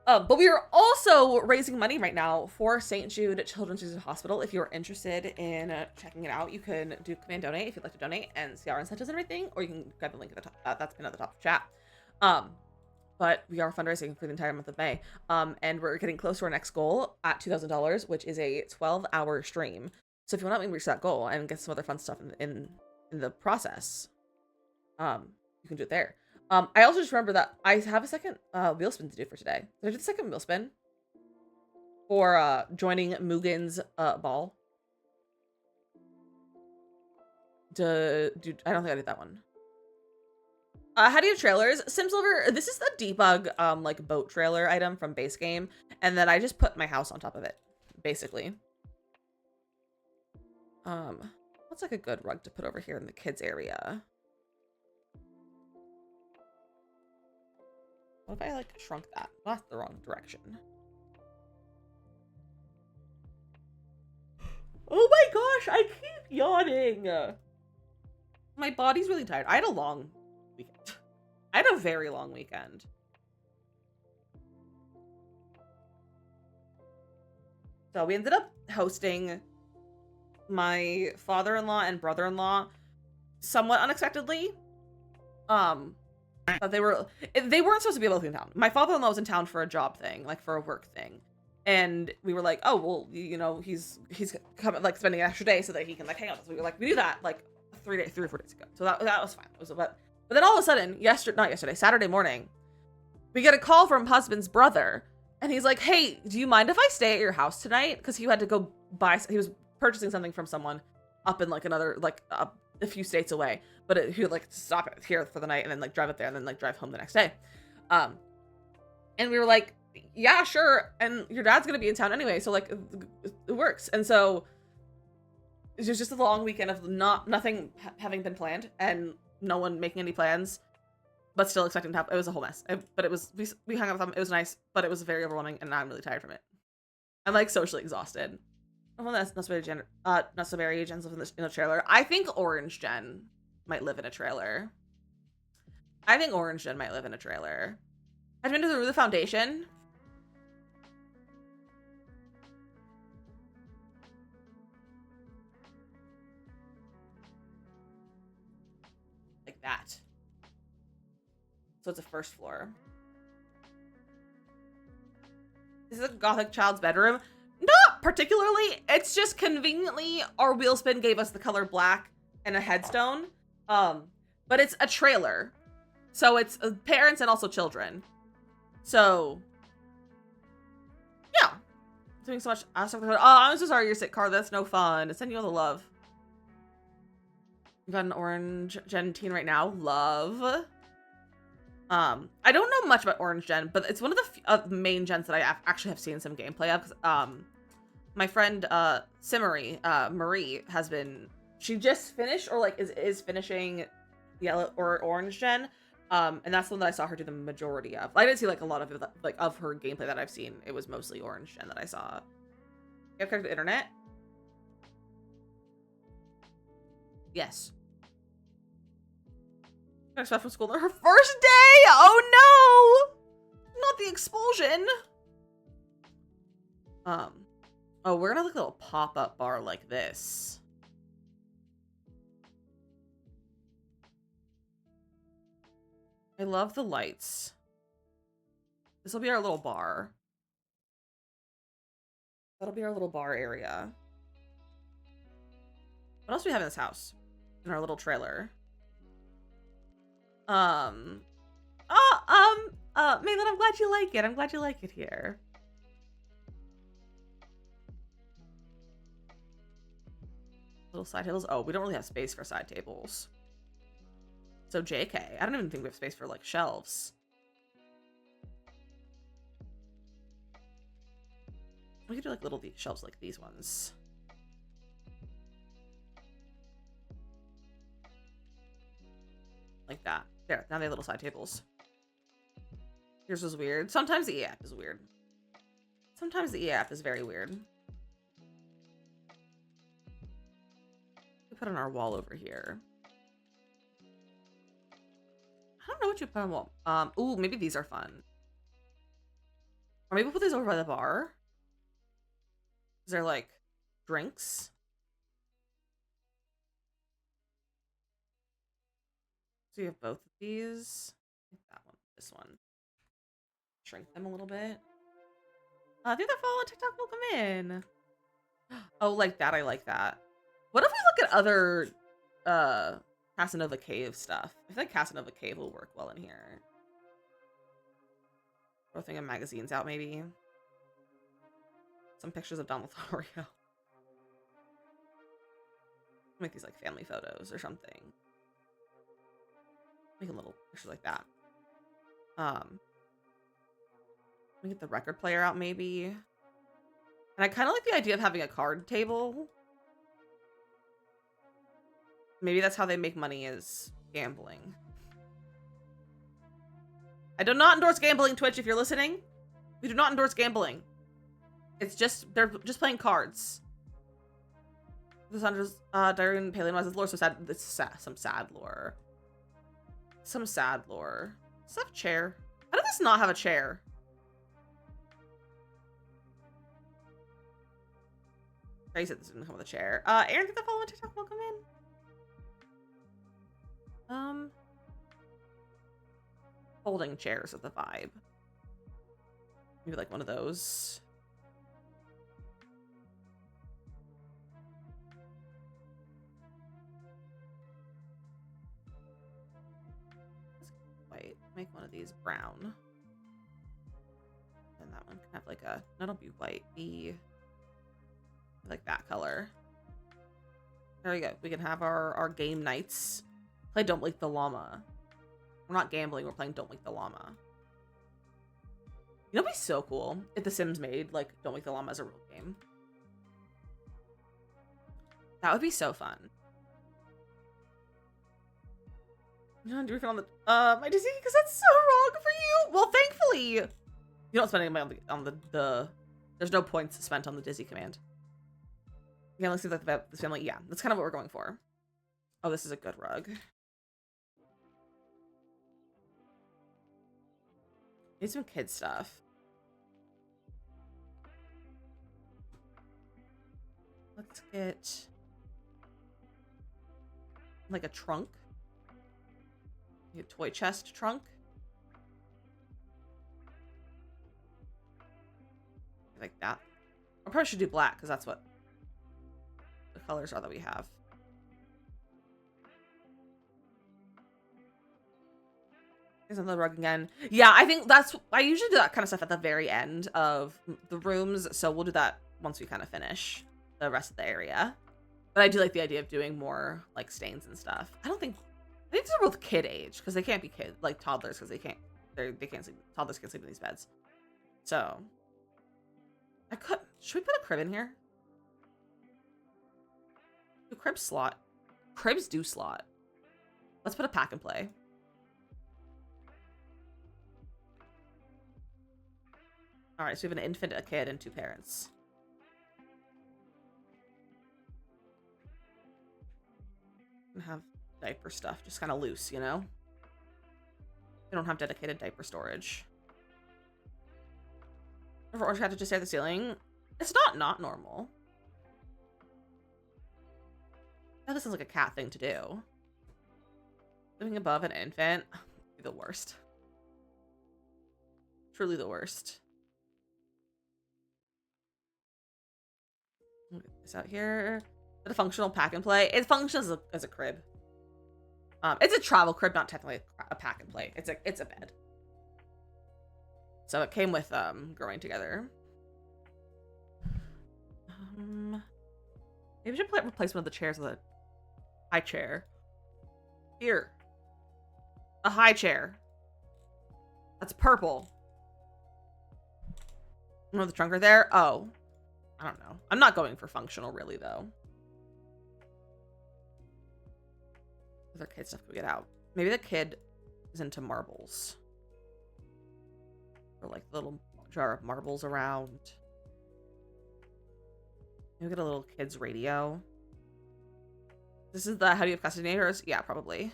But we are also raising money right now for St. Jude Children's Research Hospital. If you're interested in checking it out, you can do command donate if you'd like to donate and see our incentives and everything, or you can grab the link at the top. That's pinned at the top of the chat. But we are fundraising for the entire month of May. And we're getting close to our next goal at $2,000, which is a 12-hour stream. So if you want to help me reach that goal and get some other fun stuff in the process, you can do it there. I also just remember that I have a second wheel spin to do for today. Did I do the second wheel spin? For joining Mugen's ball. I don't think I did that one. How do you trailers? SimSilver, this is the debug like boat trailer item from base game, and then I just put my house on top of it, basically. What's like a good rug to put over here in the kids area? What if I like shrunk that? Well, that's the wrong direction. Oh my gosh, I keep yawning. My body's really tired. I had a long weekend. I had a very long weekend. So we ended up hosting my father-in-law and brother-in-law somewhat unexpectedly. But they weren't supposed to be both in town. My father-in-law was in town for a job thing, like for a work thing. And we were like, oh, well, you know, he's coming, like spending an extra day so that he can like hang out with us. We were like, we do that like 3 or 4 days ago. So that was fine. But then all of a sudden, Saturday morning, we get a call from husband's brother. And he's like, hey, do you mind if I stay at your house tonight? Because he had to go he was purchasing something from someone up in like another, like a few states away. But he would like stop it here for the night and then like drive it there and then like drive home the next day. And we were like, yeah, sure. And your dad's going to be in town anyway. So like it works. And so it was just a long weekend of nothing having been planned and no one making any plans, but still expecting to have, it was a whole mess. But it was, we hung out with them. It was nice, but it was very overwhelming and I'm really tired from it. I'm like socially exhausted. Oh, that's not so very Jen's live in a trailer. I think Orange Jen might live in a trailer. Have you been to the Foundation? Like that. So it's a first floor. Is it a Gothic child's bedroom? Not particularly. It's just conveniently our wheel spin gave us the color black and a headstone. But it's a trailer. So it's parents and also children. So yeah. Doing so much. Oh, I'm so sorry you're sick, Car. That's no fun. Sending you all the love. We've got an Orange Gen teen right now. Love. I don't know much about Orange Gen, but it's one of the main gens that I actually have seen some gameplay of. My friend Simmery, Marie, has been, she just finished or like is finishing Yellow or Orange Gen. And that's the one that I saw her do the majority of. I didn't see like a lot of it, like of her gameplay that I've seen. It was mostly Orange Gen that I saw. You have connected to the internet? Yes. Stuff from school on her first day. Oh no! Not explosion. Oh, we're gonna have like a little pop-up bar like this. I love the lights. This will be our little bar. That'll be our little bar area. What else do we have in this house? In our little trailer. Maitland, I'm glad you like it. I'm glad you like it here. Little side tables. Oh, we don't really have space for side tables. So JK. I don't even think we have space for like shelves. We could do like little shelves like these ones. Like that. There, now they have little side tables. Yours was weird. Sometimes the E-app is weird. Sometimes the E-app is very weird. We put on our wall over here. I don't know what you put on the wall. Ooh, maybe these are fun. Or maybe we'll put these over by the bar. Is there like drinks? So you have both of these. That one, this one. Shrink them a little bit. I think they're following TikTok. Welcome in. Oh, like that. I like that. What if we look at other Casanova Cave stuff? I feel like Casanova Cave will work well in here. Throw a thing of magazines out, maybe. Some pictures of Don Lothario. Make these like family photos or something. Make a little picture like that. Let me get the record player out, maybe. And I kind of like the idea of having a card table. Maybe that's how they make money, is gambling. I do not endorse gambling, Twitch, if you're listening. We do not endorse gambling. It's just, they're just playing cards. Sandra's Darren Palin was lore so sad. This is sad, some sad lore. Some sad lore. Does this have a chair? How did this not have a chair? I said this didn't come with a chair. Aaron, get the follow on TikTok. Welcome in. Folding chairs is the vibe. Maybe like one of those. White. Make one of these brown. And that one can have like a, no, don't be white. Be like that color. There we go. We can have our game nights. Play Don't Wake the Llama. We're not gambling, we're playing Don't Wake the Llama. You know what'd be so cool? If The Sims made like Don't Wake the Llama as a real game. That would be so fun. You don't do it on the my Dizzy, because that's so wrong for you. Well, thankfully, you don't spend any money on the there's no points spent on the Dizzy command. Yeah, let's see like this family. Yeah, that's kind of what we're going for. Oh, this is a good rug. Need some kid stuff. Let's get like a trunk. A toy chest trunk. Like that. I probably should do black because that's what the colors are that we have. Here's another rug again. Yeah, I think I usually do that kind of stuff at the very end of the rooms, so we'll do that once we kind of finish the rest of the area. But I do like the idea of doing more like stains and stuff. I think these are both kid age because they can't be like toddlers because they can't sleep. Toddlers can't sleep in these beds. So should we put a crib in here? Do cribs slot? Cribs do slot. Let's put a pack and play. All right, so we have an infant, a kid, and 2 parents. And have diaper stuff, just kind of loose, you know? We don't have dedicated diaper storage. Or have to just stare at the ceiling. It's not normal. That sounds like a cat thing to do. Living above an infant. The worst. Truly the worst. Get this out here. Is it a functional pack and play? It functions as a crib. It's a travel crib, not technically a pack and play. It's a bed. So it came with growing together. Maybe we should replace one of the chairs with a high chair. Here. A high chair. That's purple. Oh, the trunk right there? Oh. I don't know. I'm not going for functional really though. Other kid stuff can we get out? Maybe the kid is into marbles. Or like the little jar of marbles around. Maybe get a little kid's radio. This is the how do you have custody neighbors? Yeah, probably.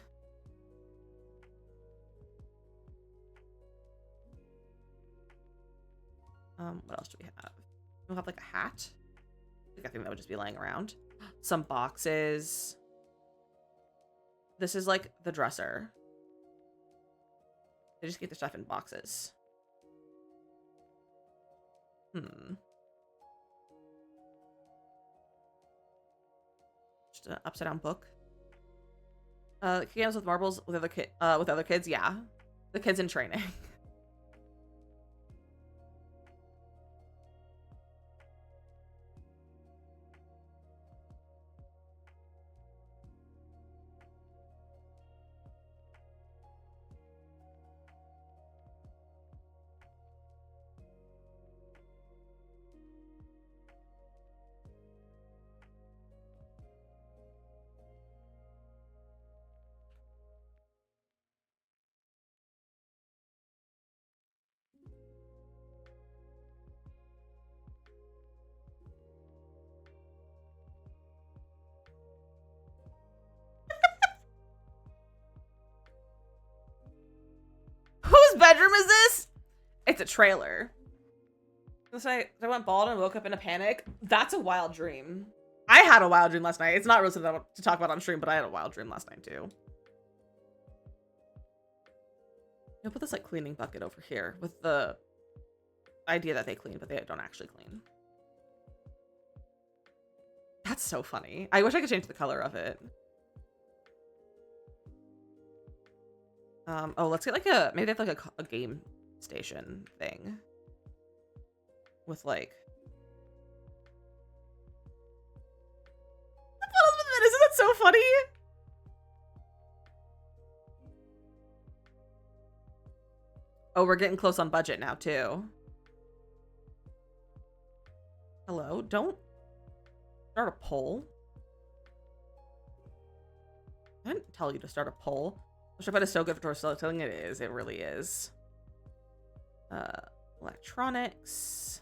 What else do we have? We'll have like a hat. I think that would just be laying around. Some boxes. This is like the dresser. They just get the stuff in boxes. Just an upside down book. Games with marbles with other kids. Yeah, the kids in training. Whose bedroom is this? It's a trailer. I went bald and woke up in a panic. That's a wild dream. I had a wild dream last night. It's not really something to talk about on stream, but I had a wild dream last night too. I'll put this like cleaning bucket over here with the idea that they clean, but they don't actually clean. That's so funny. I wish I could change the color of it. Oh, let's get like maybe they have like a game station thing. With like... Isn't that so funny? Oh, we're getting close on budget now too. Hello, don't start a poll. I didn't tell you to start a poll. Which I bet is so good for storytelling. It is. It really is. Electronics.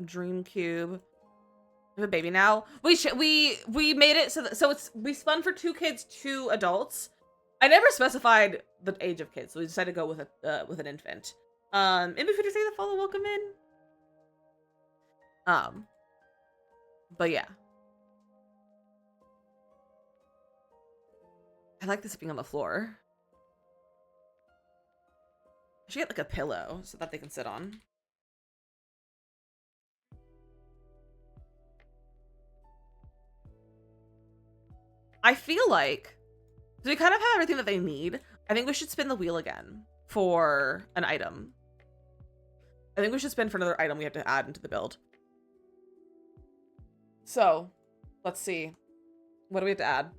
Dream Cube. We have a baby now. We made it so we spun for 2 kids, 2 adults. I never specified the age of kids, so we decided to go with an infant. Maybe if you say the follow welcome in. But yeah. I like this being on the floor. I should get like a pillow so that they can sit on. I feel like we kind of have everything that they need. I think we should spin the wheel again for an item. I think we should spin for another item we have to add into the build. So, let's see. What do we have to add?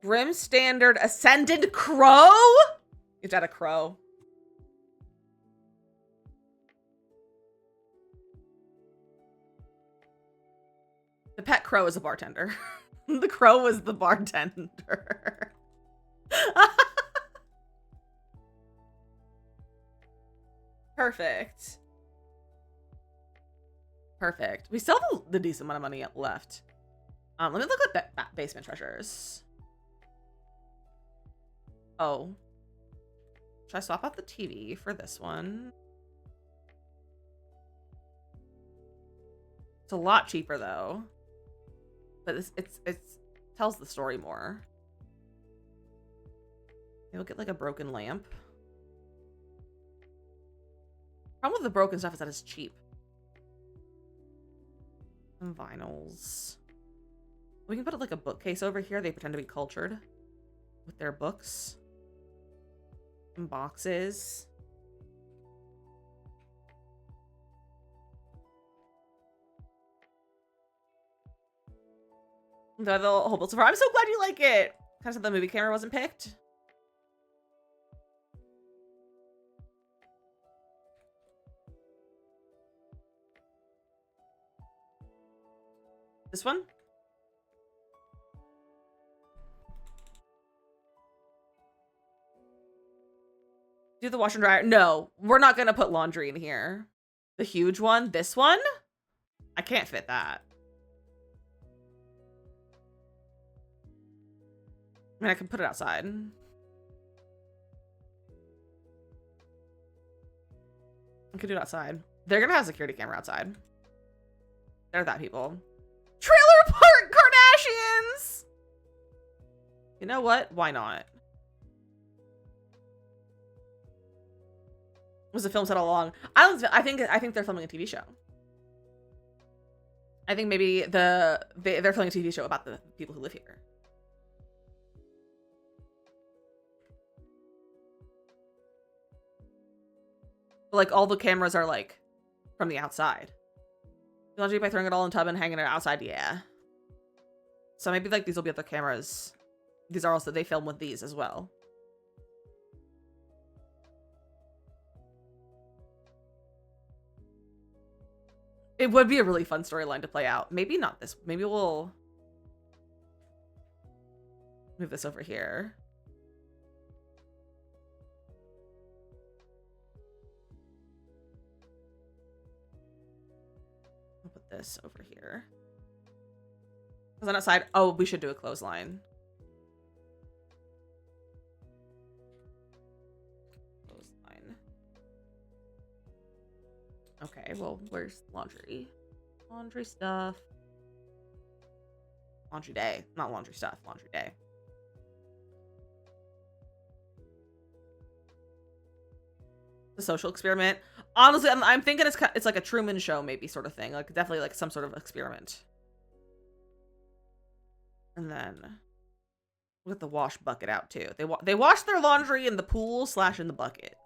Grim Standard Ascendant Crow? You have to add a crow. The pet crow is a bartender. The crow was the bartender. Perfect. Perfect. We still have the decent amount of money left. Let me look at basement treasures. Oh. Should I swap out the TV for this one? It's a lot cheaper though. But it's tells the story more. Maybe we'll get like a broken lamp. Problem with the broken stuff is that it's cheap. Some vinyls. We can put like a bookcase over here. They pretend to be cultured with their books. Some boxes. The whole build so far. I'm so glad you like it. Kind of said the movie camera wasn't picked. This one? Do the washer and dryer. No, we're not going to put laundry in here. The huge one. This one? I can't fit that. I mean, I can put it outside. I could do it outside. They're going to have a security camera outside. They're that people. Trailer Park Kardashians! You know what? Why not? Was the film set all along? I think they're filming a TV show. I think maybe they're filming a TV show about the people who live here. But, like, all the cameras are like from the outside. Laundry by throwing it all in a tub and hanging it outside, yeah. So maybe like these will be other cameras. These are also, they film with these as well. It would be a really fun storyline to play out. Maybe not this. Maybe we'll move this over here. I'll put this over here. Because on that side, oh, we should do a clothesline. Clothesline. Okay, well, where's laundry? Laundry stuff. Laundry day. Not laundry stuff, laundry day. The social experiment. Honestly, I'm thinking it's like a Truman Show maybe sort of thing. Like definitely like some sort of experiment. And then we'll get the wash bucket out too. They wash their laundry in the pool / in the bucket.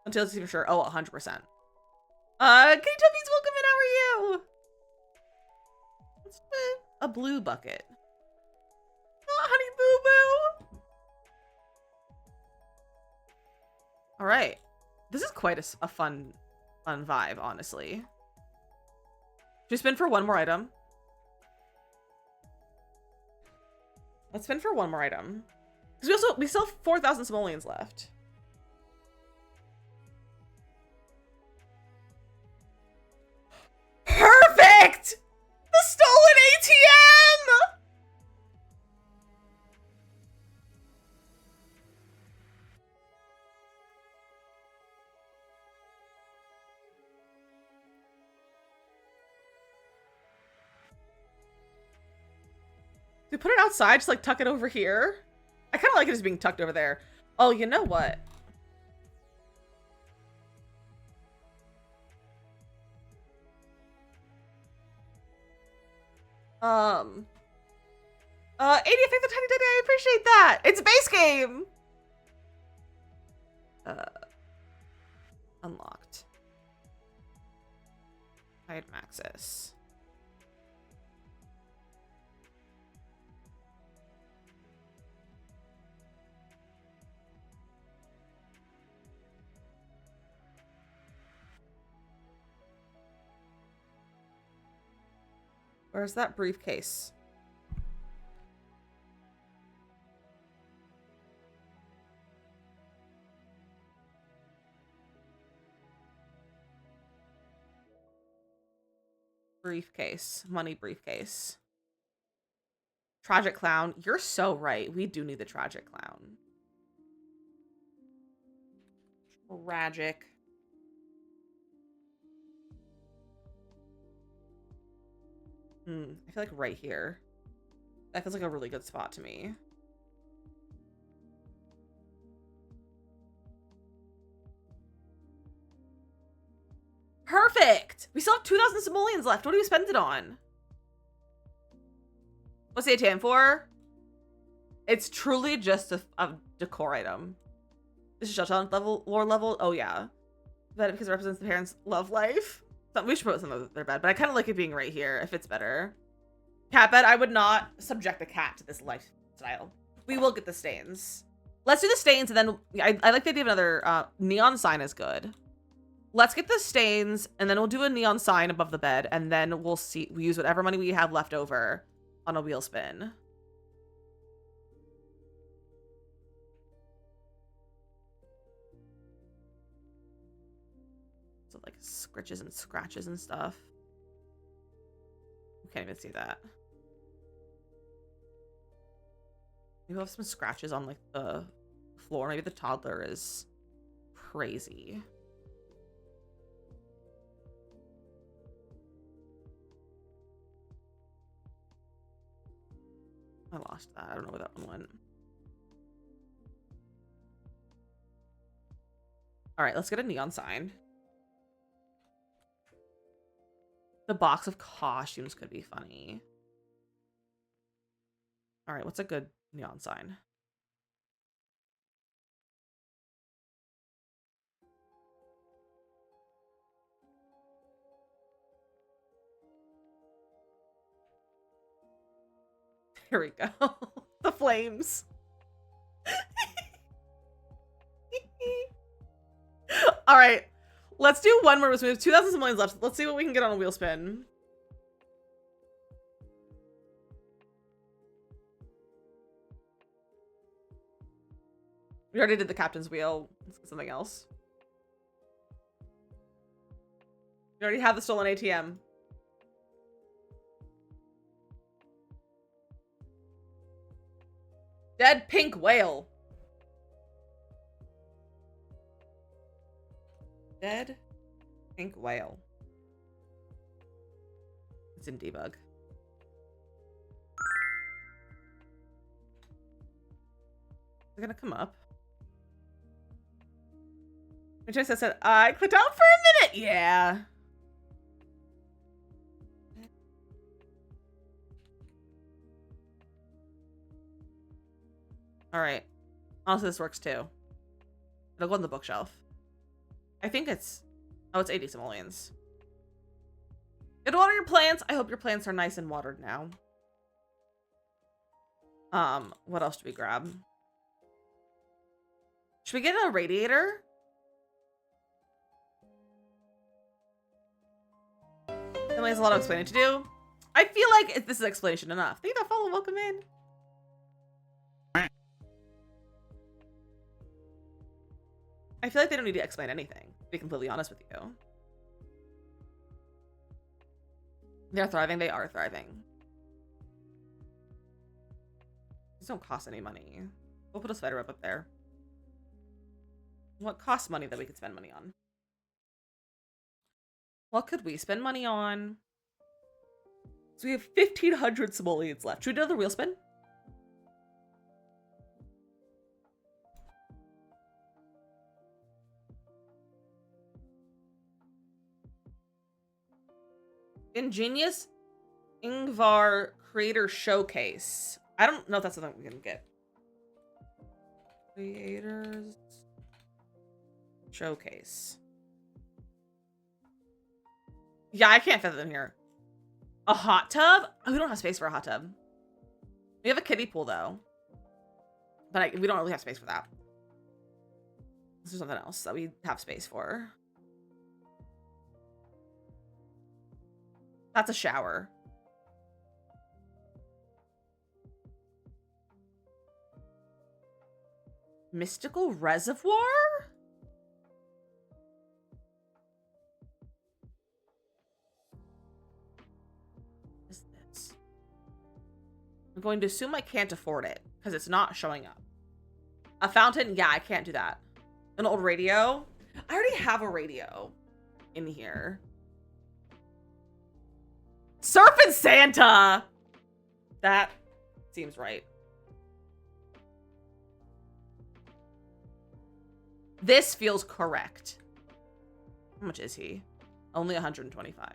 Until it's for sure. Oh, 100%. K-Tubbies, welcome in. How are you? It's a blue bucket. Oh, honey boo boo. All right. This is quite a fun vibe, honestly. Should we spin for one more item? Let's spin for one more item. Because we still have 4,000 simoleons left. Perfect! The stolen ATM! Do we put it outside? Just like tuck it over here? I kind of like it as being tucked over there. Oh, you know what? 80th the tiny today. I appreciate that. It's a base game. Unlocked. Item access. Where's that briefcase? Briefcase. Money briefcase. Tragic clown. You're so right. We do need the tragic clown. Tragic. I feel like right here. That feels like a really good spot to me. Perfect! We still have 2,000 simoleons left. What do we spend it on? What's the ATM for? It's truly just a decor item. This is shutdown level, lore level. Oh yeah, that because it represents the parents' love life. We should put some of their bed, but I kind of like it being right here. If it's better, cat bed. I would not subject a cat to this lifestyle. We will get the stains. Let's do the stains, and then I like the idea of another neon sign is good. Let's get the stains, and then we'll do a neon sign above the bed, and then we'll use whatever money we have left over on a wheel spin. So like scritches and scratches and stuff. You can't even see that. Maybe we'll have some scratches on like the floor. Maybe the toddler is crazy. I lost that. I don't know where that one went. All right, let's get a neon sign. The box of costumes could be funny. All right, what's a good neon sign? Here we go. The flames. All right. Let's do one more. We have 2,000 simoleons left. Let's see what we can get on a wheel spin. We already did the captain's wheel. Let's get something else. We already have the stolen ATM. Dead pink whale. Dead pink whale. It's in debug. It's gonna come up. Which I said, I clicked out for a minute. Yeah. All right. Honestly, this works too. It'll go on the bookshelf. I think it's... Oh, it's 80 simoleons. Good water your plants. I hope your plants are nice and watered now. What else do we grab? Should we get a radiator? Emily has a lot of explaining to do. I feel like this is explanation enough. Thank you for that follow. Welcome in. I feel like they don't need to explain anything, to be completely honest with you. They're thriving. They are thriving. These don't cost any money. We'll put a spider web up there. What costs money that we could spend money on? What could we spend money on? So we have 1,500 simoleons left. Should we do another wheel spin? Ingenious Ingvar Creator Showcase. I don't know if that's something we can get. Creators Showcase. Yeah, I can't fit it in here. A hot tub? Oh, we don't have space for a hot tub. We have a kiddie pool though. But we don't really have space for that. This is something else that we have space for. That's a shower. Mystical reservoir? going to assume I can't afford it because it's not showing up. A fountain? Yeah, I can't do that. An old radio? I already have a radio in here. Surfing Santa! That seems right. This feels correct. How much is he? Only 125.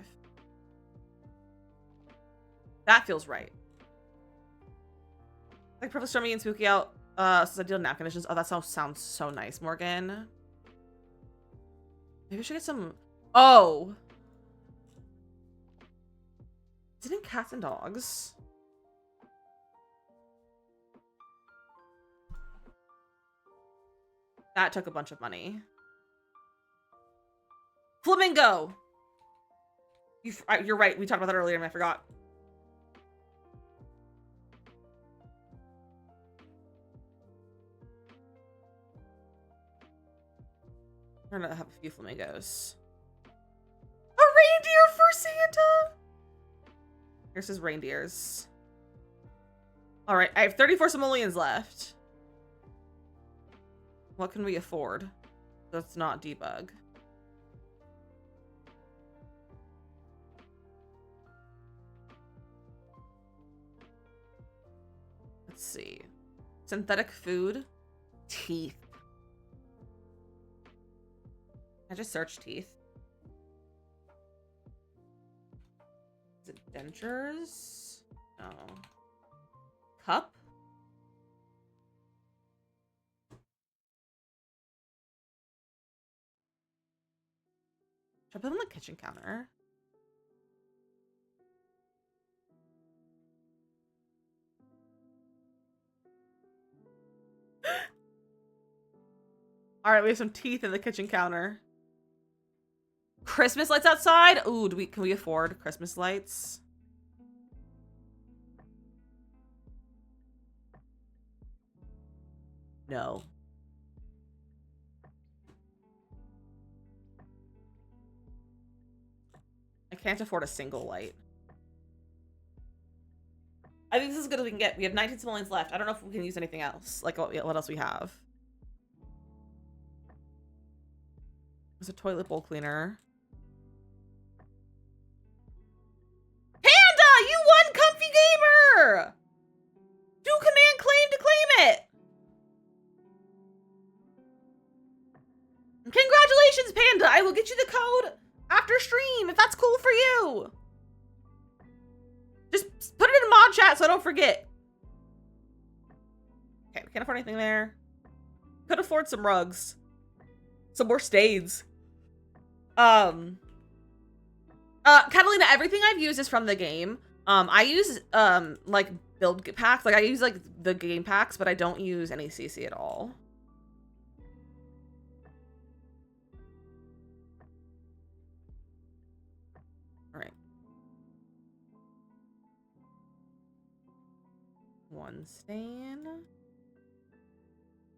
That feels right. Like Purple Stormy and Spooky out since I deal napkin editions. Oh, that sounds so nice, Morgan. Maybe we should get some. Oh. Didn't cats and dogs? That took a bunch of money. Flamingo! You're right. We talked about that earlier and I forgot. We're gonna have a few flamingos. A reindeer for Santa! Here's his reindeers. Alright, I have 34 simoleons left. What can we afford? That's not debug. Let's see. Synthetic food. Teeth. I just searched teeth. Is it dentures? No. Cup? Should I put them on the kitchen counter? All right, we have some teeth in the kitchen counter. Christmas lights outside? Ooh, can we afford Christmas lights? No. I can't afford a single light. I think this is as good as we can get. We have 19 simoleons left. I don't know if we can use anything else. Like, what else we have? There's a toilet bowl cleaner. Panda! You won, Comfy Gamer! Do command claim to claim it! Congratulations, Panda! I will get you the code after stream, if that's cool for you. Just put it in mod chat so I don't forget. Okay, we can't afford anything there. Could afford some rugs. Some more stains. Catalina, everything I've used is from the game. I use, like, build packs. Like, I use, like, the game packs, but I don't use any CC at all. Alright. One stain.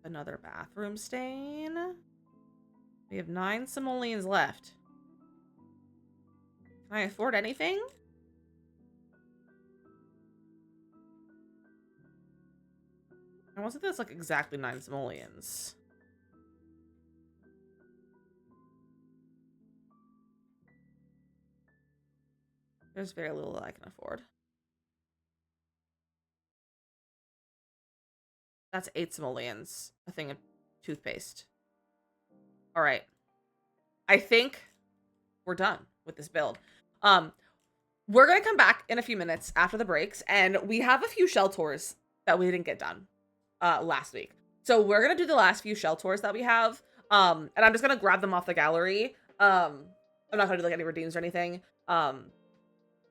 Another bathroom stain. We have 9 simoleons left. Can I afford anything? I wasn't this like exactly 9 simoleons. There's very little that I can afford. That's 8 simoleons. A thing of toothpaste. All right. I think we're done with this build. We're going to come back in a few minutes after the breaks, and we have a few shell tours that we didn't get done last week. So we're going to do the last few shell tours that we have, and I'm just going to grab them off the gallery. I'm not going to do like any redeems or anything.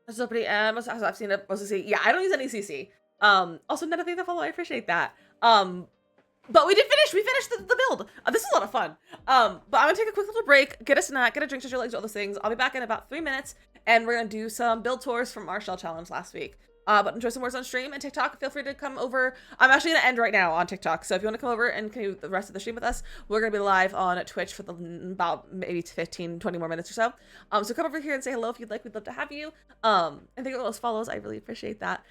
Somebody, I've seen it. Yeah, I don't use any CC. Also, none of you that follow, I appreciate that. But we finished the build. This is a lot of fun. But I'm gonna take a quick little break, get a snack, get a drink, stretch your legs, all those things. I'll be back in about 3 minutes, and we're gonna do some build tours from our shell challenge last week. But enjoy some more on stream and TikTok. Feel free to come over. I'm actually gonna end right now on TikTok, so if you want to come over and do the rest of the stream with us, we're gonna be live on Twitch for about maybe 15-20 more minutes or so. So come over here and say hello if you'd like. We'd love to have you. And thank you for those follows. I really appreciate that.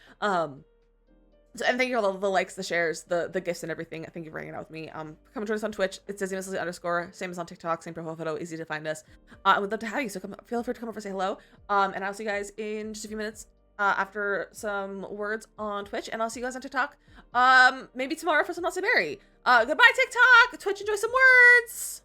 So, and thank you for all the likes, the shares, the gifts, and everything. Thank you for hanging out with me. Come and join us on Twitch. It's DizzyMissLizzy _ same as on TikTok, same profile photo, easy to find us. I would love to have you, so feel free to come over, say hello. And I'll see you guys in just a few minutes after some words on Twitch, and I'll see you guys on TikTok. Maybe tomorrow for some Nasi Berry. Goodbye, TikTok. Twitch, enjoy some words.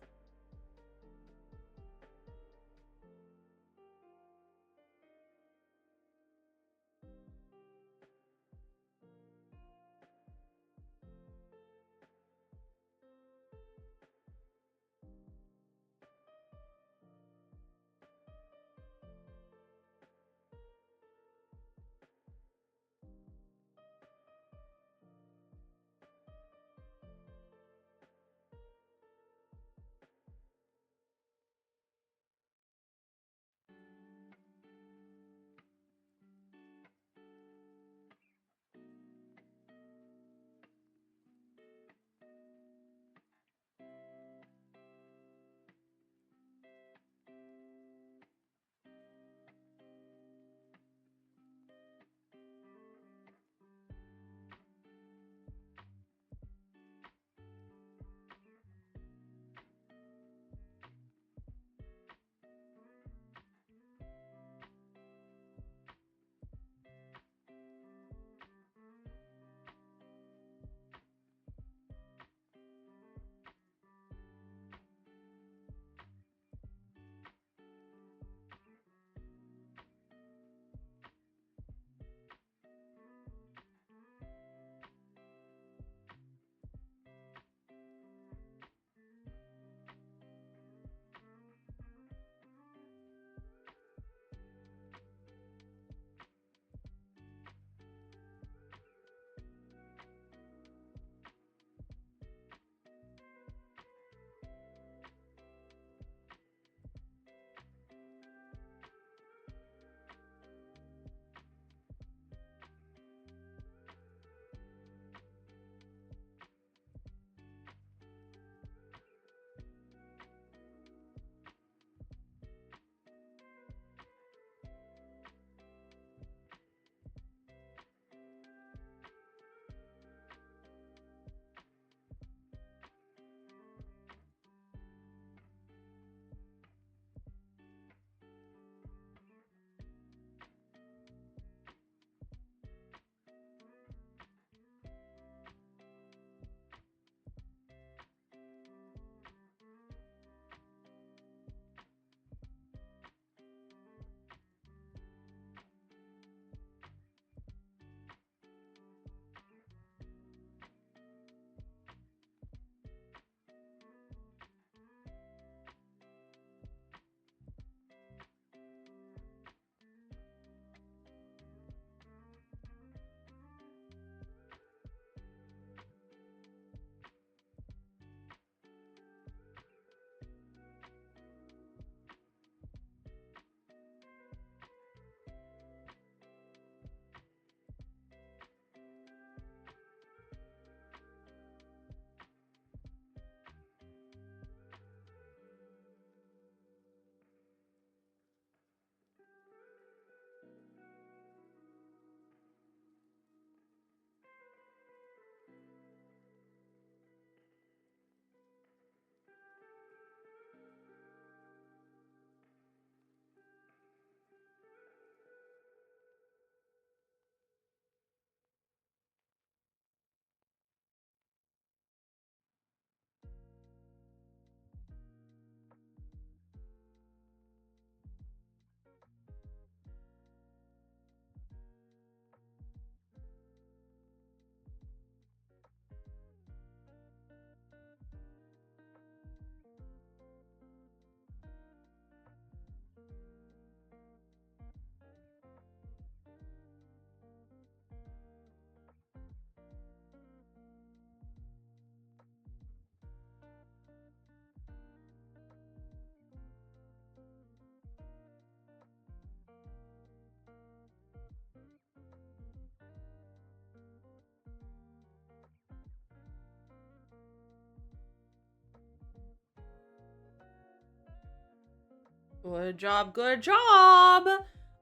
Good job, good job.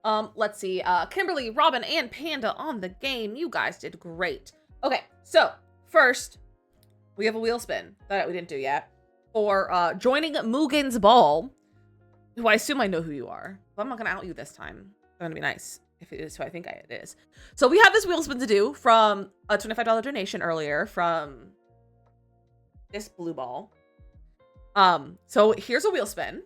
Let's see. Kimberly, Robin, and Panda on the game. You guys did great. Okay, so first, we have a wheel spin that we didn't do yet for joining Mugen's ball, who I assume I know who you are, but I'm not gonna out you this time. I'm gonna be nice if it is who I think it is. So we have this wheel spin to do from a $25 donation earlier from this blue ball. So here's a wheel spin.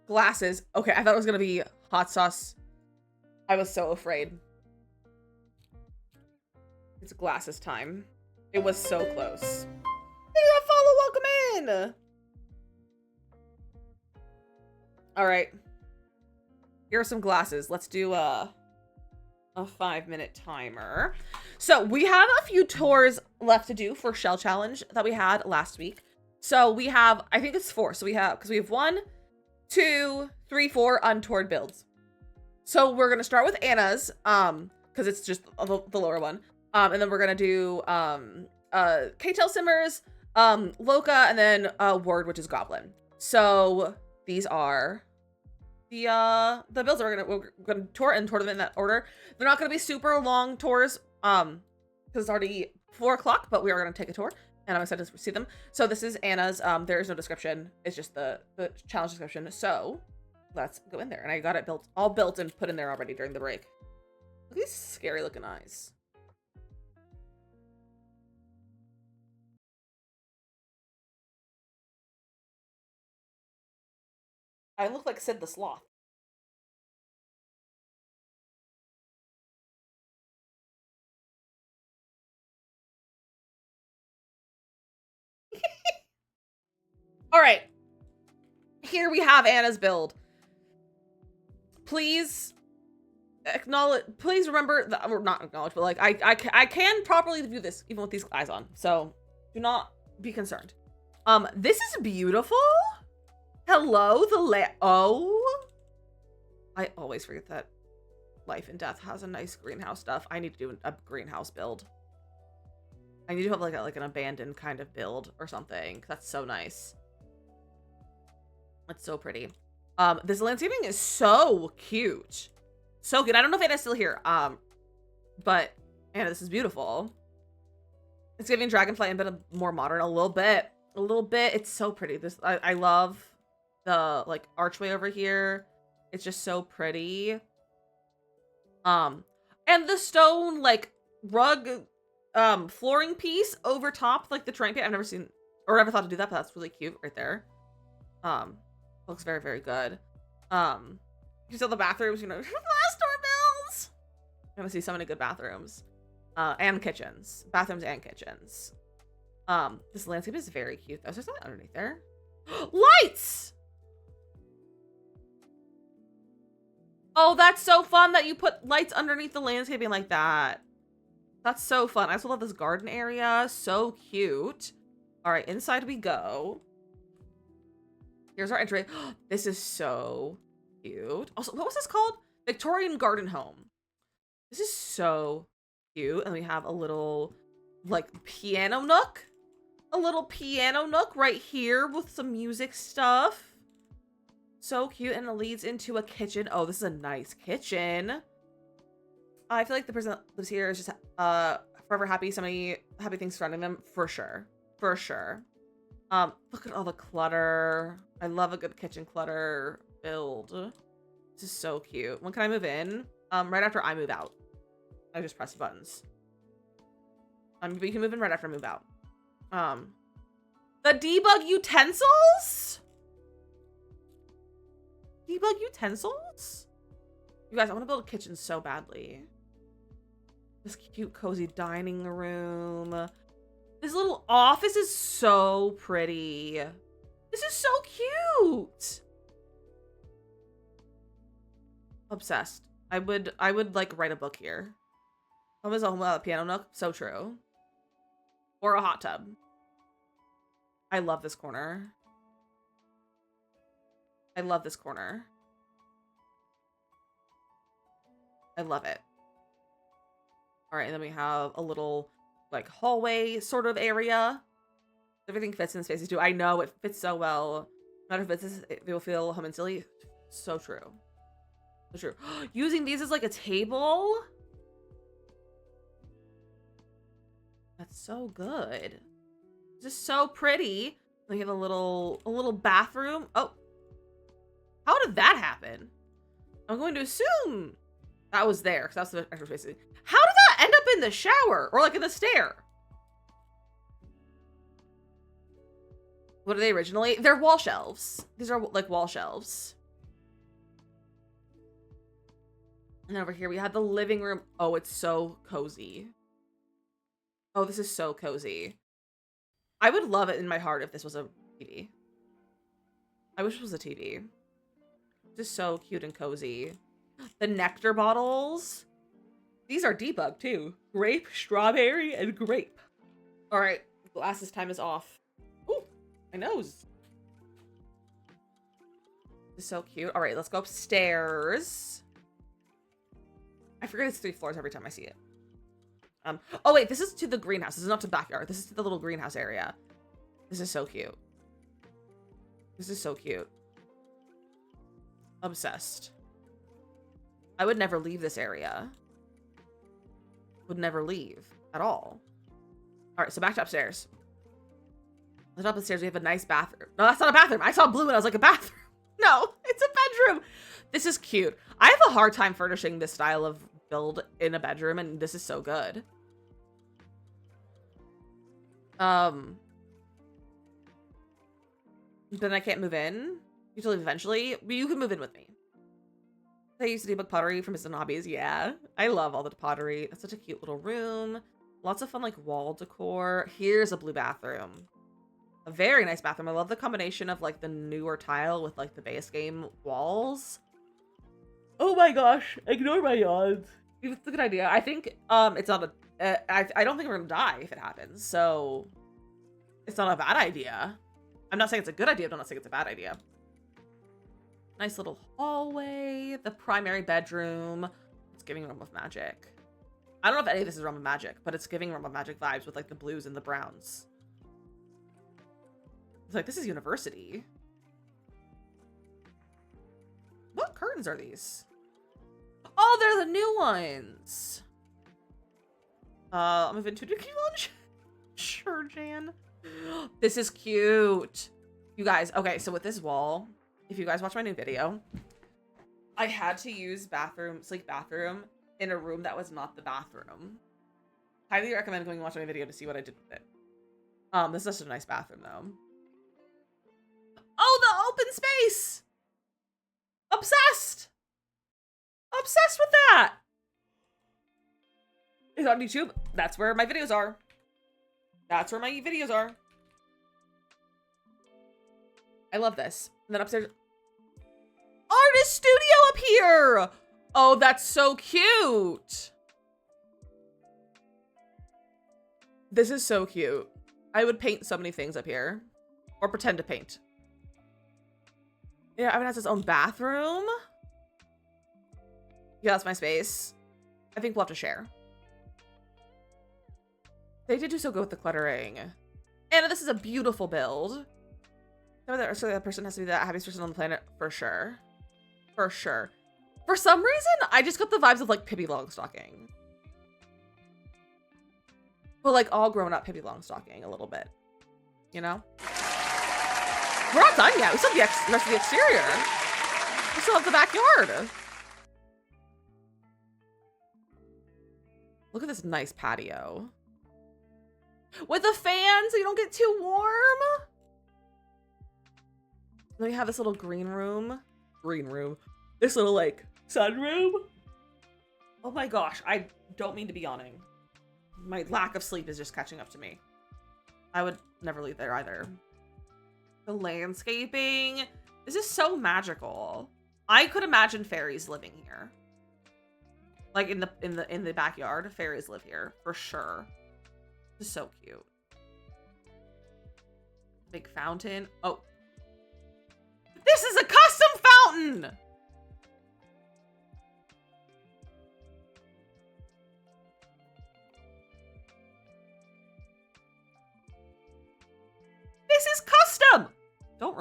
Glasses. Okay, I thought it was gonna be hot sauce. I was so afraid. It's glasses time. It was so close. Hey, you got follow, welcome in! Alright. Here are some glasses. Let's do a 5-minute timer. So we have a few tours left to do for Shell Challenge that we had last week. So we have, I think it's 4. So we have, because we have 1, 2, 3, 4 untoured builds. So we're gonna start with Anna's, because it's just the lower one. And then we're gonna do K-Tail Simmers, Loka, and then Word, which is Goblin. So these are the builds that we're gonna tour and tour them in that order. They're not gonna be super long tours, because it's already 4 o'clock, but we are gonna take a tour, and I'm excited to see them. So this is Anna's. There is no description. It's just the challenge description. So let's go in there. And I got it all built and put in there already during the break. Look at these scary looking eyes. I look like Sid the Sloth. All right. Here we have Anna's build. Please acknowledge, please remember that, or not acknowledge, but like I can properly view this even with these eyes on. So do not be concerned. This is beautiful. Hello, oh. I always forget that Life and Death has a nice greenhouse stuff. I need to do a greenhouse build. I need to have like an abandoned kind of build or something. That's so nice. That's so pretty. This landscaping is so cute. So good. I don't know if Anna's still here. But Anna, this is beautiful. It's giving Dragonflight a bit more modern, a little bit. It's so pretty. I love the like archway over here. It's just so pretty. And the stone like rug flooring piece over top like the terrain paint. I've never seen or ever thought to do that, but that's really cute right there. Looks very, very good. You saw the bathrooms, you know, last door bills. I'm gonna see so many good bathrooms. And kitchens. Bathrooms and kitchens. This landscape is very cute though. There's something underneath there. Lights! Oh, that's so fun that you put lights underneath the landscaping like that. That's so fun. I also love this garden area. So cute. All right, inside we go. Here's our entry. This is so cute. Also, what was this called? Victorian Garden Home. This is so cute. And we have a little, like, piano nook. A little piano nook right here with some music stuff. So cute. And it leads into a kitchen. Oh, this is a nice kitchen. I feel like the person that lives here is just forever happy. So many happy things surrounding them. For sure. For sure. Look at all the clutter. I love a good kitchen clutter build. This is so cute. When can I move in? Right after I move out. I just press buttons. But you can move in right after I move out. The debug utensils? Debug utensils? You guys, I want to build a kitchen so badly. This cute, cozy dining room. This little office is so pretty. This is so cute. Obsessed. I would like write a book here. Home is a home without a piano nook. So true. Or a hot tub. I love this corner. I love this corner. I love it. All right, and then we have a little like hallway sort of area. Everything fits in the spaces too. I know it fits so well. No matter if it will feel home and silly. So true. So true. Using these as like a table. That's so good. Just so pretty. We have a little bathroom. Oh. How did that happen? I'm going to assume that was there because that's the extra space. How did that end up in the shower or like in the stair? What are they originally? They're wall shelves. These are like wall shelves. And over here we have the living room. Oh, it's so cozy. Oh, this is so cozy. I would love it in my heart if this was a TV. I wish it was a TV. Just so cute and cozy. The nectar bottles. These are debugged too. Grape, strawberry, and grape. All right, glasses time is off. Ooh, my nose. This is so cute. All right, let's go upstairs. I forget it's 3 floors every time I see it. Oh wait, this is to the greenhouse. This is not to the backyard. This is to the little greenhouse area. This is so cute. This is so cute. Obsessed. I would never leave this area. Would never leave at all. All right, so back to upstairs. Let's up upstairs. We have a nice bathroom. No, that's not a bathroom. I saw blue and I was like, a bathroom. No, it's a bedroom. This is cute. I have a hard time furnishing this style of build in a bedroom, and this is so good. Then I can't move in. You have to leave eventually. But you can move in with me. I used to debug pottery from his hobbies. Yeah, I love all the pottery. It's such a cute little room. Lots of fun like wall decor. Here's a blue bathroom. A very nice bathroom. I love the combination of like the newer tile with like the base game walls. Oh my gosh, ignore my yawns. It's a good idea. I think it's not a I don't think we're gonna die if it happens, so it's not a bad idea. I'm not saying it's a good idea, but I'm not saying it's a bad idea. Nice little hallway, the primary bedroom. It's giving Realm of Magic. I don't know if any of this is Realm of Magic, but it's giving Realm of Magic vibes with like the blues and the browns. It's like, this is university. What curtains are these? Oh, they're the new ones. I'm moving to the lunch. Sure, Jan. This is cute. You guys, okay, so with this wall, if you guys watch my new video, I had to use sleek bathroom in a room that was not the bathroom. Highly recommend going and watch my video to see what I did with it. This is such a nice bathroom though. Oh, the open space! Obsessed! Obsessed with that! It's on YouTube. That's where my videos are. That's where my videos are. I love this. And then upstairs, artist studio up here. Oh, that's so cute. This is so cute. I would paint so many things up here, or pretend to paint. Yeah, Evan has his own bathroom. Yeah, that's my space. I think we'll have to share. They did do so good with the cluttering. And this is a beautiful build. So that person has to be the happiest person on the planet for sure. For sure. For some reason, I just got the vibes of like Pippi Longstocking. But like all grown up Pippi Longstocking a little bit. You know? We're not done yet. We still have the rest of the exterior. We still have the backyard. Look at this nice patio. With the fan so you don't get too warm. Then we have this little green room. This little like sunroom. Oh my gosh, I don't mean to be yawning. My lack of sleep is just catching up to me. I would never leave there either. The landscaping. This is so magical. I could imagine fairies living here. Like in the backyard, fairies live here for sure. This is so cute. Big fountain. Oh. This is a custom fountain!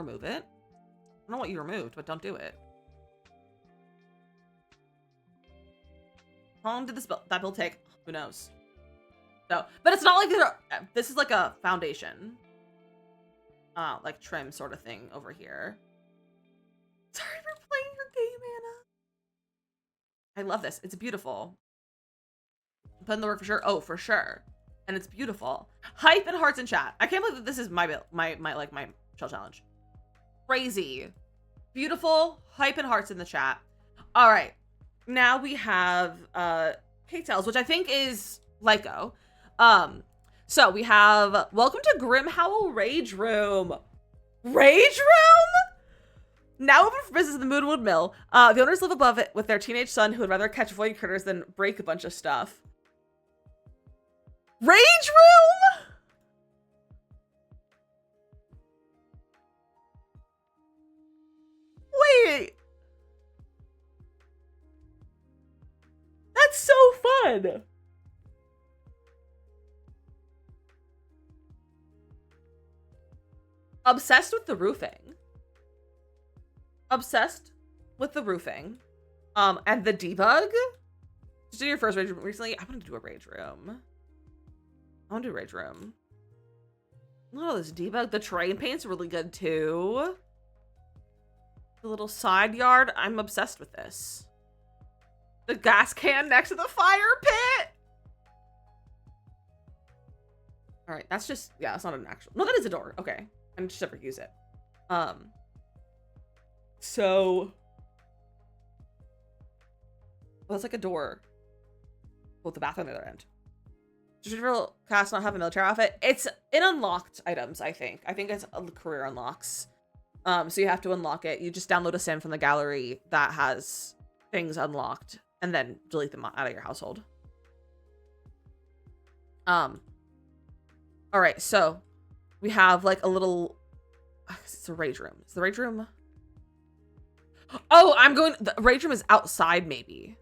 remove it. I don't know what you removed, but don't do it. How long did that build take? Who knows? No, but it's not like this is like a foundation. Like trim sort of thing over here. Sorry for playing your game, Anna. I love this. It's beautiful. Put in the work for sure. Oh, for sure. And it's beautiful. Hype and hearts in chat. I can't believe that this is my build, my shell challenge. Crazy. Beautiful. Hype and hearts in the chat. All right. Now we have K-Tails, which I think is Lyco. So we have welcome to Grim Howl Rage Room. Rage Room? Now open for business in the Moonwood Mill. The owners live above it with their teenage son who would rather catch void critters than break a bunch of stuff. Rage Room? Wait. That's so fun. Obsessed with the roofing. Obsessed with the roofing. And the debug. Just did your first rage room recently. I want to do a rage room. I want to do a rage room. Look at all this debug. The terrain paint's really good too. The little side yard. I'm obsessed with this. The gas can next to the fire pit. All right, that's just, yeah, that's not an actual, no, that is a door. Okay, I just never use it. So, well, it's like a door with the bathroom on the other end. Does your cast not have a military outfit? It's in unlocked items, I think. I think it's career unlocks. So you have to unlock it. You just download a sim from the gallery that has things unlocked and then delete them out of your household. All right, so we have like a little, it's a rage room. Is the rage room? Oh, the rage room is outside maybe.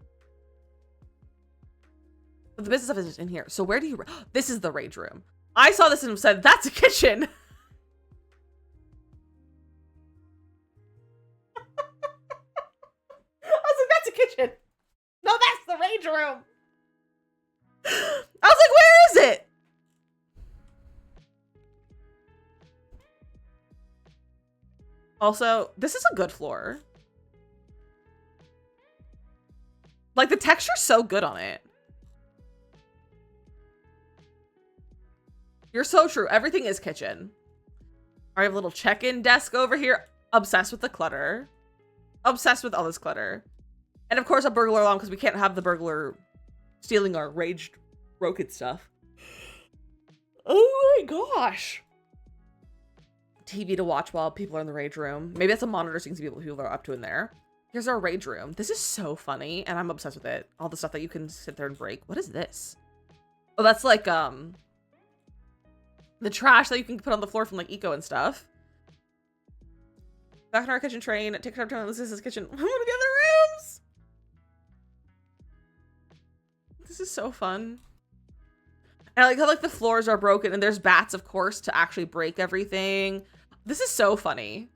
But the business stuff is in here. So where do you, this is the rage room. I saw this and said, that's a kitchen. I was like, that's a kitchen. No, that's the rage room. I was like, where is it? Also, this is a good floor. Like, the texture's so good on it. You're so true. Everything is kitchen. I have a little check-in desk over here. Obsessed with the clutter. Obsessed with all this clutter. And of course, a burglar alarm because we can't have the burglar stealing our raged, broken stuff. Oh my gosh. TV to watch while people are in the rage room. Maybe that's a monitor so you can see what people are up to in there. Here's our rage room. This is so funny and I'm obsessed with it. All the stuff that you can sit there and break. What is this? Oh, that's like, the trash that you can put on the floor from like Eco and stuff. Back in our kitchen train. Take our time. This is his kitchen. One of the other rooms. This is so fun. And I like how like the floors are broken and there's bats, of course, to actually break everything. This is so funny.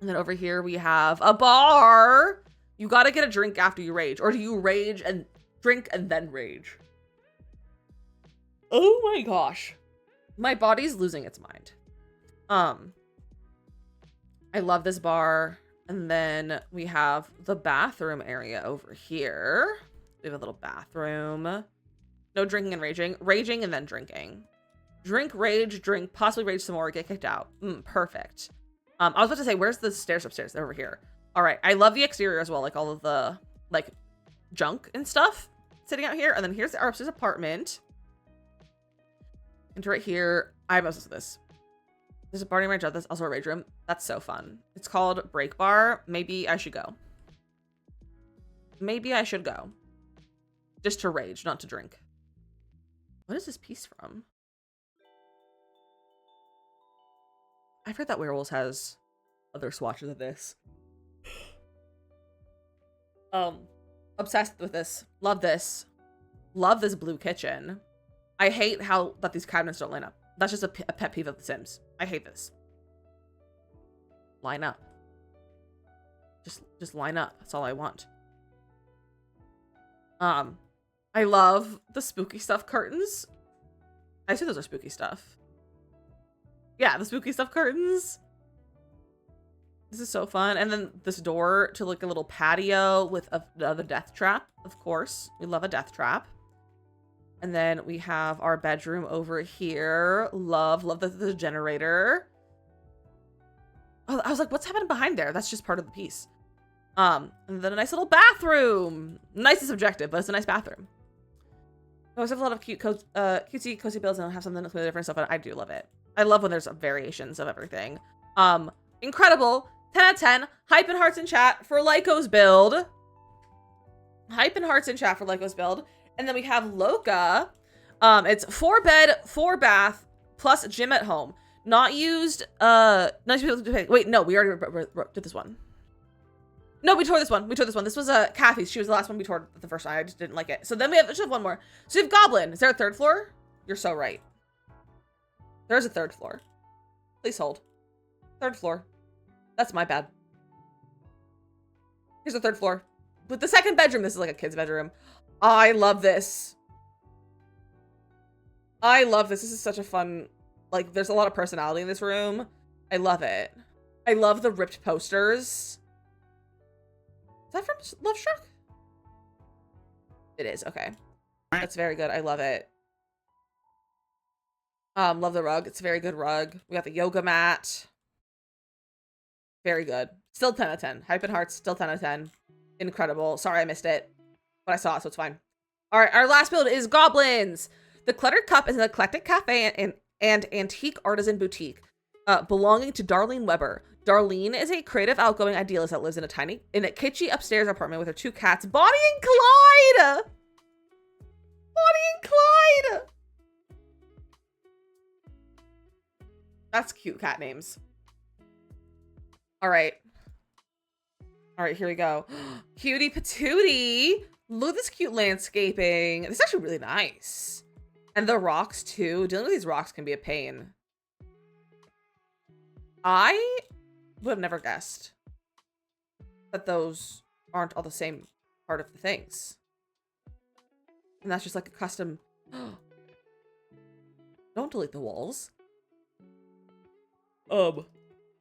And then over here we have a bar. You gotta get a drink after you rage. Or do you rage and drink and then rage? Oh my gosh. My body's losing its mind. I love this bar. And then we have the bathroom area over here. We have a little bathroom. No drinking and raging. Raging and then drinking. Drink, rage, drink, possibly rage some more, get kicked out. Perfect. I was about to say, where's the stairs upstairs? They're over here. All right. I love the exterior as well. Like all of the like junk and stuff sitting out here. And then here's our upstairs apartment. And right here, I'm obsessed with this. There's a bar near my job. That's also a rage room. That's so fun. It's called Break Bar. Maybe I should go. Maybe I should go. Just to rage, not to drink. What is this piece from? I've heard that Werewolves has other swatches of this. Obsessed with this. Love this. Love this blue kitchen. I hate how that these cabinets don't line up. That's just a pet peeve of The Sims. I hate this. line up. Just line up. That's all I want. I love the spooky stuff curtains. I assume those are spooky stuff. Yeah, the spooky stuff curtains. This is so fun. And then this door to like a little patio with the death trap, of course. We love a death trap. And then we have our bedroom over here. Love the generator. Oh, I was like, what's happening behind there? That's just part of the piece. And then a nice little bathroom. Nice is subjective, but it's a nice bathroom. I always have a lot of cutesy, cozy builds and have something that's really different stuff, and I do love it. I love when there's variations of everything. Incredible. 10 out of 10. Hype and hearts in chat for Lyco's build. Hype and hearts in chat for Lyco's build. And then we have Loca. It's 4 bed, 4 bath, plus gym at home. Not used, wait, no, we already did this one. No, we tore this one. This was Kathy's. She was the last one we tore the first time. I just didn't like it. So then we have one more. So we have Goblin. Is there a 3rd floor? You're so right. There's a 3rd floor. Please hold. 3rd floor. That's my bad. Here's the 3rd floor. With the 2nd bedroom, this is like a kid's bedroom. I love this. I love this. This is such a fun, like, there's a lot of personality in this room. I love it. I love the ripped posters. Is that from Love Struck? It is, okay. That's very good. I love it. Love the rug. It's a very good rug. We got the yoga mat. Very good. Still 10 out of 10. Hype and hearts, still 10 out of 10. Incredible. Sorry I missed it, but I saw it, so it's fine. All right, our last build is Goblins. The Cluttered Cup is an eclectic cafe and antique artisan boutique belonging to Darlene Weber. Darlene is a creative, outgoing idealist that lives in a kitschy upstairs apartment with her 2 cats, Bonnie and Clyde. Bonnie and Clyde. That's cute cat names. All right. All right, here we go. Cutie patootie. Look at this cute landscaping. This is actually really nice. And the rocks too. Dealing with these rocks can be a pain. I would have never guessed that those aren't all the same part of the things. And that's just like a custom. Don't delete the walls.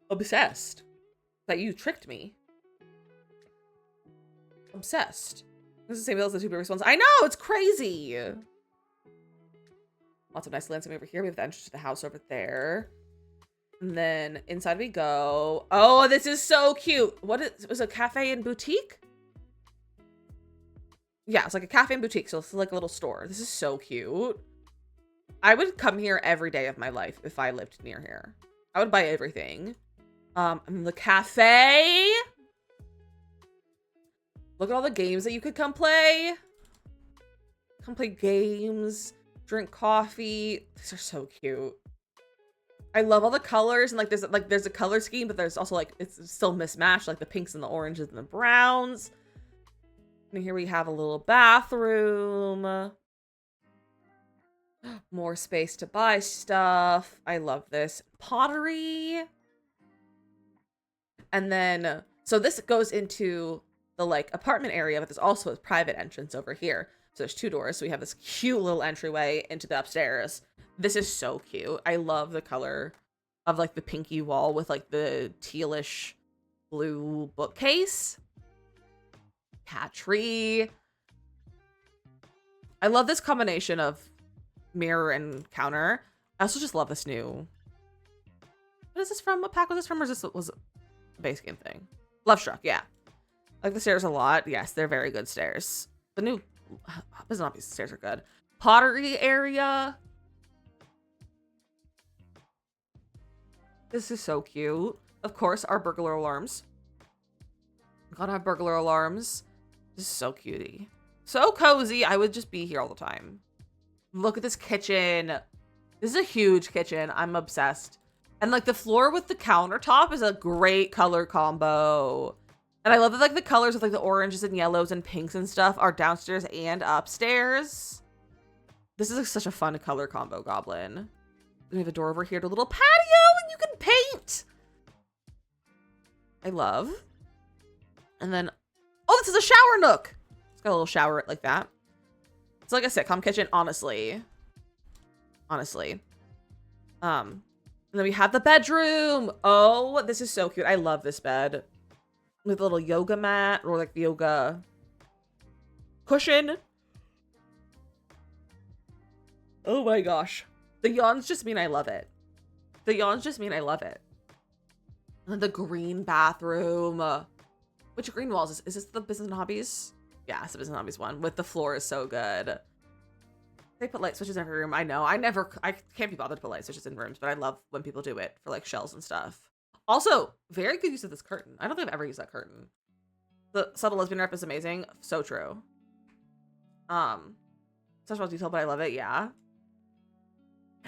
Obsessed that you tricked me. Obsessed. This is the same as the 2 previous ones. I know, it's crazy. Lots of nice landscaping over here. We have the entrance to the house over there. And then inside we go. Oh, this is so cute. What is, was it a cafe and boutique? Yeah, it's like a cafe and boutique. So it's like a little store. This is so cute. I would come here every day of my life if I lived near here. I would buy everything. And the cafe. Look at all the games that you could come play. Come play games, drink coffee. These are so cute. I love all the colors, and there's a color scheme, but there's also like it's still mismatched, like the pinks and the oranges and the browns. And here we have a little bathroom. More space to buy stuff. I love this. Pottery. And then, so this goes into the like apartment area, but there's also a private entrance over here. So there's 2 doors. So we have this cute little entryway into the upstairs. This is so cute. I love the color of like the pinky wall with like the tealish blue bookcase. Cat tree. I love this combination of mirror and counter. I also just love this new. What is this from? What pack was this from? Or was it a base game thing? Love Struck, yeah. I like the stairs a lot. Yes, they're very good stairs. The new Bizzombie stairs are good. Pottery area. This is so cute. Of course, our burglar alarms. Gotta have burglar alarms. This is so cutie. So cozy. I would just be here all the time. Look at this kitchen. This is a huge kitchen. I'm obsessed. And like the floor with the countertop is a great color combo. And I love that like the colors with like the oranges and yellows and pinks and stuff are downstairs and upstairs. This is like such a fun color combo, Goblin. We have a door over here to a little patio and you can paint. I love. And then, oh, this is a shower nook. It's got a little shower like that. It's like a sitcom kitchen, honestly. Honestly. And then we have the bedroom. Oh, this is so cute. I love this bed. With a little yoga mat or like the yoga cushion. Oh my gosh. The yawns just mean I love it. The yawns just mean I love it. And then the green bathroom. Which green walls is this the business and hobbies? Yeah, it's the business and hobbies one. With the floor is so good. They put light switches in every room. I know. I can't be bothered to put light switches in rooms, but I love when people do it for like shells and stuff. Also, very good use of this curtain. I don't think I've ever used that curtain. The subtle lesbian rep is amazing. So true. Such a detail, but I love it. Yeah.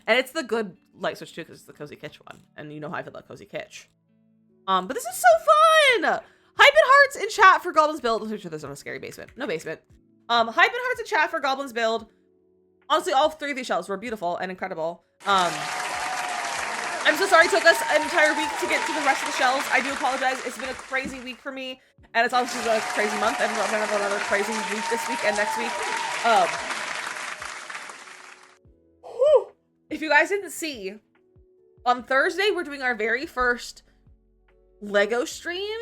And it's the good light switch too, because it's the cozy kitsch one. And you know how I feel about cozy kitsch. But this is so fun! Hype and hearts in chat for Goblins Build. Let's make sure there's not a scary basement. No basement. Hype and hearts in chat for Goblins Build. Honestly, all 3 of these shells were beautiful and incredible. I'm so sorry it took us an entire week to get to the rest of the shells. I do apologize. It's been a crazy week for me. And it's obviously been a crazy month. And we're going to have another crazy week this week and next week. If you guys didn't see, on Thursday, we're doing our very first Lego stream.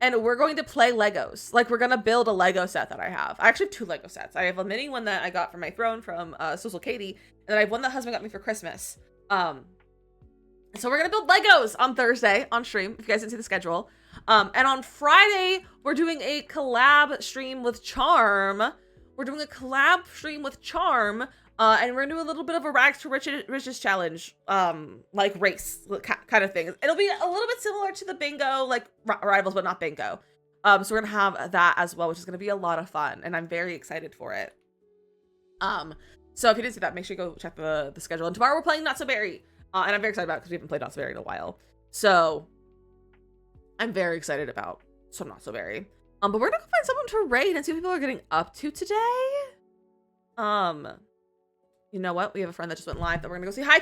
And we're going to play Legos. Like, we're going to build a Lego set that I have. I actually have 2 Lego sets. I have a mini one that I got from my throne from Social Katie. And then I have one that husband got me for Christmas. So we're going to build Legos on Thursday on stream, if you guys didn't see the schedule. And on Friday, we're doing a collab stream with Charm. And we're going to do a little bit of a rags to riches challenge, like race kind of thing. It'll be a little bit similar to the bingo, like rivals, but not bingo. So we're going to have that as well, which is going to be a lot of fun. And I'm very excited for it. So if you didn't see that, make sure you go check the schedule. And tomorrow we're playing Not So Berry. And I'm very excited about it because we haven't played Not So Berry in a while. So I'm very excited about some Not So Berry. But we're going to go find someone to raid and see what people are getting up to today. You know what? We have a friend that just went live that we're going to go say hi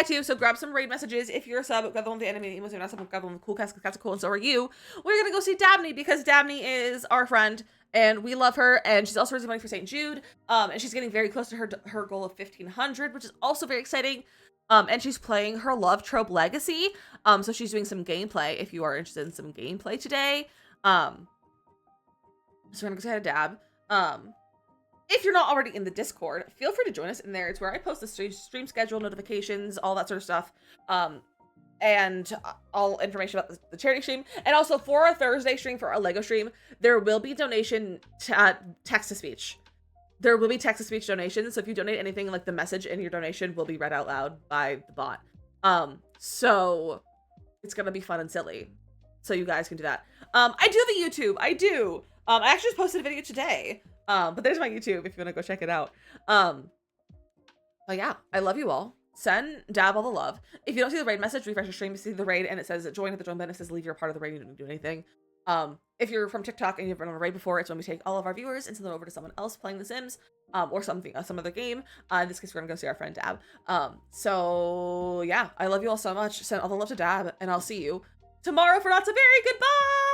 to. So grab some raid messages. If you're a sub, grab the one with the enemy. If you're not sub, grab the one with the cool cats. Cats are cool, and so are you. We're going to go see Dabney because Dabney is our friend and we love her. And she's also raising money for St. Jude. And she's getting very close to her goal of 1,500, which is also very exciting. And she's playing her Love Trope Legacy. So she's doing some gameplay if you are interested in some gameplay today. So we're going to go say hi to Dab. If you're not already in the Discord, feel free to join us in there. It's where I post the stream schedule, notifications, all that sort of stuff. And all information about the charity stream. And also for our Thursday stream, for our Lego stream, there will be donation text-to-speech. There will be text-to-speech donations. So if you donate anything, like the message in your donation will be read out loud by the bot. So it's going to be fun and silly. So you guys can do that. I do have a YouTube. I do. I actually just posted a video today. But there's my YouTube if you want to go check it out. But yeah, I love you all. Send Dab all the love. If you don't see the raid message, refresh your stream to see the raid and it says join at the join button. It says leave your part of the raid. You don't need to do anything. If you're from TikTok and you've run on a raid before, it's when we take all of our viewers and send them over to someone else playing The Sims, or some other game. In this case, we're gonna go see our friend Dab. So yeah, I love you all so much. Send all the love to Dab, and I'll see you tomorrow for Not So Berry. Goodbye.